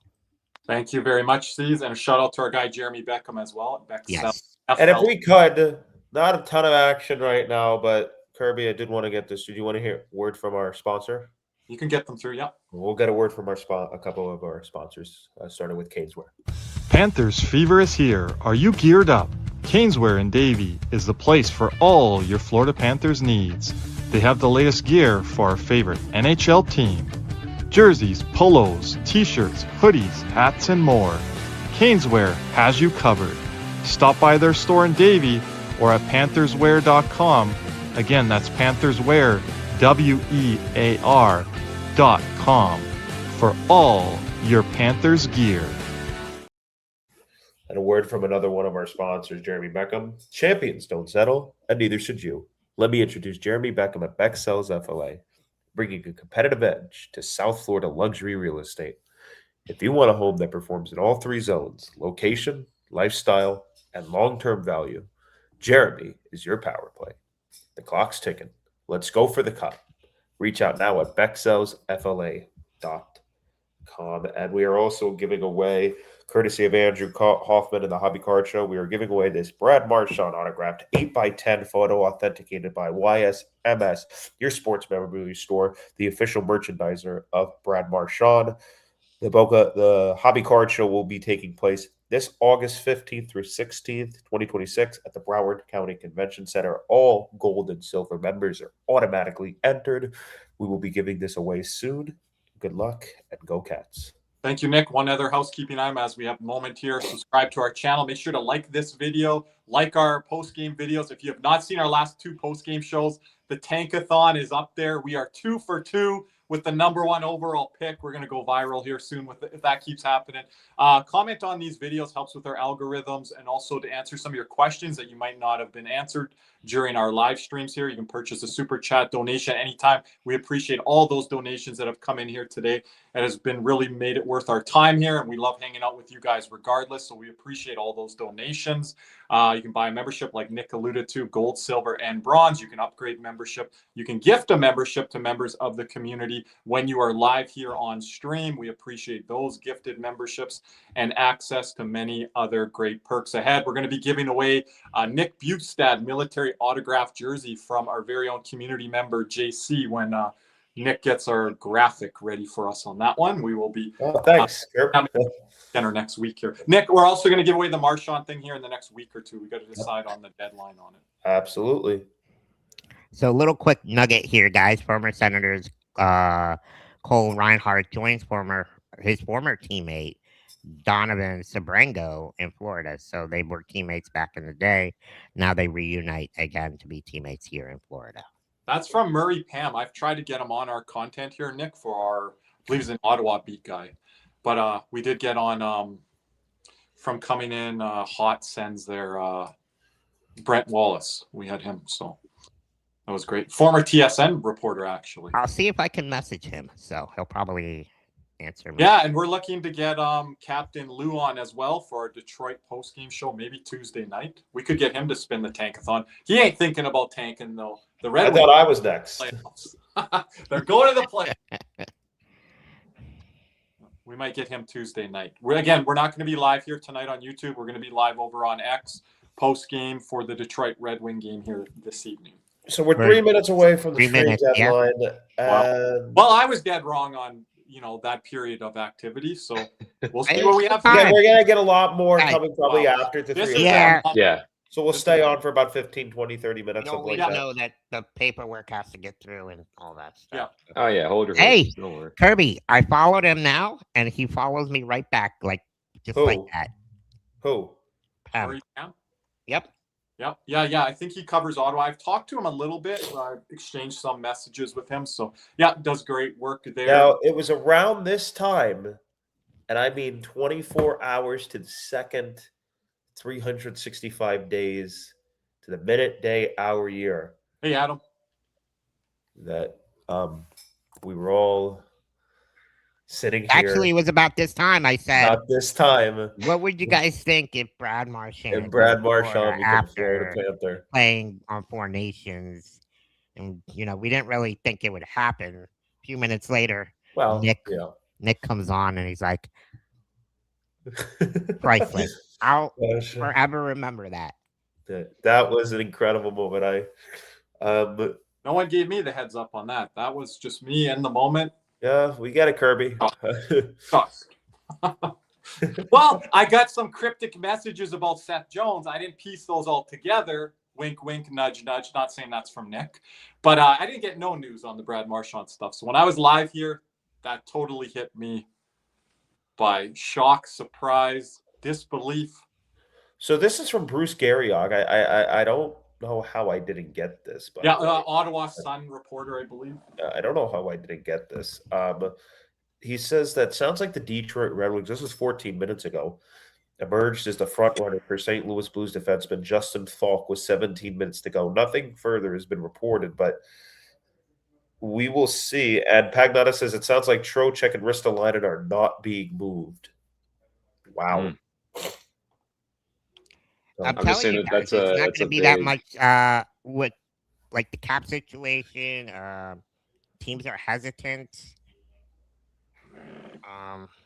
Thank you very much, C's, and a shout out to our guy Jeremy Beckham as well. Yes. And if we could, not a ton of action right now, but Kirby, I did want to get this. Did you want to hear a word from our sponsor? You can get them through, yeah. We'll get a word from a couple of our sponsors, starting with Caneswear. Panthers fever is here. Are you geared up? Caneswear in Davie is the place for all your Florida Panthers needs. They have the latest gear for our favorite NHL team. Jerseys, polos, t-shirts, hoodies, hats, and more. Caneswear has you covered. Stop by their store in Davie or at pantherswear.com. Again, that's Pantherswear, WEAR.com for all your Panthers gear. And a word from another one of our sponsors, Jeremy Beckham. Champions don't settle, and neither should you. Let me introduce Jeremy Beckham at Beck Sells FLA, bringing a competitive edge to South Florida luxury real estate. If you want a home that performs in all three zones, location, lifestyle, and long-term value, Jeremy is your power play. The clock's ticking. Let's go for the cup. Reach out now at becksellsfla.com. And we are also giving away, courtesy of Andrew Hoffman and the Hobby Card Show, we are giving away this Brad Marchand autographed 8x10 photo authenticated by YSMS, your sports memorabilia store, the official merchandiser of Brad Marchand. The Hobby Card Show will be taking place this August 15th through 16th, 2026 at the Broward County Convention Center. All gold and silver members are automatically entered. We will be giving this away soon. Good luck and go Cats. Thank you, Nick. One other housekeeping item as we have a moment here. Subscribe to our channel. Make sure to like this video, like our post-game videos. If you have not seen our last two post-game shows, the Tankathon is up there. We are 2 for 2 with the #1 overall pick. We're going to go viral here soon if that keeps happening. Comment on these videos, helps with our algorithms, and also to answer some of your questions that you might not have been answered during our live streams here. You can purchase a super chat donation anytime. We appreciate all those donations that have come in here today. It has been really made it worth our time here, and we love hanging out with you guys regardless, so we appreciate all those donations. You can buy a membership like Nick alluded to, gold, silver, and bronze. You can upgrade membership. You can gift a membership to members of the community when you are live here on stream. We appreciate those gifted memberships and access to many other great perks ahead. We're going to be giving away Nick Bukestad military autograph jersey from our very own community member, JC, when Nick gets our graphic ready for us on that one. We will be thanks. Dinner next week here. Nick, we're also going to give away the Marchand thing here in the next week or two. We got to decide on the deadline on it. Absolutely. So a little quick nugget here, guys. Former Senators Cole Reinhardt joins his former teammate Donovan Sabrango in Florida. So they were teammates back in the day. Now they reunite again to be teammates here in Florida. That's from Murray Pam. I've tried to get him on our content here, Nick, for our, I believe he's an Ottawa beat guy. But we did get on from coming in hot sends there, Brent Wallace. We had him, so that was great. Former TSN reporter, actually. I'll see if I can message him, so he'll probably answer me. Yeah, and we're looking to get Captain Lou on as well for our Detroit postgame show, maybe Tuesday night. We could get him to spin the tankathon. He ain't thinking about tanking, though. The Red I thought I was next. They're going to the play. We might get him Tuesday night. We're not going to be live here tonight on YouTube. We're going to be live over on X post game for the Detroit Red Wing game here this evening. So we're 3 minutes away from the 3 trade minutes, yeah. deadline. Well, I was dead wrong on that period of activity. So we'll see what we have. Yeah, we're gonna get a lot more Hey. coming probably after the This 3 is o'clock. Yeah. So we'll stay on for about 15, 20, 30 minutes. No, something we like don't that. know that the paperwork has to get through and all that stuff. Oh yeah, hold your Hey. horses. Don't worry. Kirby, I followed him now, and he follows me right back, just like Who? that. Who? Are you down? Yep. Yep. Yeah. I think he covers Ottawa. I've talked to him a little bit. I've exchanged some messages with him. So yeah, does great work there. Now it was around this time, and I mean 24 hours to the second, 365 days to the minute, day, hour, year. Hey, Adam. That we were all sitting here. Actually, it was about this time I said, Not this time. what would you guys think if Brad Marchand And Brad was Marchand became after Florida Panther. playing on Four Nations? And, we didn't really think it would happen. A few minutes later, Well, Nick comes on and he's like, priceless. I'll Gosh. forever remember that. That was an incredible moment. No one gave me the heads up on that. That was just me in the moment. Yeah, we got it, Kirby. Well, I got some cryptic messages about Seth Jones. I didn't piece those all together. Wink, wink, nudge, nudge. Not saying that's from Nick. But I didn't get no news on the Brad Marchand stuff. So when I was live here, that totally hit me by shock, surprise, disbelief. So this is from Bruce Garriock. I don't know how I didn't get this. But Yeah, Ottawa Sun reporter, I believe. I don't know how I didn't get this. He says that sounds like the Detroit Red Wings, this was 14 minutes ago, emerged as the front runner for St. Louis Blues defenseman Justin Falk with 17 minutes to go. Nothing further has been reported, but we will see. And Pagnotta says it sounds like Trocheck and Ristolainen are not being moved. Wow. I'm I'm just telling saying you that guys, that's it's not that's going to a be that big- much with the cap situation. Teams are hesitant.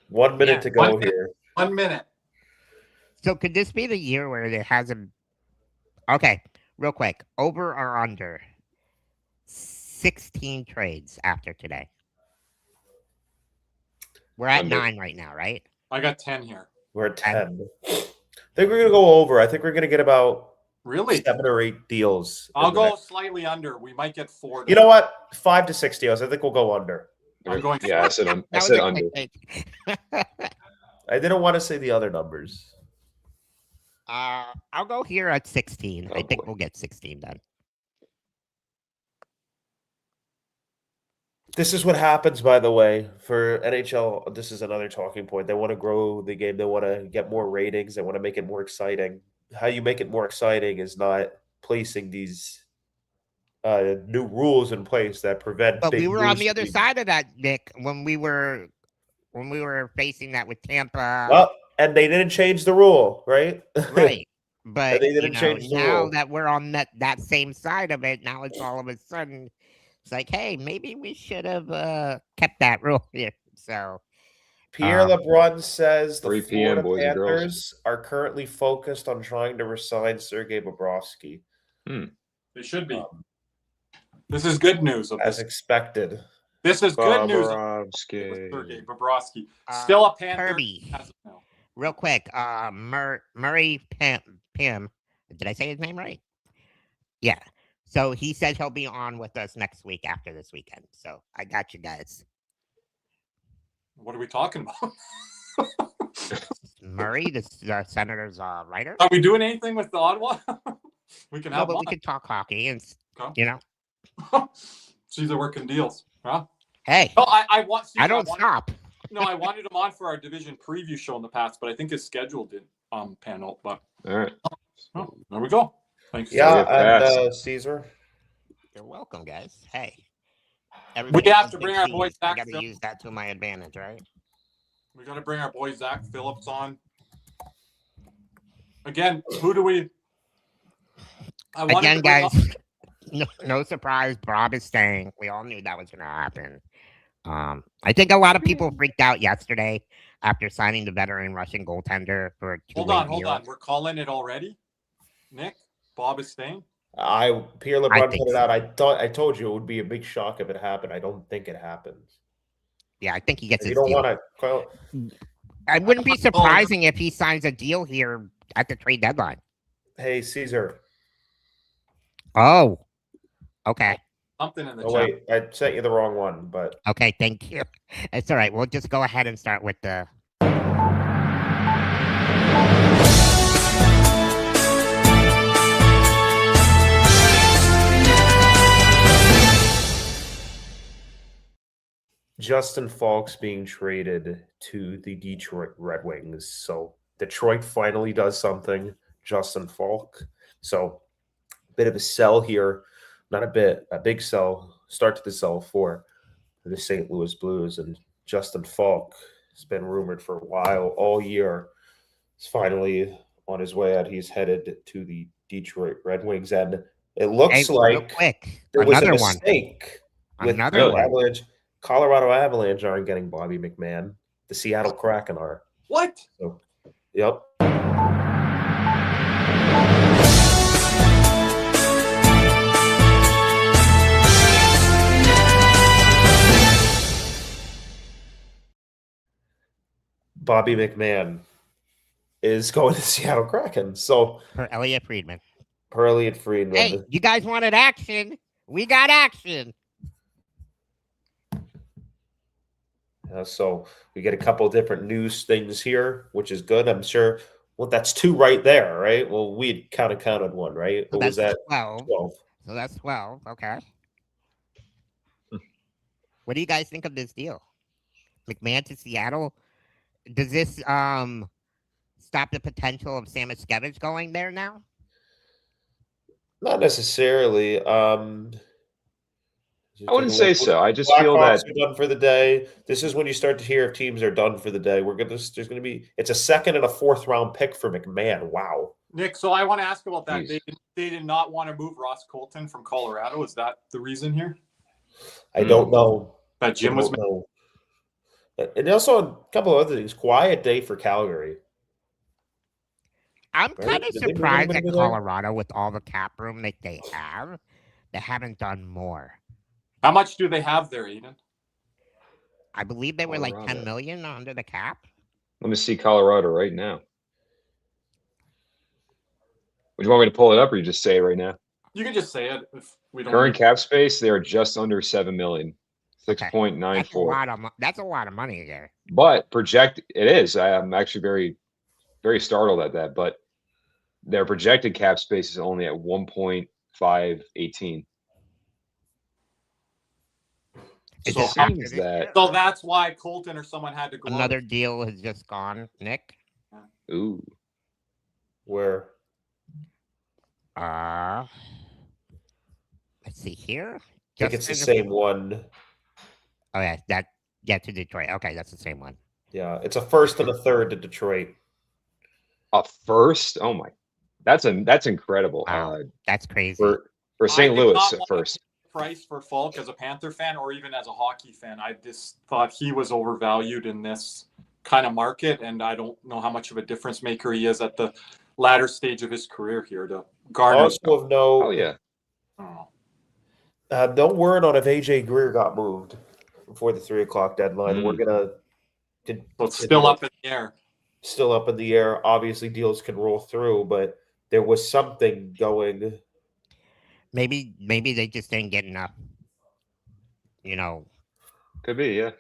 1 minute to go 1 minute. here. 1 minute. So could this be the year where there hasn't? Okay, real quick, over or under 16 trades after today? We're at Under. 9 right now, right? I got 10 here. We're at 10. I think we're going to go over. I think we're going to get about Really? 7 or 8 deals. I'll in the go next- slightly under. We might get 4. You know what? 5 to 6 deals. I think we'll go under. I'm going. Yeah, I said That was under. a quick take. I didn't want to say the other numbers. I'll go here at 16. Oh, I think boy. we'll get 16 done. This is what happens, by the way, for NHL. This is another talking point. They want to grow the game. They want to get more ratings. They want to make it more exciting. How you make it more exciting is not placing these new rules in place that prevent. But big we were on moves the to other be- side of that, Nick, when we were facing that with Tampa. Well, and they didn't change the rule, right? Right. But they didn't change the now rule. that we're on that same side of it, now it's all of a sudden it's like, hey, maybe we should have kept that rule here. So Pierre LeBrun says the 3 p.m., Florida boys and girls. Panthers are currently focused on trying to resign Sergei Bobrovsky. They should be. This is good news. Of As this. expected. This is good news. Of Bobrovsky. Sergei Bobrovsky. Still a Panther. Kirby. As of now. real quick, Murray Pim, did I say his name right? Yeah. So he said he'll be on with us next week after this weekend. So I got you guys. What are we talking about? Murray, the Senators writer. Are we doing anything with the Ottawa? We can No, have but we one. could talk hockey and Okay. you know. See, they're working deals. Huh? Hey, No, I want. See, I don't wanted- stop. No, I wanted him on for our division preview show in the past, but I think his schedule didn't pan out. But All right. oh, there we go. Thanks. Yeah, fast. and Caesar. You're welcome, guys. Hey. have loves to big bring our cheese. boy I Zach got to Phil- use that to my advantage, right? We got to bring our boy Zach Phillips on. Again, who do we? I wanted Again, to bring guys, no surprise. Bob is staying. We all knew that was going to happen. I think a lot of people freaked out yesterday after signing the veteran Russian goaltender for a two-way deal. Hold on. We're calling it already. Nick, Bob is staying. Pierre LeBrun put it out. I told you it would be a big shock if it happened. I don't think it happens. Yeah, I think he gets his You don't deal. want to. It wouldn't be surprising if he signs a deal here at the trade deadline. Hey, Caesar. Oh, okay. Something in the chat. Wait, I sent you the wrong one, but okay, thank you. It's all right. We'll just go ahead and start with the. Justin Falk's being traded to the Detroit Red Wings. So Detroit finally does something. Justin Falk. So a bit of a sell here. Not a bit, a big sell. Start to the sell for the St. Louis Blues. And Justin Falk has been rumored for a while, all year. He's finally on his way out. He's headed to the Detroit Red Wings. And it looks like there was a mistake with the Avalanche. Colorado Avalanche aren't getting Bobby McMann. The Seattle Kraken are. What? So, yep. Bobby McMann is going to Seattle Kraken. So for Elliot Friedman. Hey, you guys wanted action? We got action. So we get a couple of different news things here, which is good. I'm sure. Well, that's two right there, right? Well, we counted one, right? So what was that? 12. So that's 12. Okay. What do you guys think of this deal? McMann to Seattle? Does this stop the potential of Sam Escevich going there now? Not necessarily. I wouldn't say so. I just feel that are done for the day. This is when you start to hear if teams are done for the day. There's going to be it's a second and a fourth round pick for McMahon. Wow, Nick. So I want to ask about that. They did not want to move Ross Colton from Colorado. Is that the reason here? I don't know. That Jim was. And also a couple of other things. Quiet day for Calgary. I'm kind of surprised at Colorado with all the cap room that they have. They haven't done more. How much do they have there, Aiden? I believe they were like 10 million under the cap. Let me see Colorado right now. Would you want me to pull it up or you just say it right now? You can just say it if we don't. Current cap space, they are just under 7 million. 6.94. That's a lot of money there. But it is. I'm actually very, very startled at that. But their projected cap space is only at 1.518. So that's why Colton or someone had to go. Another deal has just gone, Nick. Ooh. Where? Let's see here. I think it's the same one. Oh yeah, to Detroit. Okay, that's the same one. Yeah, it's a first and a third to Detroit. A first? Oh my, that's incredible. Wow, that's crazy for St. Louis at first. Price for Falk as a Panther fan or even as a hockey fan. I just thought he was overvalued in this kind of market, and I don't know how much of a difference maker he is at the latter stage of his career here to garner. Also of no. Oh yeah. No word on if AJ Greer got moved before the 3:00 deadline. We're gonna. So it's still up in the air. Still up in the air. Obviously, deals can roll through, but there was something going. Maybe they just didn't get enough. Could be, yeah.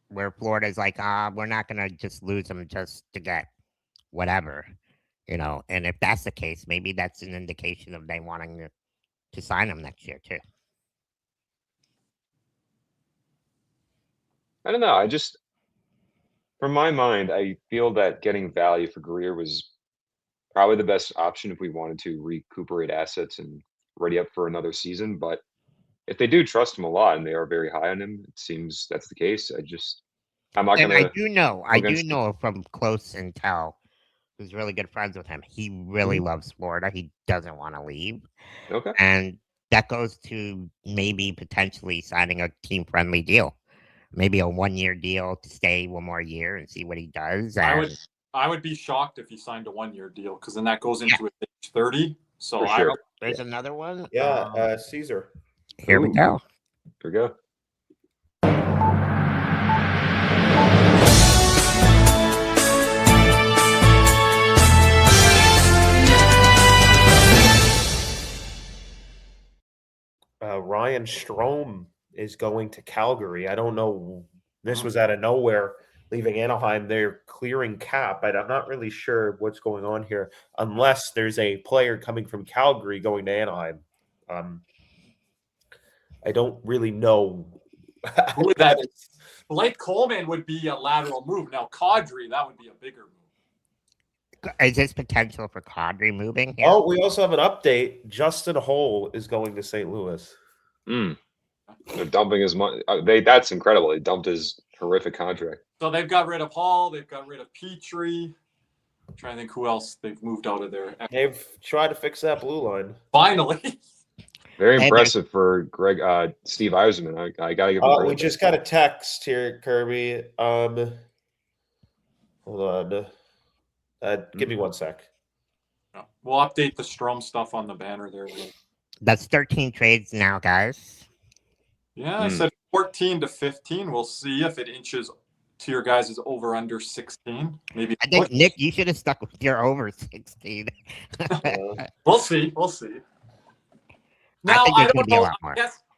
Where Florida's like, we're not gonna just lose them just to get whatever, And if that's the case, maybe that's an indication of they wanting to sign them next year too. I don't know. From my mind, I feel that getting value for Greer was probably the best option if we wanted to recuperate assets and ready up for another season. But if they do trust him a lot and they are very high on him, it seems that's the case. I'm not going to. I do know from close intel, who's really good friends with him. He really loves Florida. He doesn't want to leave. Okay. And that goes to maybe potentially signing a team-friendly deal. Maybe a 1-year deal to stay one more year and see what he does. I would be shocked if he signed a 1-year deal because then that goes into age 30. So For sure. There's another one. Yeah, Caesar. Here we go. Here we go. Ryan Strome is going to Calgary. I don't know. This was out of nowhere, leaving Anaheim. They're clearing cap, but I'm not really sure what's going on here, unless there's a player coming from Calgary going to Anaheim. I don't really know who that is. Blake Coleman would be a lateral move. Now, Kadri, that would be a bigger move. Is this potential for Kadri moving here? Oh, we also have an update. Justin Holl is going to St. Louis. They're dumping his money. That's incredible. They dumped his horrific contract. So they've got rid of Hall. They've got rid of Petrie. I'm trying to think who else they've moved out of there. They've tried to fix that blue line. Finally. Very impressive for Steve Yzerman. I gotta give him credit. We just got a text here, Kirby. Hold on. Give me 1 sec. We'll update the Strome stuff on the banner there. That's 13 trades now, guys. Yeah, I said 14 to 15. We'll see if it inches to your guys' over under 16. Maybe. I think Nick, you should have stuck with your over 16. We'll see. We'll see. Now I don't know.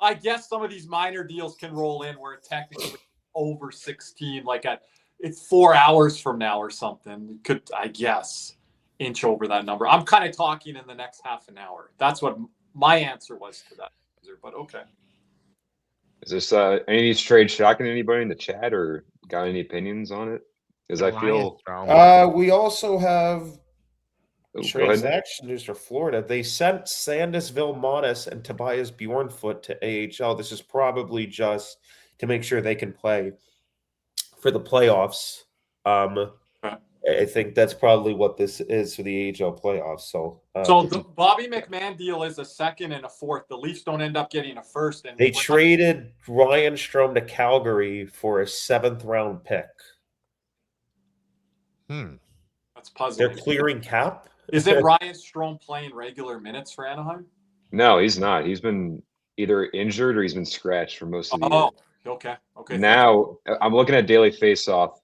I guess some of these minor deals can roll in where it's technically over 16, like it's 4 hours from now or something. You could, I guess, inch over that number. I'm kind of talking in the next half an hour. That's what my answer was to that. But okay. Is this any of these trades shocking anybody in the chat, or got any opinions on it? Because I feel we also have Oh, transaction news for Florida. They sent Sandis Vilmonis and Tobias Bjornfoot to AHL. This is probably just to make sure they can play for the playoffs. I think that's probably what this is for the AHL playoffs. So the Bobby McMann deal is a second and a fourth. The Leafs don't end up getting a first. And they traded Ryan Strome to Calgary for a 7th round pick. That's puzzling. They're clearing cap. Is it Ryan Strome playing regular minutes for Anaheim? No, he's not. He's been either injured or he's been scratched for most of the year. Okay. Now I'm looking at daily faceoff.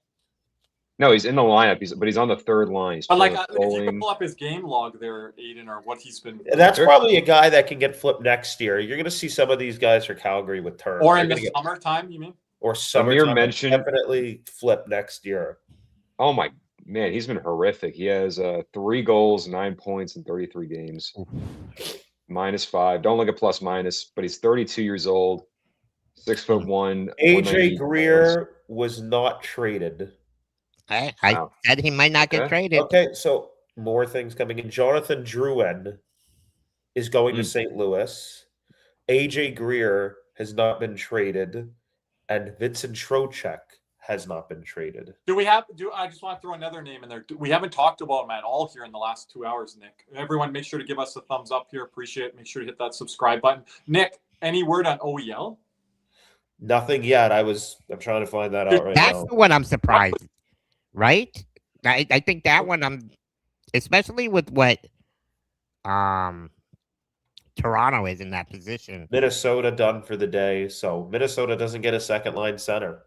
No, he's in the lineup. But he's on the third line. But if you can pull up his game log there, Aiden, or what he's been. That's probably a guy that can get flipped next year. You're going to see some of these guys for Calgary with turns. Or in the summertime, you mean? Or summertime. Mentioned definitely flip next year. Oh my man, he's been horrific. He has 3 goals, 9 points in 33 games. -5. Don't look at plus minus, but he's 32 years old, 6'1". AJ Greer was not traded. I said he might not get traded. Okay, so more things coming in. Jonathan Drouin is going to St. Louis. AJ Greer has not been traded, and Vincent Trocheck has not been traded. I just want to throw another name in there. We haven't talked about him at all here in the last 2 hours, Nick. Everyone, make sure to give us a thumbs up here. Appreciate it. Make sure to hit that subscribe button. Nick, any word on OEL? Nothing yet. I'm trying to find that out right now. That's the one I'm surprised, right? I think that one I'm, especially with what Toronto is in that position. Minnesota done for the day, so Minnesota doesn't get a second line center.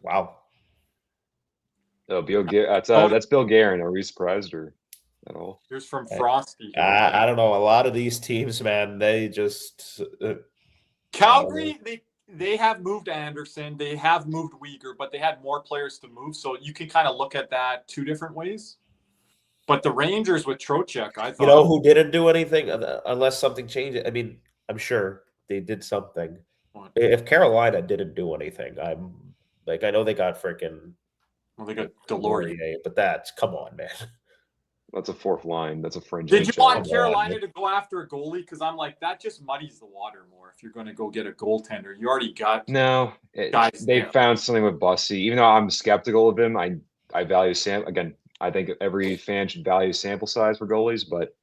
Wow. Oh, that's Bill Guerin. Are we surprised or at all? Here's from Frosty. I don't know. A lot of these teams, man, they just Calgary. They have moved Anderson. They have moved Uyghur, but they had more players to move. So you can kind of look at that 2 different ways. But the Rangers with Trocheck, I thought. Who didn't do anything unless something changed. I mean, I'm sure they did something. If Carolina didn't do anything, I know they got freaking. Well, they got Delorier, but come on, man. That's a 4th line. That's a fringe. Did you want Carolina to go after a goalie? Because I'm like, that just muddies the water more. If you're going to go get a goaltender, you already got. No, they found something with Bussy. Even though I'm skeptical of him, I value Sam. Again, I think every fan should value sample size for goalies, but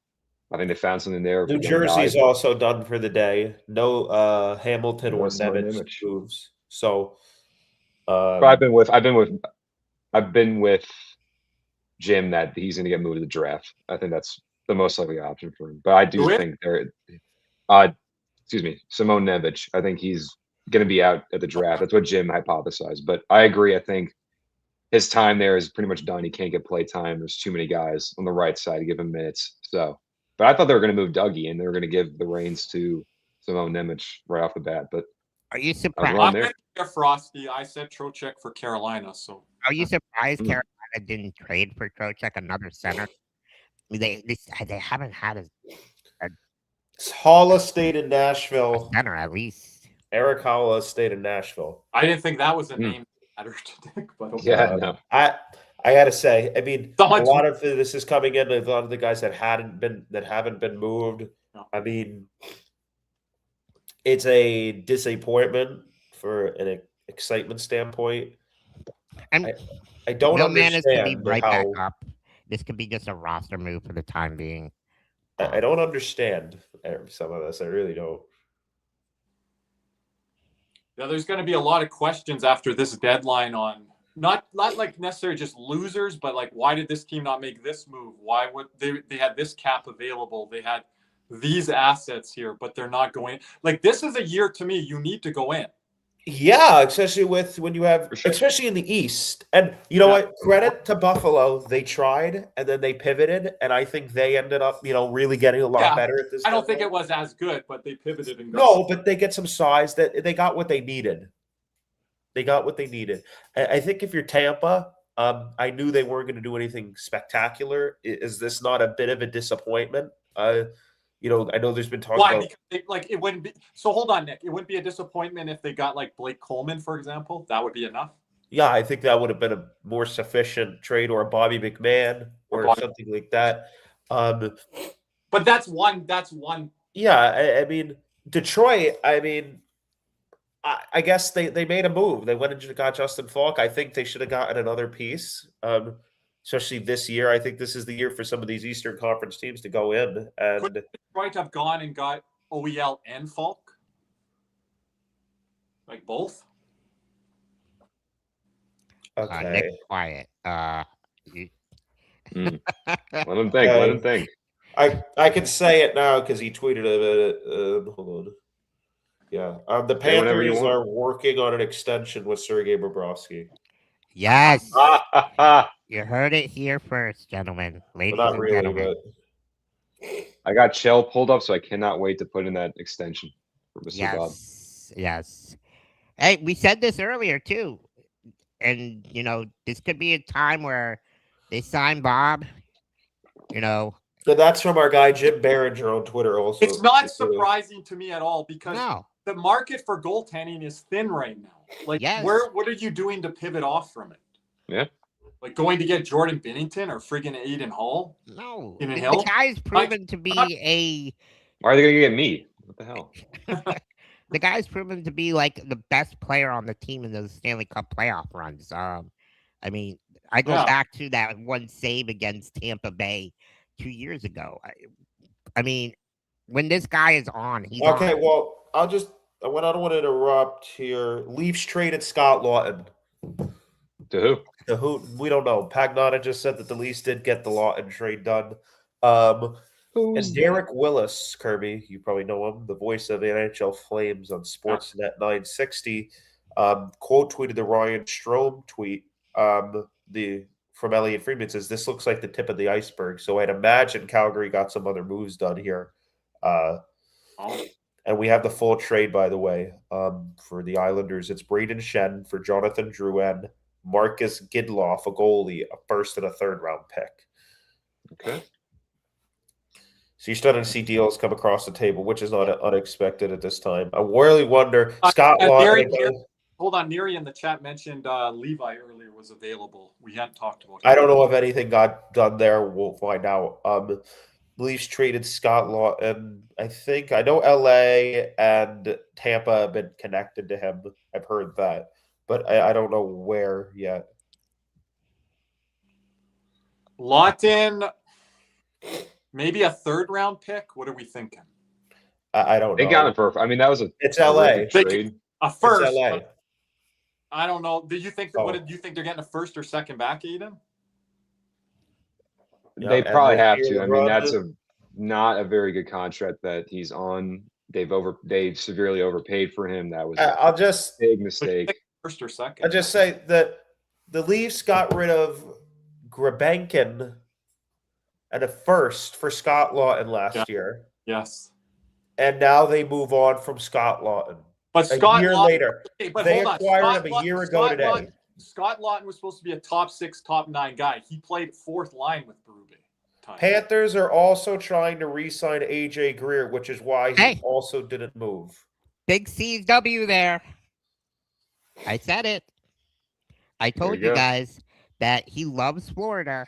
I think they found something there. New Jersey's also done for the day. No Hamilton or Nemec moves. So but I've been with Jim that he's going to get moved to the draft. I think that's the most likely option for him. But I do think Simone Nemec. I think he's going to be out at the draft. That's what Jim hypothesized. But I agree. I think his time there is pretty much done. He can't get play time. There's too many guys on the right side to give him minutes. So, but I thought they were going to move Dougie and they were going to give the reins to Simone Nemec right off the bat. But are you surprised? I'm with Frosty. I said Trocheck for Carolina. So are you surprised Carolina didn't trade for Trocheck, another center? They haven't had a Halla stayed in Nashville. Center at least. Eric Halla stayed in Nashville. I didn't think that was a name matter to Dick, but okay. Yeah, no. I gotta say, I mean, a lot of this is coming in. A lot of the guys that haven't been moved. No. I mean, it's a disappointment for an excitement standpoint. And I don't understand could be right back up. This could be just a roster move for the time being. I don't understand some of this. I really don't. Yeah, there's going to be a lot of questions after this deadline on not like necessarily just losers, but like why did this team not make this move? Why would they had this cap available? They had these assets here, but they're not going. Like this is a year to me you need to go in. Yeah, especially when you have, especially in the East. And you know what? Credit to Buffalo. They tried and then they pivoted. And I think they ended up, really getting a lot better at this. I don't think it was as good, but they pivoted and but they get some size that they got what they needed. They got what they needed. I think if you're Tampa, I knew they weren't going to do anything spectacular. Is this not a bit of a disappointment? I know there's been talk about because it wouldn't be. So hold on, Nick. It wouldn't be a disappointment if they got like Blake Coleman, for example. That would be enough. Yeah, I think that would have been a more sufficient trade, or a Bobby McMann or something like that. But that's one. Yeah, I mean Detroit. I mean, I guess they made a move. They went and got Justin Falk. I think they should have gotten another piece. Especially this year, I think this is the year for some of these Eastern Conference teams to go in. And could Detroit have gone and got OEL and Falk? Like both? Okay. Nick, quiet. Let him think. Let him think. I can say it now because he tweeted it. Hold on. Yeah. The Panthers are working on an extension with Sergei Bobrovsky. Yes. You heard it here first, gentlemen. Ladies and gentlemen. But... I got Shell pulled up, so I cannot wait to put in that extension for Mr. Bob. Yes. Hey, we said this earlier, too. And, this could be a time where they sign Bob, So that's from our guy, Jim Behringer on Twitter also. It's not surprising to me at all because the market for goaltending is thin right now. Like, what are you doing to pivot off from it? Yeah. Like going to get Jordan Binnington or friggin' Aiden Hall? No. The guy's proven to be a... Why are they going to get me? What the hell? The guy's proven to be like the best player on the team in those Stanley Cup playoff runs. I mean, I go back to that one save against Tampa Bay 2 years ago. I mean, when this guy is on, he's okay. On. Well, I don't want to interrupt here. Leafs traded Scott Lawton. To who? To who? We don't know. Pagnotta just said that the Leafs did get the Lawton trade done. And Derek Willis, Kirby, you probably know him, the voice of the NHL Flames on Sportsnet 960, quote tweeted the Ryan Strome tweet. From Elliot Friedman says this looks like the tip of the iceberg. So I'd imagine Calgary got some other moves done here. And we have the full trade, by the way, for the Islanders. It's Braden Shen for Jonathan Drouin, Marcus Gidloff, a goalie, a first and a third round pick. Okay. So you're starting to see deals come across the table, which is not unexpected at this time. I really wonder, Scott hold on, Neri in the chat mentioned Levi earlier was available. We hadn't talked about it. I don't know if anything got done there. We'll find out. Leafs traded Scott Lawton. I know LA and Tampa have been connected to him. I've heard that, but I don't know where yet. Lawton, Maybe a 3rd round pick. What are we thinking? I don't know. They got him for. I mean, that was a It's LA. terrific trade. A It's first. LA. I don't know. Do you think? Oh. What did you think they're getting a 1st or 2nd back, Aiden? Yeah, They and probably they have hear to. I mean, LeBron that's did. not a very good contract that he's on. They severely overpaid for him. That was I'll just big But you mistake. think 1st or 2nd? I'll just say that the Leafs got rid of Grabenkin and a 1st for Scott Lawton last year, Yes. and now they move on from Scott Lawton. But A Scott year Lawton, later, okay, but they hold on. acquired him a year ago today. Scott Lawton was supposed to be a top 6, top 9 guy. He played 4th line with Berube. Panthers are also trying to re-sign AJ Greer, which is why he Hey. also didn't move. Big CW there. I said it. I told you you go. guys that he loves Florida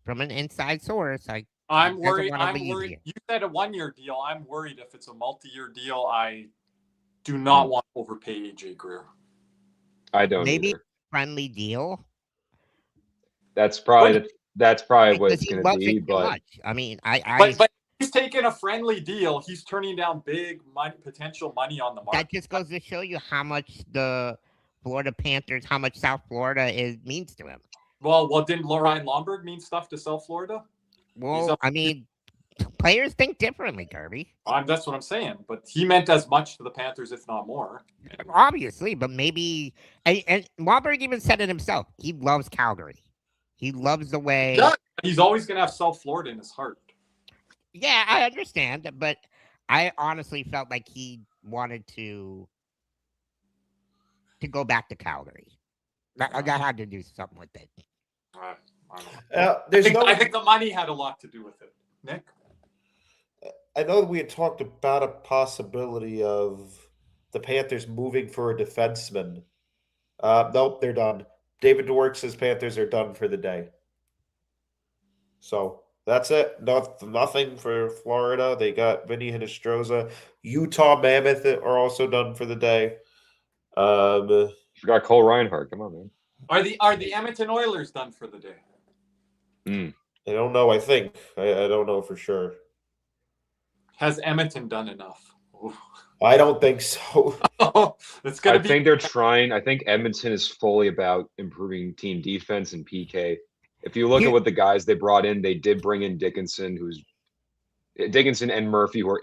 from an inside source. I'm Doesn't worried. wanna I'm leave worried. here. You said a 1-year deal. I'm worried if it's a multi-year deal. I do not want to overpay AJ Greer. I don't Maybe either. friendly deal That's probably what because it's he going to loves be. it too But much. I mean, I But he's taking a friendly deal. He's turning down big money, potential money on the market. that just goes to show you how much the Florida Panthers, how much South Florida means to him. Well, didn't Ryan Lomberg mean stuff to South Florida? Well, I mean, players think differently, Kirby. That's what I'm saying. But he meant as much to the Panthers, if not more. Obviously, but maybe, and Lomberg even said it himself. He loves Calgary. He loves the way. Yeah, he's always going to have South Florida in his heart. Yeah, I understand, but I honestly felt like he wanted to go back to Calgary. That had to do something with it. I don't know. I think the money had a lot to do with it. Nick? I know we had talked about a possibility of the Panthers moving for a defenseman. Nope, they're done. David Dwork says Panthers are done for the day. So that's it. Nothing for Florida. They got Vinny Hinostroza. Utah Mammoth are also done for the day. you forgot Cole Reinhardt. Come on, man. Are the Edmonton Oilers done for the day? I don't know. I think. I don't know for sure. Has Edmonton done enough? Ooh. I don't think so. It's gonna I think they're trying. I think Edmonton is fully about improving team defense and PK. If you look at what the guys they brought in, they did bring in Dickinson and Murphy, who are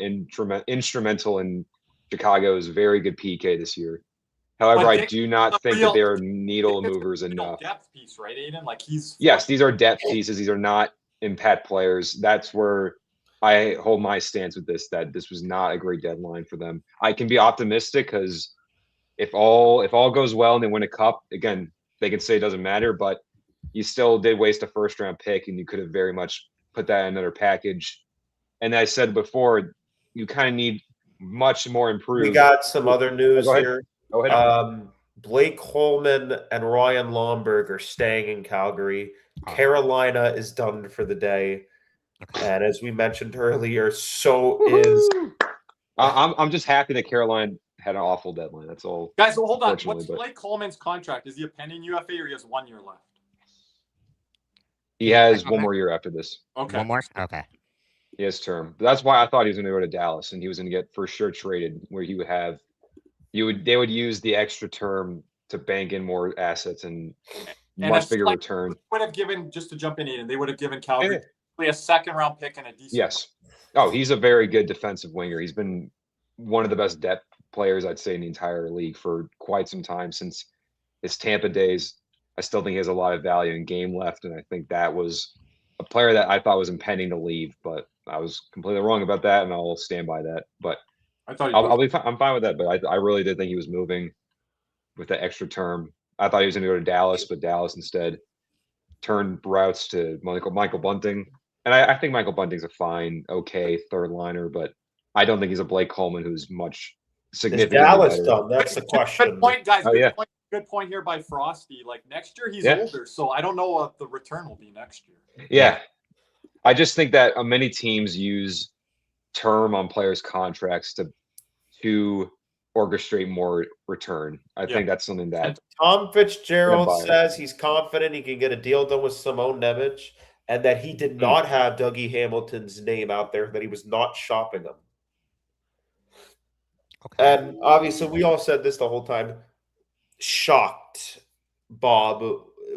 instrumental in Chicago's very good PK this year. However, I do not think that they are needle movers enough. Depth piece, right, Aiden? Like Yes, these are depth pieces. These are not impact players. That's where I hold my stance with this, that this was not a great deadline for them. I can be optimistic because if all goes well and they win a cup, again, they can say it doesn't matter, but you still did waste a 1st-round pick, and you could have very much put that in another package. And I said before, you kind of need much more improved. We got some other news here. Go ahead. Blake Coleman and Ryan Lomberg are staying in Calgary. Carolina is done for the day. And as we mentioned earlier, so is. I'm just happy that Carolina had an awful deadline. That's all. Guys, well, hold on. What's Blake Coleman's contract? Is he a pending UFA or he has 1 year left? He has one more year after this. Okay. One more? Okay. He has term. But that's why I thought he was going to go to Dallas, and he was going to get for sure traded, where he would have. They would use the extra term to bank in more assets and much bigger return. Would have given, just to jump in, Aiden, they would have given Calgary a 2nd-round pick and a decent. Yes. Oh, he's a very good defensive winger. He's been one of the best depth players, I'd say, in the entire league for quite some time since his Tampa days. I still think he has a lot of value in game left, and I think that was a player that I thought was impending to leave, but I was completely wrong about that, and I'll stand by that. But I thought I'm fine with that, but I really did think he was moving with the extra term. I thought he was going to go to Dallas, but Dallas instead turned routes to Michael Bunting. And I think Michael Bunting's a fine, okay 3rd liner, but I don't think he's a Blake Coleman who's much significantly Is Dallas better. done? That's the question. Good point, guys. Oh, Good point here by Frosty. Like next year he's older, so I don't know what the return will be next year. Yeah. I just think that many teams use term on players' contracts to orchestrate more return. I think that's something that Tom Fitzgerald says he's confident he can get a deal done with Simone Nemec, and that he did not have Dougie Hamilton's name out there, that he was not shopping him. Okay. And obviously, we all said this the whole time. Shocked, Bob.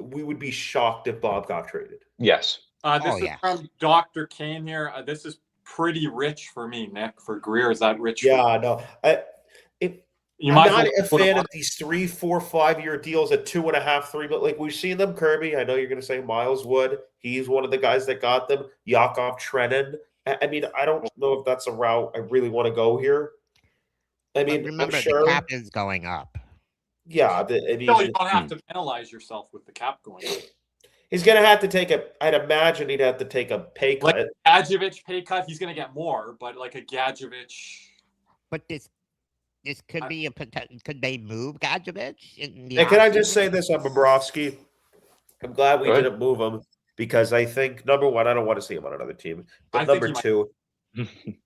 We would be shocked if Bob got traded. Yes. This is from Dr. Kane here. This is pretty rich for me, Nick. For Greer, is that rich? Yeah, no. I'm not a fan of these 3, 4, 5-year deals at 2.5, 3. But like we've seen them, Kirby. I know you're going to say Miles Wood. He's one of the guys that got them. Yakov Trenin. I mean, I don't know if that's a route I really want to go here. I mean, remember, sure, the cap is going up. Yeah, you don't have to penalize yourself with the cap going up. He's going to have to take I'd imagine he'd have to take a pay cut. Like Gadjevich pay cut, he's going to get more, but like a Gadjevich. But this could be a potential. Could they move Gadjevich? And can I just say this on Bobrovsky? I'm glad we didn't move him because I think, number one, I don't want to see him on another team. But number two,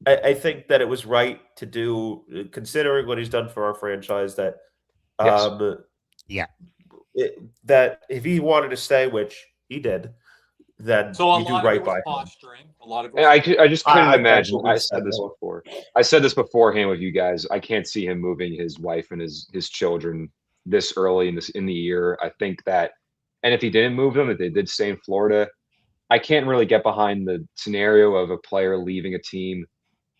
I think that it was right to do, considering what he's done for our franchise, that that if he wanted to stay, which he did, then you do right by him. I just couldn't imagine. I said this before. I said this beforehand with you guys. I can't see him moving his wife and his children this early in the year. I think that, and if he didn't move them, if they did stay in Florida, I can't really get behind the scenario of a player leaving a team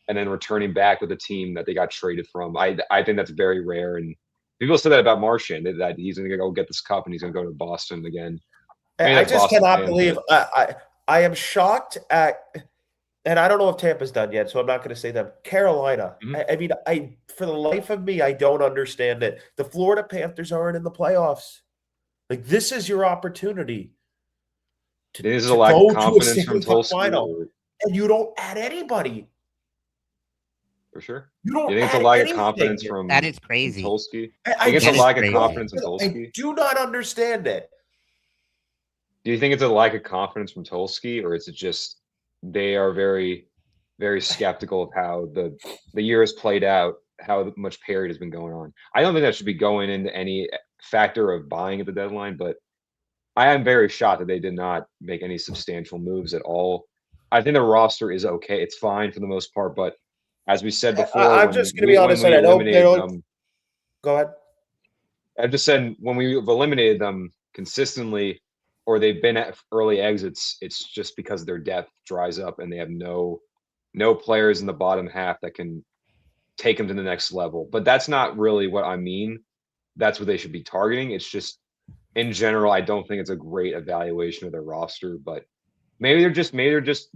and then returning back with a team that they got traded from. I think that's very rare. And people said that about Marchand, that he's going to go get this cup and he's going to go to Boston again. I just cannot believe. I am shocked at, and I don't know if Tampa's done yet, so I'm not going to say them. Carolina. I mean, for the life of me, I don't understand it. The Florida Panthers aren't in the playoffs. Like, this is your opportunity to this is a lack of confidence from Tulsi, and you don't add anybody. For sure. You don't. You think it's a lack of confidence from that is crazy. Tulsi? I think it's a lack of confidence from Tulsi. I do not understand it. Do you think it's a lack of confidence from Tulsi, or is it just they are very, very skeptical of how the year has played out, how much period has been going on? I don't think that should be going into any factor of buying at the deadline, but I am very shocked that they did not make any substantial moves at all. I think the roster is okay. It's fine for the most part, but as we said before, I'm just going to be honest. I know they don't. Go ahead. I just said when we've eliminated them consistently, or they've been at early exits, it's just because their depth dries up and they have no players in the bottom half that can take them to the next level. But that's not really what I mean. That's what they should be targeting. It's just, in general, I don't think it's a great evaluation of their roster. But maybe they're just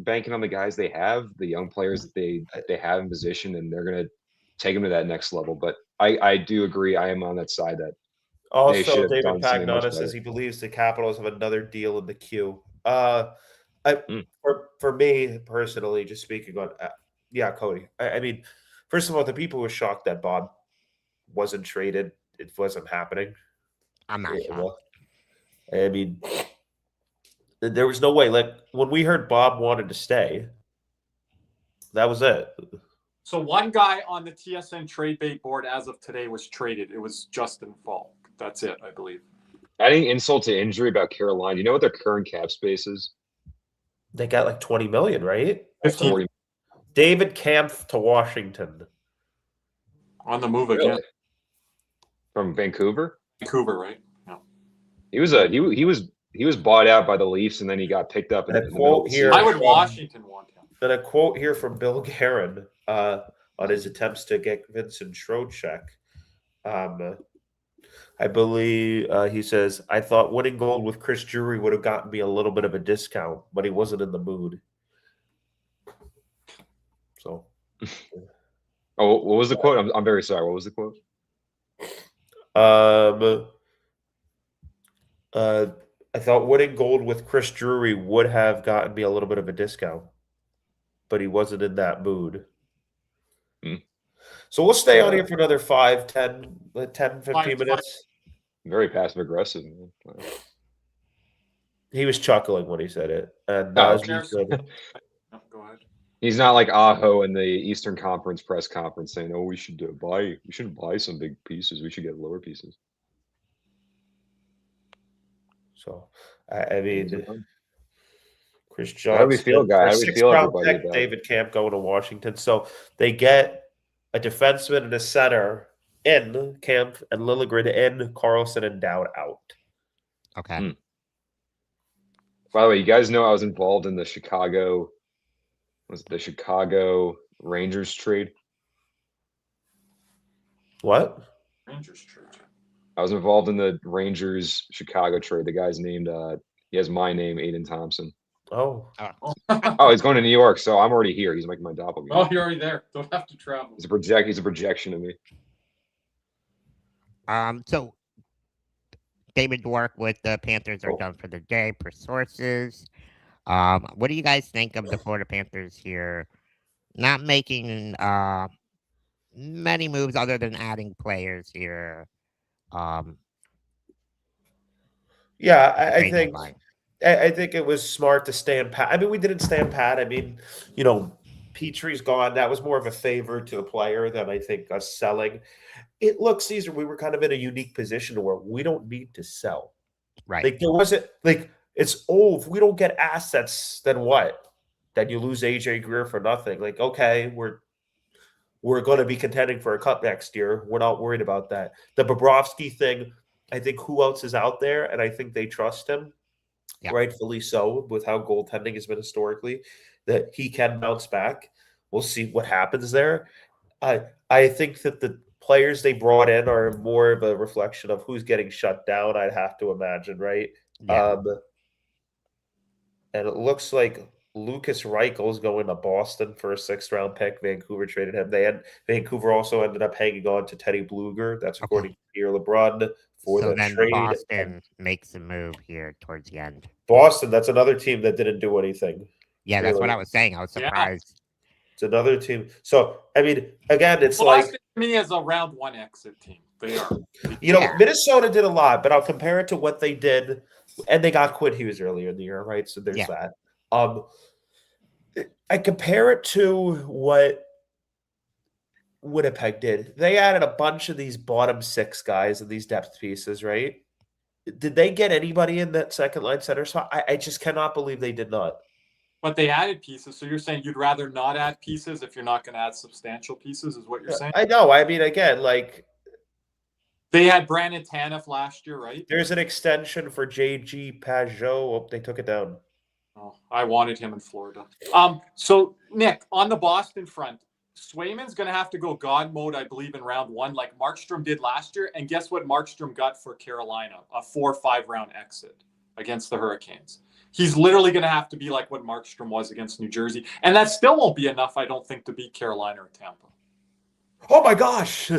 banking on the guys they have, the young players that they have in position, and they're gonna take them to that next level. But I do agree. I am on that side that. Also, David Pagnotta says he believes the Capitals have another deal in the queue. For me personally, just speaking on, Cody. I mean, first of all, the people were shocked that Bob wasn't traded. It wasn't happening. I'm not shocked. I mean, there was no way. Like, when we heard Bob wanted to stay, that was it. So one guy on the TSN trade bait board as of today was traded. It was Justin Falk. That's it, I believe. Adding insult to injury about Carolina, you know what their current cap space is? They got like $20 million, right? 15. David Kampf to Washington. On the move again. From Vancouver? Vancouver, right? Yeah. He was bought out by the Leafs and then he got picked up. A quote here. Why would Washington want him? Then a quote here from Bill Guerin on his attempts to get Vincent Trocheck. I believe he says, I thought winning gold with Chris Drury would have gotten me a little bit of a discount, but he wasn't in the mood. So. Oh, what was the quote? I'm very sorry. What was the quote? I thought winning gold with Chris Drury would have gotten me a little bit of a discount, but he wasn't in that mood. So we'll stay on here for another 5, 10, 15 minutes. Very passive aggressive. He was chuckling when he said it. And go ahead. He's not like Aho in the Eastern Conference press conference saying, "Oh, we shouldn't buy some big pieces. We should get lower pieces." So, I mean, Chris How do we feel, Johnson. guys? For How a do we feel, sixth-round everybody? pick, About David Camp going to Washington. So they get a defenseman and a center in Camp and Lilligren in, Carlson and Dowd out. Okay. By the way, you guys know I was involved in the Chicago Rangers trade. What? Rangers Church. I was involved in the Rangers Chicago trade. The guy's named he has my name, Aiden Thompson. Oh. Oh, he's going to New York, so I'm already here. He's like my doppelganger. Oh, you're already there. Don't have to travel. He's a projection of me. So David Dwork with the Panthers are done for the day per sources. What do you guys think of the Florida Panthers here? Not making many moves other than adding players here. Yeah, trade deadline. I think it was smart to stand pat. I mean, we didn't stand pat. I mean, Petrie's gone. That was more of a favor to the player than I think us selling. Look, Caesar, we were kind of in a unique position where we don't need to sell. Right. Like there wasn't it's if we don't get assets, then what? Then you lose AJ Greer for nothing. Like, okay, we're going to be contending for a cup next year. We're not worried about that. The Bobrovsky thing, I think who else is out there, and I think they trust him, rightfully so, with how goaltending has been historically, that he can bounce back. We'll see what happens there. I think that the players they brought in are more of a reflection of who's getting shut down, I'd have to imagine, right? Yeah. And it looks like Lucas Reichel's going to Boston for a 6th-round pick. Vancouver traded him. Vancouver also ended up hanging on to Teddy Bluger. That's according to Pierre LeBrun for the trade. Boston makes a move here towards the end. Boston, that's another team that didn't do anything. Yeah, that's what I was saying. I was surprised. It's another team. So, I mean, again, it's Boston to me is a round 1 exit team. They are. Minnesota did a lot, but I'll compare it to what they did, and they got Quinn Hughes earlier in the year, right? So there's that. I compare it to what Winnipeg did. They added a bunch of these bottom 6 guys and these depth pieces, right? Did they get anybody in that second line center spot? I just cannot believe they did not. But they added pieces. So you're saying you'd rather not add pieces if you're not going to add substantial pieces, is what you're saying? I know. I mean, again, they had Brandon Tanev last year, right? There's an extension for JG Pajot. Oh, they took it down. Oh, I wanted him in Florida. So Nick, on the Boston front, Swayman's going to have to go God mode, I believe, in round 1, like Markstrom did last year. And guess what Markstrom got for Carolina? A 4 or 5 round exit against the Hurricanes. He's literally going to have to be like what Markstrom was against New Jersey. And that still won't be enough, I don't think, to beat Carolina or Tampa. Oh, my gosh.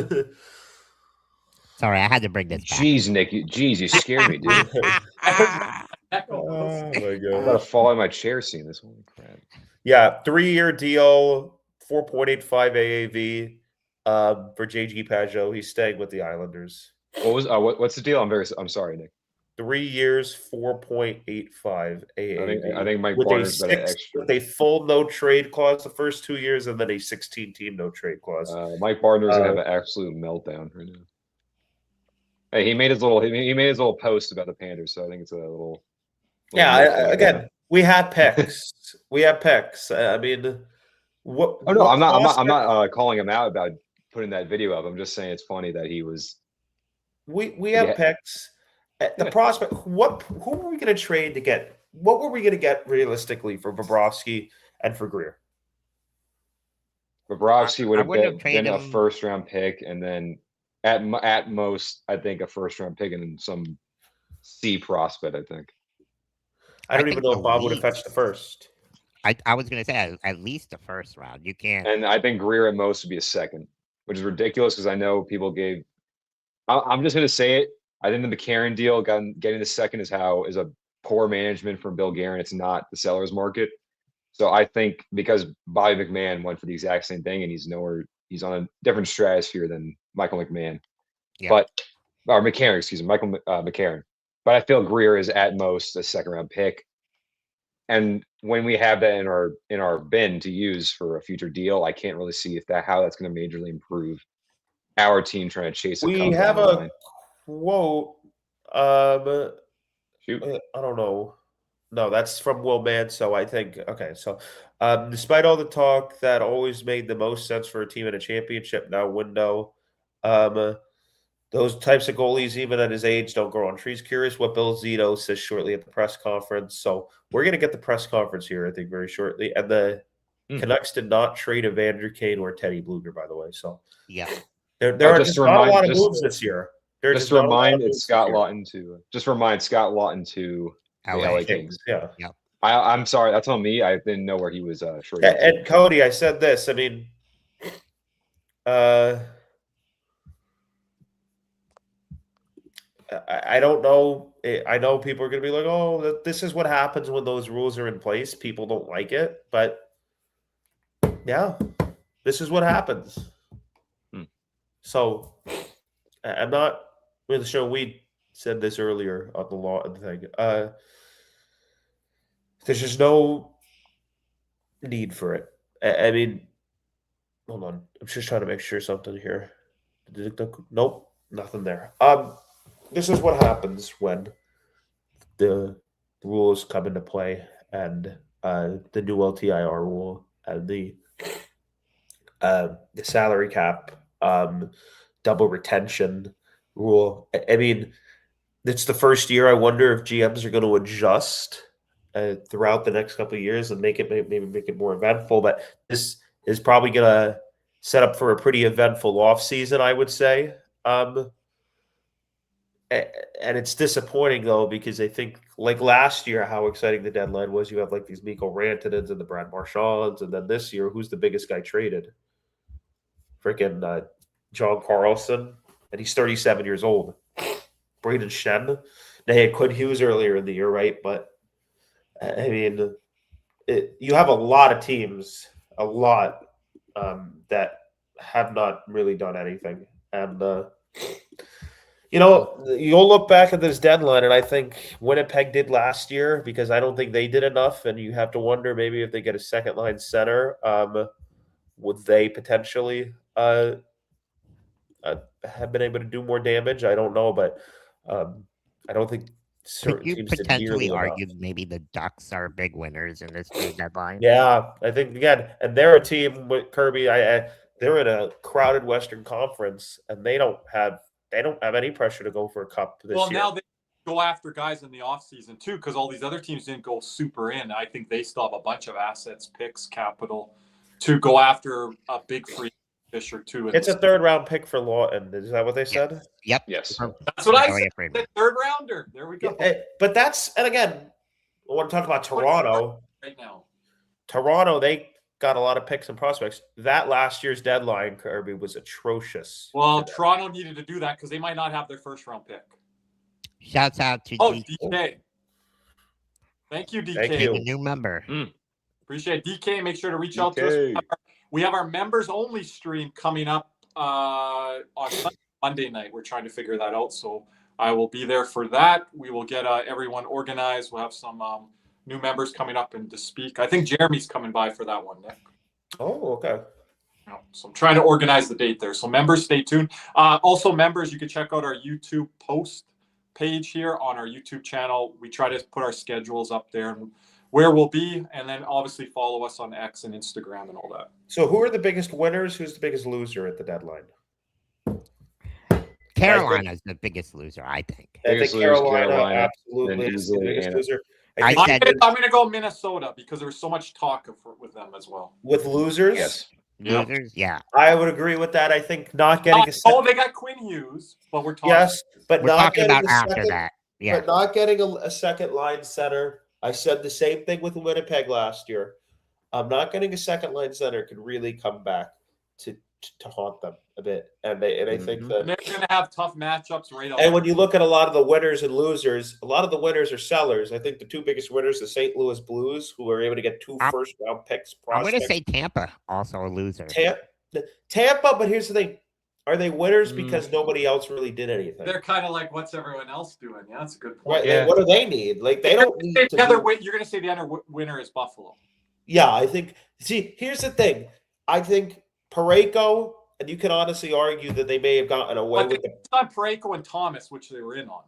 Sorry, I had to bring this back. Jeez, Nick. You scared me, dude. Oh, my God. I'm going to fall out of my chair seeing this. Holy crap. Yeah, 3-year deal, 4.85 AAV for JG Pajot. He's staying with the Islanders. What's the deal? I'm sorry, Nick. 3 years, 4.85 AAV. I think Mike Barner's got an extra. With a full no trade clause the first 2 years, and then a 16-team no trade clause. Mike Barner's gonna have an absolute meltdown right now. Hey, he made his little post about the Panthers, so I think it's a little. Again, we have picks. I mean, what? Oh no, I'm not calling him out about putting that video up. I'm just saying it's funny that he was. We have picks. The prospect. Who were we going to trade to get? What were we going to get realistically for Bobrovsky and for Greer? Bobrovsky would have been a 1st-round pick, and then at most, I think a 1st-round pick, and then some C prospect. I think. I don't even know if Bob would have fetched the first. I was going to say at least the 1st round. You can't. And I think Greer at most would be a 2nd, which is ridiculous because I know people gave. I'm just going to say it. I think the McCarron deal, getting the 2nd is a poor management from Bill Guerin. It's not the seller's market. So I think because Bobby McMann went for the exact same thing, and he's on a different stratosphere than Michael McMahon. Yeah. Or McCarron, excuse me, Michael McCarron. But I feel Greer is at most a 2nd-round pick. And when we have that in our bin to use for a future deal, I can't really see how that's going to majorly improve our team trying to chase. We have a quote. Shoot. I don't know. No, that's from Will Manso, I think. Okay, so despite all the talk that always made the most sense for a team in a championship now window, those types of goalies, even at his age, don't grow on trees. Curious what Bill Zito says shortly at the press conference. So we're going to get the press conference here, I think, very shortly. And the Canucks did not trade Evander Kane or Teddy Bluger, by the way. So Yeah. there are just not a lot of moves this year. Just remind Scott Laughton to the LA LA Kings. Yeah. I'm sorry, that's on me. I didn't know where he was short. And Cody, I said this. I mean, I don't know. I know people are going to be like, "Oh, this is what happens when those rules are in place. People don't like it." But yeah, this is what happens. So I'm not really sure. We said this earlier on the law thing. There's just no need for it. I mean, hold on. I'm just trying to make sure something here. Nope, nothing there. This is what happens when the rules come into play and the new LTIR rule and the salary cap, double retention rule. I mean, it's the first year. I wonder if GMs are going to adjust throughout the next couple of years and maybe make it more eventful. But this is probably going to set up for a pretty eventful offseason, I would say. And it's disappointing, though, because I think, like last year, how exciting the deadline was. You have like these Mikko Rantanens and the Brad Marchands. And then this year, who's the biggest guy traded? Freaking John Carlson. And he's 37 years old. Braden Shen. They had Quinn Hughes earlier in the year, right? But, I mean, you have a lot of teams, that have not really done anything. And, you'll look back at this deadline, and I think Winnipeg did last year because I don't think they did enough. And you have to wonder maybe if they get a second line center, would they potentially have been able to do more damage? I don't know, but I don't think certain Could you teams potentially did argue maybe the Ducks are big winners in this trade deadline? Yeah, I think again, and they're a team with Kirby. They're in a crowded Western Conference, and they don't have any pressure to go for a cup this year. Well, now they go after guys in the offseason too, because all these other teams didn't go super in. I think they still have a bunch of assets, picks, capital to go after a big free Fisher too. It's a third-round pick for Lawton. Is that what they said? Yep. Yes. That's what I said. Third rounder. There we go. But and again, I want to talk about Toronto right now. Toronto, they got a lot of picks and prospects. That last year's deadline, Kirby, was atrocious. Well, Toronto needed to do that because they might not have their first-round pick. Shouts out to DK. Thank you, DK. Thank you. A new member. Appreciate it. DK. Make sure to reach out to us. We have our members-only stream coming up on Monday night. We're trying to figure that out, so I will be there for that. We will get everyone organized. We'll have some new members coming up and to speak. I think Jeremy's coming by for that one, Nick. Oh, okay. So I'm trying to organize the date there. So members, stay tuned. Also, members, you can check out our YouTube post page here on our YouTube channel. We try to put our schedules up there and where we'll be, and then obviously follow us on X and Instagram and all that. So who are the biggest winners? Who's the biggest loser at the deadline? Carolina's the biggest loser, I think. I think Carolina absolutely is the biggest loser. I'm going to go Minnesota because there was so much talk with them as well. With losers? Yes. Losers, yeah. I would agree with that. I think not getting they got Quinn Hughes, but we're talking. Yes, but we're not talking getting about after that. Yeah. But not getting a second line center. I said the same thing with Winnipeg last year. Not getting a second line center could really come back to haunt them a bit, and I think that they're going to have tough matchups right. And when you look at a lot of the winners and losers, a lot of the winners are sellers. I think the two biggest winners, the St. Louis Blues, who were able to get 2 first-round picks. I'm going to say Tampa, also a loser. Tampa, but here's the thing: are they winners because nobody else really did anything? They're kind of like, what's everyone else doing? Yeah, that's a good Right, point. yeah. What do they need? Like they don't need to. You're going to say the other winner is Buffalo. Yeah, I think. See, here's the thing: I think Parayko, and you can honestly argue that they may have gotten away with it. It's not Parayko and Thomas, which they were in on.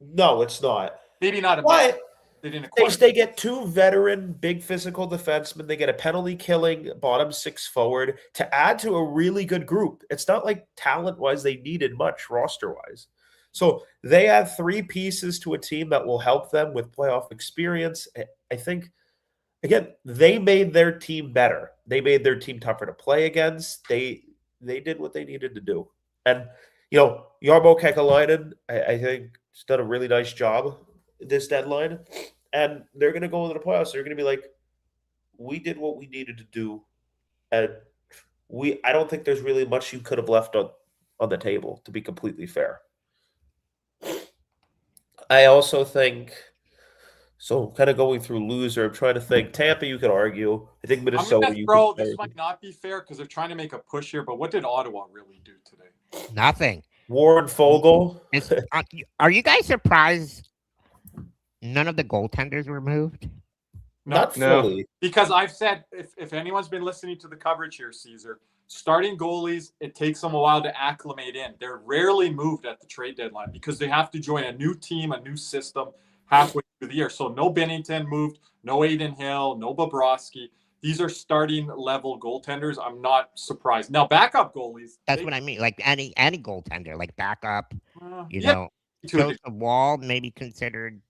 No, it's not. Maybe not. But They didn't acquire. They get 2 veteran, big physical defensemen. They get a penalty killing bottom 6 forward to add to a really good group. It's not like talent-wise they needed much roster-wise. So they have 3 pieces to a team that will help them with playoff experience. I think, again, they made their team better. They made their team tougher to play against. They did what they needed to do. And, Jarmo Kekalainen, I think, has done a really nice job this deadline. And they're going to go into the playoffs. They're going to be like, we did what we needed to do. And I don't think there's really much you could have left on the table, to be completely fair. I also think, so kind of going through loser, I'm trying to think. Tampa, you could argue. I think Minnesota, This might not be fair because they're trying to make a push here, but what did Ottawa really do today? Nothing. Warren Fogle. Are you guys surprised none of the goaltenders were moved? Not fully. No. Because I've said, if anyone's been listening to the coverage here, Caesar, starting goalies, it takes them a while to acclimate in. They're rarely moved at the trade deadline because they have to join a new team, a new system halfway through the year. So no Bennington moved, no Aiden Hill, no Bobrovsky. These are starting level goaltenders. I'm not surprised. Now, backup goalies. That's what I mean. Like any goaltender, like backup, Joseph Wall maybe considered.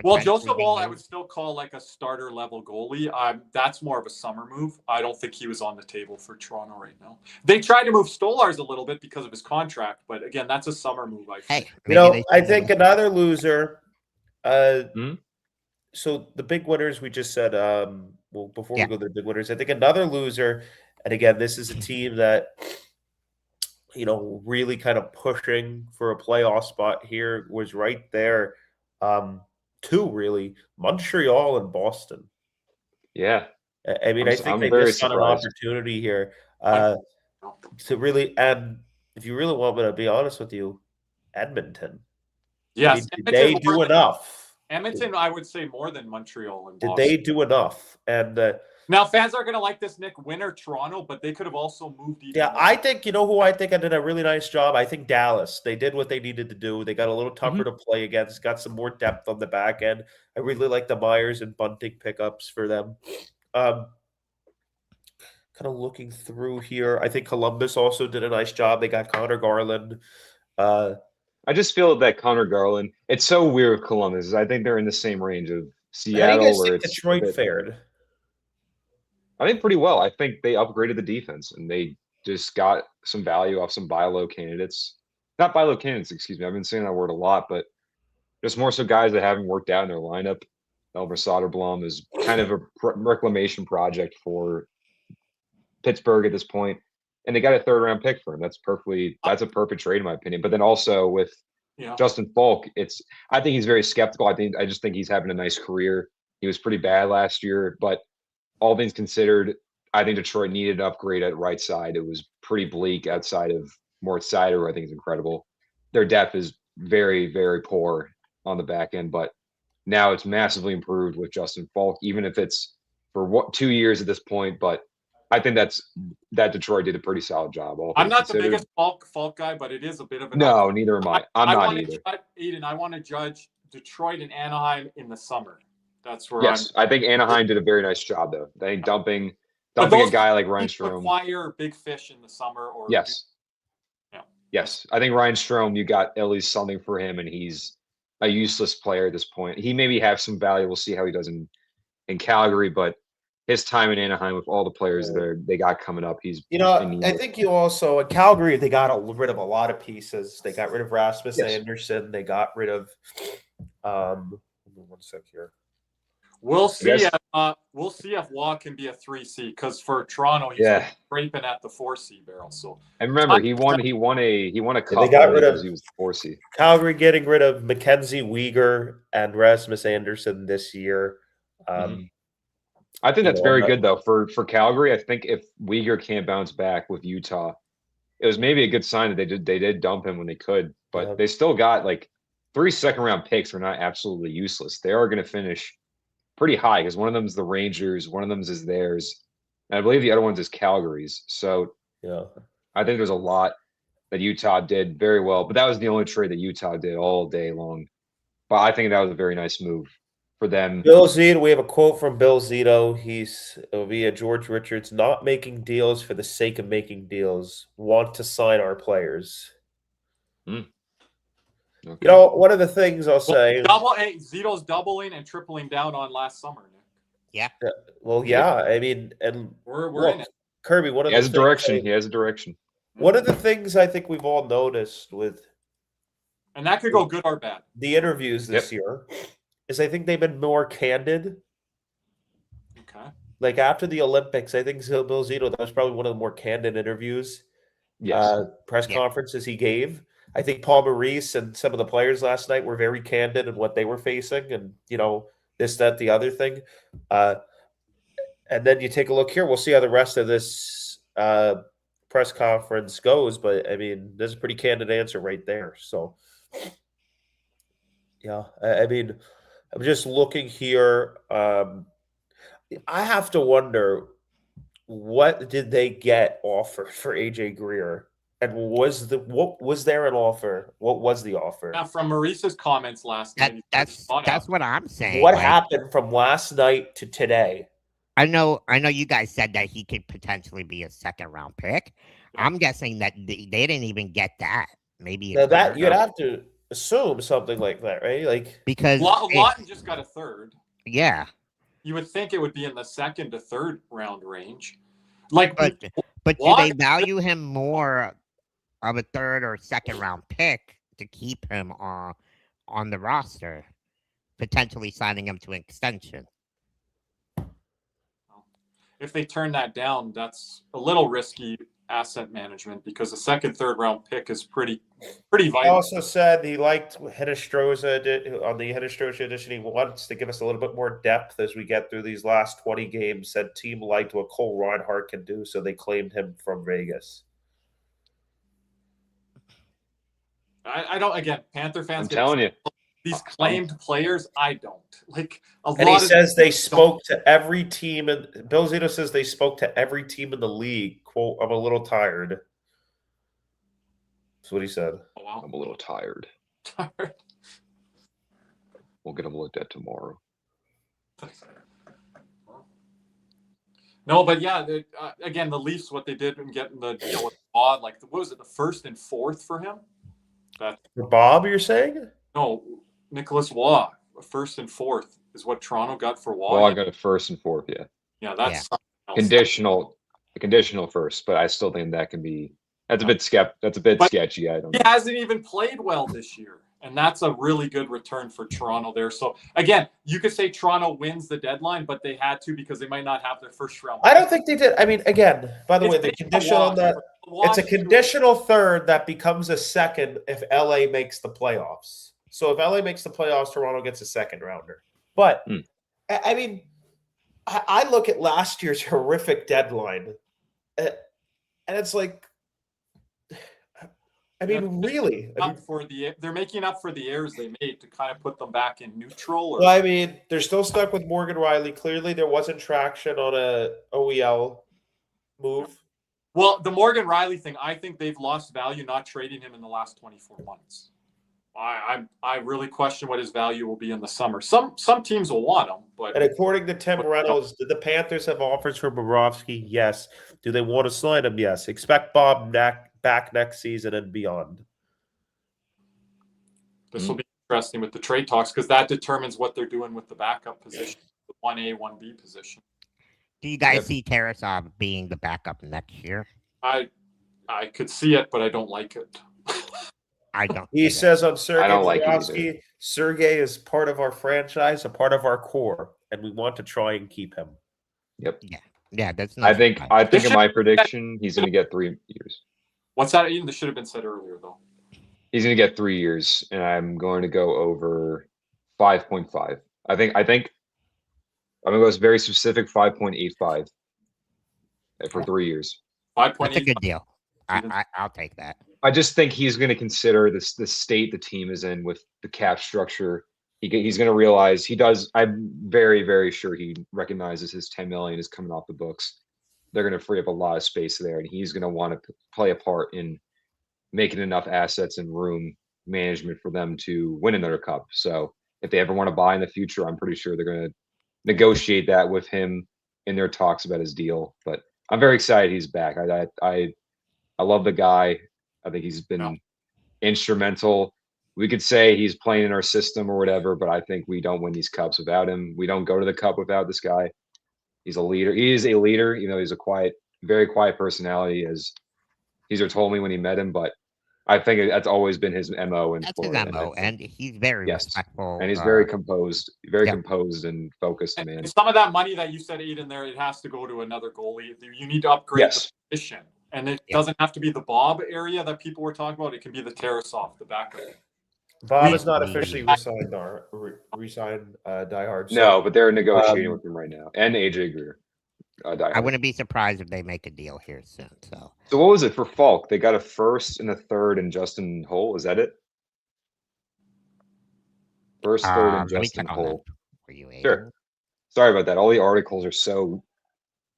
Well, Joseph Wall, I would still call like a starter level goalie. That's more of a summer move. I don't think he was on the table for Toronto right now. They tried to move Stolars a little bit because of his contract, but again, that's a summer move. I think another loser. So the big winners we just said. Before we go to the big winners, I think another loser, and again, this is a team that really kind of pushing for a playoff spot here, was right there. 2 really, Montreal and Boston. Yeah. I mean, I think they missed on an opportunity here to really, and if you really want me to be honest with you, Edmonton. Yes. Did they do enough? Edmonton, I would say more than Montreal and Boston. Did they do enough? And now fans are going to like this, Nick, winner Toronto, but they could have also moved even more. I think, who I think did a really nice job? I think Dallas. They did what they needed to do. They got a little tougher to play against, got some more depth on the back end. I really like the Myers and Bunting pickups for them. Kind of looking through here. I think Columbus also did a nice job. They got Connor Garland. I just feel that Connor Garland, it's so weird with Columbus. I think they're in the same range of Seattle. How do you guys think Detroit fared? I think pretty well. I think they upgraded the defense and they just got some value off some buy low candidates. Not buy low candidates, excuse me. I've been saying that word a lot, but just more so guys that haven't worked out in their lineup. Elmer Soderblom is kind of a reclamation project for Pittsburgh at this point. And they got a 3rd round pick for him. That's a perfect trade in my opinion. But then also with Justin Falk, I think he's very skeptical. I just think he's having a nice career. He was pretty bad last year, but all things considered, I think Detroit needed an upgrade at right side. It was pretty bleak outside of Mort Seider, who I think is incredible. Their depth is very, very poor on the back end, but now it's massively improved with Justin Falk, even if it's for 2 years at this point. But I think that Detroit did a pretty solid job. I'm not the biggest Falk guy, but it is a bit of an neither am I. I'm not either. Aiden, I want to judge Detroit and Anaheim in the summer. That's where I think Anaheim did a very nice job, though. I think dumping a guy like Ryan Strome. Require big fish in the summer, or yes. I think Ryan Strome, you got at least something for him, and he's a useless player at this point. He maybe have some value. We'll see how he does in Calgary, but his time in Anaheim with all the players they got coming up, he's. I think you also in Calgary they got rid of a lot of pieces. They got rid of Rasmus Anderson. They got rid of. One sec here. We'll see. We'll see if Waugh can be a 3C because for Toronto he's scraping at the 4C barrel. So and remember he won a cup. They got rid of he was the 4C. Calgary getting rid of Mackenzie Weegar and Rasmus Anderson this year. I think that's very good though for Calgary. I think if Weegar can't bounce back with Utah, it was maybe a good sign that they did dump him when they could, but they still got like 3 second-round picks are not absolutely useless. They are going to finish pretty high because one of them is the Rangers, one of them is theirs, and I believe the other one's is Calgary's. So I think there's a lot that Utah did very well, but that was the only trade that Utah did all day long. But I think that was a very nice move for them. Bill Zito, we have a quote from Bill Zito. He's via George Richards, not making deals for the sake of making deals, want to sign our players. Okay. You know, one of the things I'll say is, Zito's doubling and tripling down on last summer, Nick. Yeah. well, yeah, I mean, and We're in it. Kirby, one of He has the a direction. things He has a direction. one of the things I think we've all noticed with And that could go good or bad. the interviews this year is I think they've been more candid. Okay. Like after the Olympics, I think Bill Zito, that was probably one of the more candid interviews, Yes. press conferences he gave. I think Paul Maurice and some of the players last night were very candid in what they were facing and, you know, this, that, the other thing. And then you take a look here. We'll see how the rest of this press conference goes. But, I mean, there's a pretty candid answer right there. So, yeah, I mean, I'm just looking here. I have to wonder, what did they get offered for AJ Greer? And what was there an offer? What was the offer? Now, from Maurice's comments last night, That's what I'm saying. What like, happened from last night to today? I know you guys said that he could potentially be a second-round pick. I'm guessing that they didn't even get that. Maybe Now that you'd have to assume something like that, right? Like because Lawton just got a third. Yeah. You would think it would be in the second to third round range. Like, but do they value him more of a third or second round pick to keep him on the roster, potentially signing him to an extension? If they turn that down, that's a little risky asset management because the second, third round pick is pretty vital. He also said he liked Hedestroza on the Hedestroza edition. He wants to give us a little bit more depth as we get through these last 20 games. Said team liked what Cole Reinhardt can do, so they claimed him from Vegas. I don't. Again, Panther fans. I'm telling you, these claimed players. I don't like. And he says they spoke to every team, and Bill Zito says they spoke to every team in the league. "Quote: I'm a little tired." That's what he said. Oh, wow. I'm a little tired. We'll get them looked at tomorrow. No, but yeah, again, the Leafs, what they did in getting the deal with Bob, like what was it, the first and fourth for him? For Bob, you're saying? No, Nicholas Waugh, first and fourth is what Toronto got for Waugh. Well, I got a first and fourth, yeah. Yeah, that's conditional first, but I still think that can be. That's a bit sketchy. I don't. He hasn't even played well this year, and that's a really good return for Toronto there. So again, you could say Toronto wins the deadline, but they had to because they might not have their first round. I don't think they did. I mean, again, by the way, the condition on that. It's a conditional third that becomes a second if LA makes the playoffs. So if LA makes the playoffs, Toronto gets a second rounder. But I mean, I look at last year's horrific deadline, and it's like, I mean, really, they're making up for the errors they made to kind of put them back in neutral. Well, I mean, they're still stuck with Morgan Riley. Clearly, there wasn't traction on a OEL move. Well, the Morgan Riley thing, I think they've lost value not trading him in the last 24 months. I really question what his value will be in the summer. Some teams will want him, but and according to Tim Reynolds, did the Panthers have offers for Bobrovsky? Yes. Do they want to sign him? Yes. Expect Bob back next season and beyond. This will be interesting with the trade talks because that determines what they're doing with the backup position, the 1A, 1B position. Do you guys see Tarasov being the backup next year? I could see it, but I don't like it. I don't. He says on Sergei Bobrovsky, Sergei is part of our franchise, a part of our core, and we want to try and keep him. Yep. Yeah. That's. I think in my prediction, he's going to get 3 years. What's that? Even this should have been said earlier, though. He's going to get 3 years, and I'm going to go over 5.5. I think I'm going to go very specific 5.85 for 3 years. 5.8. That's a good deal. I'll take that. I just think he's going to consider the state the team is in with the cap structure. He's going to realize he does. I'm very, very sure he recognizes his $10 million is coming off the books. They're going to free up a lot of space there, and he's going to want to play a part in making enough assets and room management for them to win another cup. So if they ever want to buy in the future, I'm pretty sure they're going to negotiate that with him in their talks about his deal. But I'm very excited he's back. I love the guy. I think he's been instrumental. We could say he's playing in our system or whatever, but I think we don't win these cups without him. We don't go to the cup without this guy. He's a leader. He is a leader. You know, he's a quiet, very quiet personality, as Caesar told me when he met him. But I think that's always been his MO in That's Florida. his MO, and he's very respectful. And he's very composed, composed and focused, man. And some of that money that you said, Aiden, there, it has to go to another goalie. You need to upgrade the position. And it doesn't have to be the Bob area that people were talking about. It can be the Tarasov, the backup. Bob is not officially re-signed Die Hard. So, no, but they're negotiating with him right now. And AJ Greer. I wouldn't be surprised if they make a deal here soon. So what was it for Falk? They got a first and a third and Justin Hull. Is that it? First, third, and Justin Hull. Sure. Sorry about that. All the articles are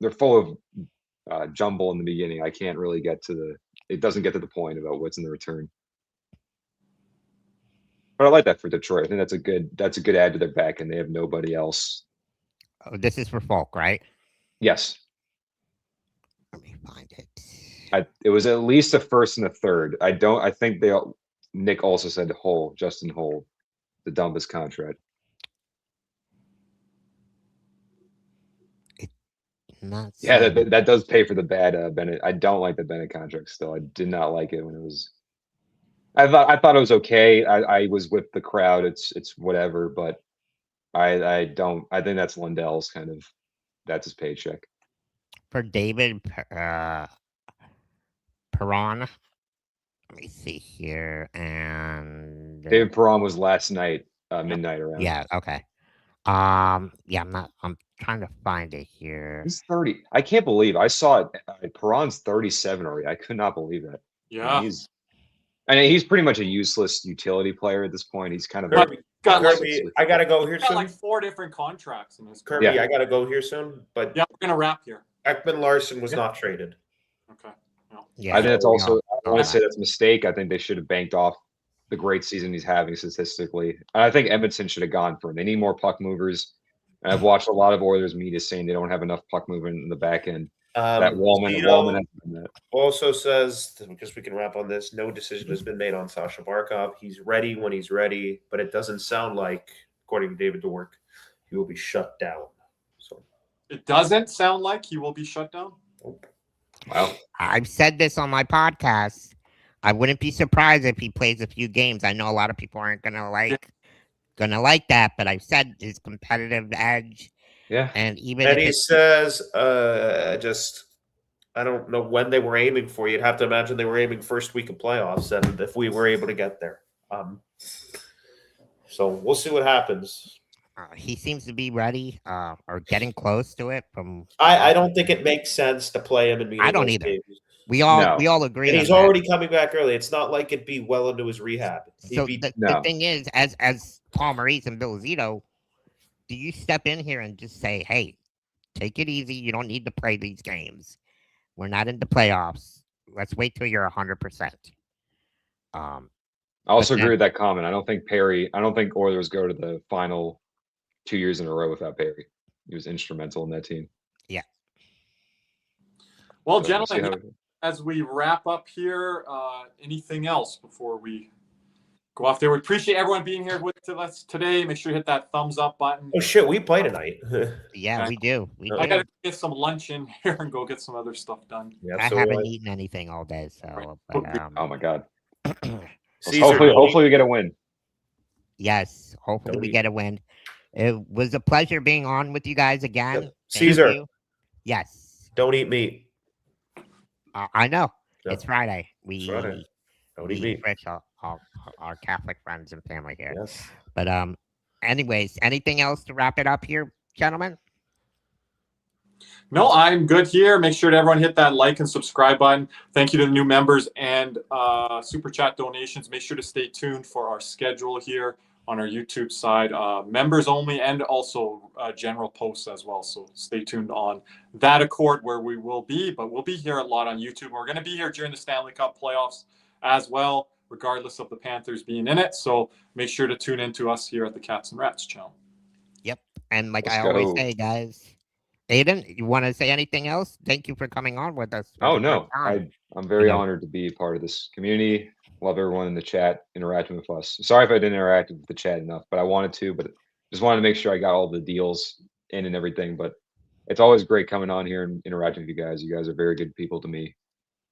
they're full of jumble in the beginning. I can't really get to it doesn't get to the point about what's in the return. But I like that for Detroit. I think that's a good add to their back, and they have nobody else. Oh, this is for Falk, right? Yes. Let me find it. It was at least a first and a third. I think Nick also said Hull, Justin Hull, to dump his contract. Yeah, that does pay for the bad Bennett. I don't like the Bennett contract still. I did not like it when it was. I thought it was okay. I was with the crowd. It's whatever, but I don't. I think that's Lundell's that's his paycheck. For David Perron, let me see here, and David Perron was last night, midnight around. Yeah. Okay. I'm trying to find it here. He's 30. I can't believe I saw it. Perron's 37 already. I could not believe that. Yeah. He's pretty much a useless utility player at this point. He's kind of. Kirby, I gotta go here soon. Got like 4 different contracts in this. Kirby, I gotta go here soon. But yeah, we're gonna wrap here. Ekman Larson was not traded. Okay. No. Yeah. I think that's also. I want to say that's a mistake. I think they should have banked off the great season he's having statistically. And I think Edmonton should have gone for him. They need more puck movers. And I've watched a lot of Oilers media saying they don't have enough puck movement in the back end. That Wallman has been that. Also says, because we can wrap on this, no decision has been made on Sasha Barkov. He's ready when he's ready, but it doesn't sound like, according to David Dork, he will be shut down. So it doesn't sound like he will be shut down. Nope. Wow. I've said this on my podcast. I wouldn't be surprised if he plays a few games. I know a lot of people aren't gonna like that, but I've said his competitive edge. Yeah. And even and he says, I don't know when they were aiming for. You'd have to imagine they were aiming first week of playoffs, and if we were able to get there. So we'll see what happens. He seems to be ready or getting close to it. I don't think it makes sense to play him in. I don't either. Games. We all agree. And he's already coming back early. It's not like it'd be well into his rehab. So the thing is, as Paul Maurice and Bill Zito, do you step in here and just say, "Hey, take it easy. You don't need to play these games. We're not in the playoffs. Let's wait till you're 100%." I also agree with that comment. I don't think Oilers go to the final 2 years in a row without Perry. He was instrumental in that team. Yeah. Well, gentlemen, as we wrap up here, anything else before we go off there? We appreciate everyone being here with us today. Make sure you hit that thumbs up button. Oh shit, we play tonight. Yeah, we do. I gotta get some lunch in here and go get some other stuff done. Yeah, I haven't eaten anything all day, so. But, oh my god. Caesar, hopefully we get a win. Yes, hopefully we get a win. It was a pleasure being on with you guys again. Yep. Caesar. Yes. Don't eat meat. I know. Yep. It's Friday. Don't eat meat. Our Catholic friends and family here. Yes. But anyways, anything else to wrap it up here, gentlemen? No, I'm good here. Make sure to everyone hit that like and subscribe button. Thank you to the new members and super chat donations. Make sure to stay tuned for our schedule here on our YouTube side, members only, and also general posts as well. So stay tuned on that accord where we will be, but we'll be here a lot on YouTube. We're going to be here during the Stanley Cup playoffs as well. regardless of the Panthers being in it. So make sure to tune in to us here at the Cats and Rats channel. Yep. And like Let's I always go. say, guys, Aiden, you want to say anything else? Thank you for coming on with us. Oh no, I'm very know. honored to be a part of this community. Love everyone in the chat interacting with us. Sorry if I didn't interact with the chat enough, but I wanted to. But just wanted to make sure I got all the deals in and everything. But it's always great coming on here and interacting with you guys. You guys are very good people to me.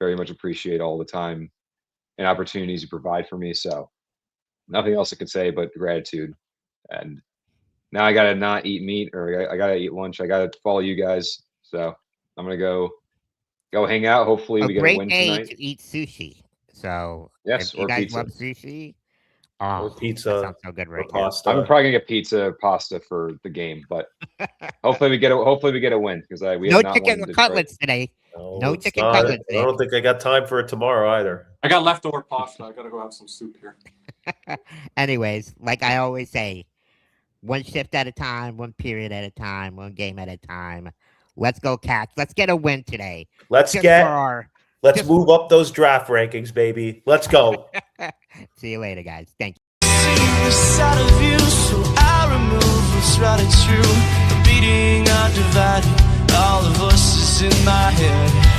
Very much appreciate all the time and opportunities you provide for me. So nothing else I could say but gratitude. And now I gotta not eat meat, or I gotta eat lunch. I gotta follow you guys. So I'm gonna go hang out. Hopefully we get a win great day tonight. to eat sushi. So Yes, if you or guys pizza. love sushi, Or that pizza, sounds so good or right now. pasta. I'm probably gonna get pizza or pasta for the game, but hopefully we get a win, because we No have not won chicken in Detroit. cutlets today. No it's chicken not. cutlets, I don't think I got time for it tomorrow either. I got leftover pasta. I got to go have some soup here. Anyways, like I always say, one shift at a time, one period at a time, one game at a time. Let's go, Cats. Let's get a win today. Let's move up those draft rankings, baby. Let's go. See you later, guys. Thank you. Side of you, so I remove what's right and true. The beating undivided, all the voices in my head.